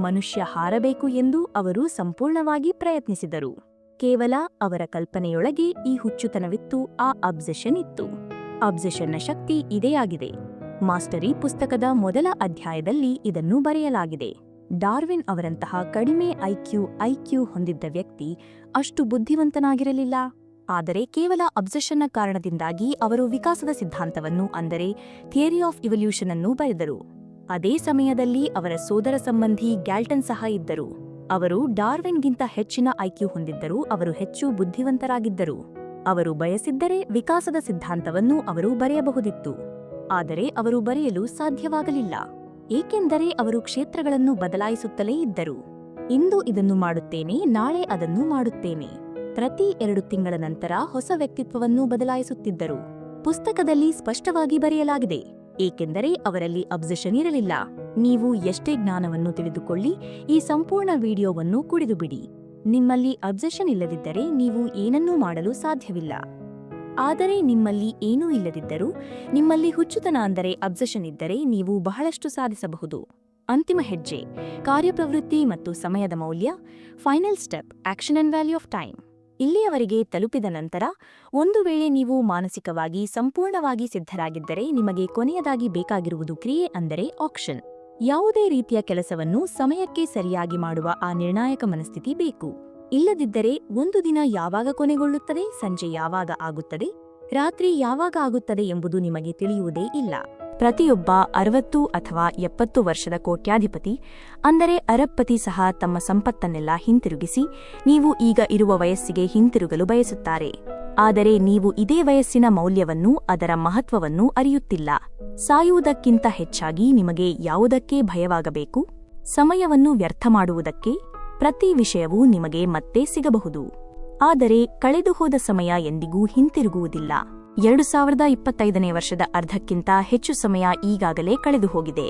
ಮನುಷ್ಯ ಹಾರಬೇಕು ಎಂದು ಅವರು ಸಂಪೂರ್ಣವಾಗಿ ಪ್ರಯತ್ನಿಸಿದರು. ಕೇವಲ ಅವರ ಕಲ್ಪನೆಯೊಳಗೆ ಈ ಹುಚ್ಚುತನವಿತ್ತು, ಆ ಅಬ್ಸೆಷನ್ ಇತ್ತು. ಅಬ್ಸೆಷನ್ನ ಶಕ್ತಿ ಇದೇ ಆಗಿದೆ. ಮಾಸ್ಟರಿ ಪುಸ್ತಕದ ಮೊದಲ ಅಧ್ಯಾಯದಲ್ಲಿ ಇದನ್ನು ಬರೆಯಲಾಗಿದೆ. ಡಾರ್ವಿನ್ ಅವರಂತಹ ಕಡಿಮೆ ಐಕ್ಯೂ ಹೊಂದಿದ್ದ ವ್ಯಕ್ತಿ ಅಷ್ಟು ಬುದ್ಧಿವಂತನಾಗಿರಲಿಲ್ಲ. ಆದರೆ ಕೇವಲ ಅಬ್ಸೆಷನ್ನ ಕಾರಣದಿಂದಾಗಿ ಅವರು ವಿಕಾಸದ ಸಿದ್ಧಾಂತವನ್ನು, ಅಂದರೆ ಥಿಯರಿ ಆಫ್ ಇವಲ್ಯೂಷನ್ ಅನ್ನು ಬರೆದರು. ಅದೇ ಸಮಯದಲ್ಲಿ ಅವರ ಸೋದರ ಸಂಬಂಧಿ ಗ್ಯಾಲ್ಟನ್ ಸಹ ಇದ್ದರು. ಅವರು ಡಾರ್ವಿನ್ಗಿಂತ ಹೆಚ್ಚಿನ ಐಕ್ಯೂ ಹೊಂದಿದ್ದರು. ಅವರು ಹೆಚ್ಚು ಬುದ್ಧಿವಂತರಾಗಿದ್ದರು. ಅವರು ಬಯಸಿದ್ದರೆ ವಿಕಾಸದ ಸಿದ್ಧಾಂತವನ್ನು ಅವರು ಬರೆಯಬಹುದಿತ್ತು. ಆದರೆ ಅವರು ಬರೆಯಲು ಸಾಧ್ಯವಾಗಲಿಲ್ಲ, ಏಕೆಂದರೆ ಅವರು ಕ್ಷೇತ್ರಗಳನ್ನು ಬದಲಾಯಿಸುತ್ತಲೇ ಇದ್ದರು. ಇಂದು ಇದನ್ನು ಮಾಡುತ್ತೇನೆ, ನಾಳೆ ಅದನ್ನು ಮಾಡುತ್ತೇನೆ. ಪ್ರತಿ 2 ತಿಂಗಳ ನಂತರ ಹೊಸ ವ್ಯಕ್ತಿತ್ವವನ್ನು ಬದಲಾಯಿಸುತ್ತಿದ್ದರು. ಪುಸ್ತಕದಲ್ಲಿ ಸ್ಪಷ್ಟವಾಗಿ ಬರೆಯಲಾಗಿದೆ, ಏಕೆಂದರೆ ಅವರಲ್ಲಿ ಅಬ್ಸೆಷನ್ ಇರಲಿಲ್ಲ. ನೀವು ಎಷ್ಟೇ ಜ್ಞಾನವನ್ನು ತಿಳಿದುಕೊಳ್ಳಿ, ಈ ಸಂಪೂರ್ಣ ವಿಡಿಯೋವನ್ನು ಕುಡಿದುಬಿಡಿ. ನಿಮ್ಮಲ್ಲಿ ಅಬ್ಸೆಷನ್ ಇಲ್ಲದಿದ್ದರೆ ನೀವು ಏನನ್ನೂ ಮಾಡಲು ಸಾಧ್ಯವಿಲ್ಲ. ಆದರೆ ನಿಮ್ಮಲ್ಲಿ ಏನೂ ಇಲ್ಲದಿದ್ದರೂ, ನಿಮ್ಮಲ್ಲಿ ಹುಚ್ಚುತನ ಅಂದರೆ ಅಬ್ಸೆಷನ್ ಇದ್ದರೆ ನೀವು ಬಹಳಷ್ಟು ಸಾಧಿಸಬಹುದು. ಅಂತಿಮ ಹೆಜ್ಜೆ: ಕಾರ್ಯಪ್ರವೃತ್ತಿ ಮತ್ತು ಸಮಯದ ಮೌಲ್ಯ. Final step: action and value of time. ಇಲ್ಲಿಯವರೆಗೆ ತಲುಪಿದ ನಂತರ, ಒಂದು ವೇಳೆ ನೀವು ಮಾನಸಿಕವಾಗಿ ಸಂಪೂರ್ಣವಾಗಿ ಸಿದ್ಧರಾಗಿದ್ದರೆ, ನಿಮಗೆ ಕೊನೆಯದಾಗಿ ಬೇಕಾಗಿರುವುದು ಕ್ರಿಯೆ, ಅಂದರೆ ಆಕ್ಷನ್. ಯಾವುದೇ ರೀತಿಯ ಕೆಲಸವನ್ನು ಸಮಯಕ್ಕೆ ಸರಿಯಾಗಿ ಮಾಡುವ ಆ ನಿರ್ಣಾಯಕ ಮನಸ್ಥಿತಿ ಬೇಕು. ಇಲ್ಲದಿದ್ದರೆ ಒಂದು ದಿನ ಯಾವಾಗ ಕೊನೆಗೊಳ್ಳುತ್ತದೆ, ಸಂಜೆ ಯಾವಾಗ ಆಗುತ್ತದೆ, ರಾತ್ರಿ ಯಾವಾಗ ಆಗುತ್ತದೆ ಎಂಬುದು ನಿಮಗೆ ತಿಳಿಯುವುದೇ ಇಲ್ಲ. ಪ್ರತಿಯೊಬ್ಬ 60 ಅಥವಾ 70 ವರ್ಷದ ಕೋಟ್ಯಾಧಿಪತಿ, ಅಂದರೆ ಅರಬ್ಪತಿ ಸಹ ತಮ್ಮ ಸಂಪತ್ತನ್ನೆಲ್ಲ ಹಿಂತಿರುಗಿಸಿ ನೀವು ಈಗ ಇರುವ ವಯಸ್ಸಿಗೆ ಹಿಂತಿರುಗಲು ಬಯಸುತ್ತಾರೆ. ಆದರೆ ನೀವು ಇದೇ ವಯಸ್ಸಿನ ಮೌಲ್ಯವನ್ನು, ಅದರ ಮಹತ್ವವನ್ನು ಅರಿಯುತ್ತಿಲ್ಲ. ಸಾಯುವುದಕ್ಕಿಂತ ಹೆಚ್ಚಾಗಿ ನಿಮಗೆ ಯಾವುದಕ್ಕೆ ಭಯವಾಗಬೇಕು? ಸಮಯವನ್ನು ವ್ಯರ್ಥ ಮಾಡುವುದಕ್ಕೆ. ಪ್ರತಿ ವಿಷಯವೂ ನಿಮಗೆ ಮತ್ತೆ ಸಿಗಬಹುದು, ಆದರೆ ಕಳೆದುಹೋದ ಸಮಯ ಎಂದಿಗೂ ಹಿಂತಿರುಗುವುದಿಲ್ಲ. 2025ನೇ ವರ್ಷದ ಅರ್ಧಕ್ಕಿಂತ ಹೆಚ್ಚು ಸಮಯ ಈಗಾಗಲೇ ಕಳೆದುಹೋಗಿದೆ.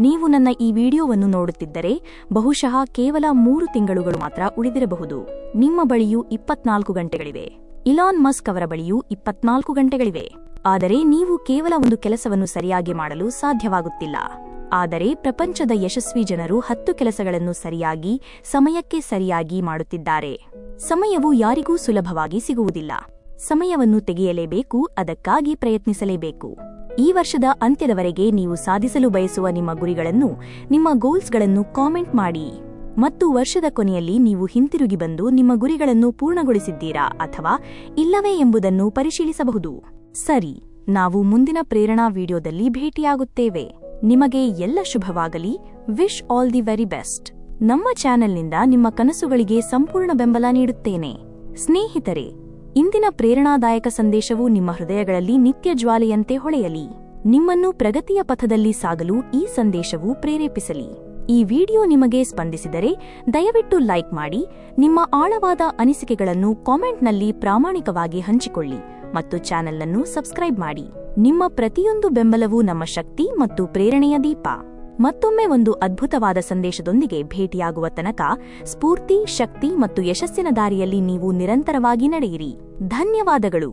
ನೀವು ನನ್ನ ಈ ವಿಡಿಯೋವನ್ನು ನೋಡುತ್ತಿದ್ದರೆ ಬಹುಶಃ ಕೇವಲ 3 ತಿಂಗಳುಗಳು ಮಾತ್ರ ಉಳಿದಿರಬಹುದು. ನಿಮ್ಮ ಬಳಿಯೂ 24 ಗಂಟೆಗಳಿವೆ. ಇಲಾನ್ ಮಸ್ಕ್ ಅವರ ಬಳಿಯೂ 24 ಗಂಟೆಗಳಿವೆ. ಆದರೆ ನೀವು ಕೇವಲ ಒಂದು ಕೆಲಸವನ್ನು ಸರಿಯಾಗಿ ಮಾಡಲು ಸಾಧ್ಯವಾಗುತ್ತಿಲ್ಲ. ಆದರೆ ಪ್ರಪಂಚದ ಯಶಸ್ವಿ ಜನರು 10 ಕೆಲಸಗಳನ್ನು ಸರಿಯಾಗಿ, ಸಮಯಕ್ಕೆ ಸರಿಯಾಗಿ ಮಾಡುತ್ತಿದ್ದಾರೆ. ಸಮಯವು ಯಾರಿಗೂ ಸುಲಭವಾಗಿ ಸಿಗುವುದಿಲ್ಲ. ಸಮಯವನ್ನು ತೆಗೆಯಲೇಬೇಕು, ಅದಕ್ಕಾಗಿ ಪ್ರಯತ್ನಿಸಲೇಬೇಕು. ಈ ವರ್ಷದ ಅಂತ್ಯದವರೆಗೆ ನೀವು ಸಾಧಿಸಲು ಬಯಸುವ ನಿಮ್ಮ ಗುರಿಗಳನ್ನು, ನಿಮ್ಮ ಗೋಲ್ಸ್ಗಳನ್ನು ಕಾಮೆಂಟ್ ಮಾಡಿ. ಮತ್ತು ವರ್ಷದ ಕೊನೆಯಲ್ಲಿ ನೀವು ಹಿಂತಿರುಗಿ ಬಂದು ನಿಮ್ಮ ಗುರಿಗಳನ್ನು ಪೂರ್ಣಗೊಳಿಸಿದ್ದೀರಾ ಅಥವಾ ಇಲ್ಲವೇ ಎಂಬುದನ್ನು ಪರಿಶೀಲಿಸಬಹುದು. ಸರಿ, ನಾವು ಮುಂದಿನ ಪ್ರೇರಣಾ ವಿಡಿಯೋದಲ್ಲಿ ಭೇಟಿಯಾಗುತ್ತೇವೆ. ನಿಮಗೆ ಎಲ್ಲ ಶುಭವಾಗಲಿ. Wish all the very best. ನಮ್ಮ ಚಾನೆಲ್ನಿಂದ ನಿಮ್ಮ ಕನಸುಗಳಿಗೆ ಸಂಪೂರ್ಣ ಬೆಂಬಲ ನೀಡುತ್ತೇನೆ. ಸ್ನೇಹಿತರೆ, ಇಂದಿನ ಪ್ರೇರಣಾದಾಯಕ ಸಂದೇಶವು ನಿಮ್ಮ ಹೃದಯಗಳಲ್ಲಿ ನಿತ್ಯ ಜ್ವಾಲೆಯಂತೆ ಹೊಳೆಯಲಿ. ನಿಮ್ಮನ್ನು ಪ್ರಗತಿಯ ಪಥದಲ್ಲಿ ಸಾಗಲು ಈ ಸಂದೇಶವು ಪ್ರೇರೇಪಿಸಲಿ. ಈ ವಿಡಿಯೋ ನಿಮಗೆ ಸ್ಪಂದಿಸಿದರೆ ದಯವಿಟ್ಟು ಲೈಕ್ ಮಾಡಿ. ನಿಮ್ಮ ಆಳವಾದ ಅನಿಸಿಕೆಗಳನ್ನು ಕಾಮೆಂಟ್ನಲ್ಲಿ ಪ್ರಾಮಾಣಿಕವಾಗಿ ಹಂಚಿಕೊಳ್ಳಿ ಮತ್ತು ಚಾನೆಲ್ ಅನ್ನು ಸಬ್ಸ್ಕ್ರೈಬ್ ಮಾಡಿ. ನಿಮ್ಮ ಪ್ರತಿಯೊಂದು ಬೆಂಬಲವೂ ನಮ್ಮ ಶಕ್ತಿ ಮತ್ತು ಪ್ರೇರಣೆಯ ದೀಪ. ಮತ್ತೊಮ್ಮೆ ಒಂದು ಅದ್ಭುತವಾದ ಸಂದೇಶದೊಂದಿಗೆ ಭೇಟಿಯಾಗುವ ತನಕ ಸ್ಫೂರ್ತಿ, ಶಕ್ತಿ ಮತ್ತು ಯಶಸ್ಸಿನ ದಾರಿಯಲ್ಲಿ ನೀವು ನಿರಂತರವಾಗಿ ನಡೆಯಿರಿ. ಧನ್ಯವಾದಗಳು.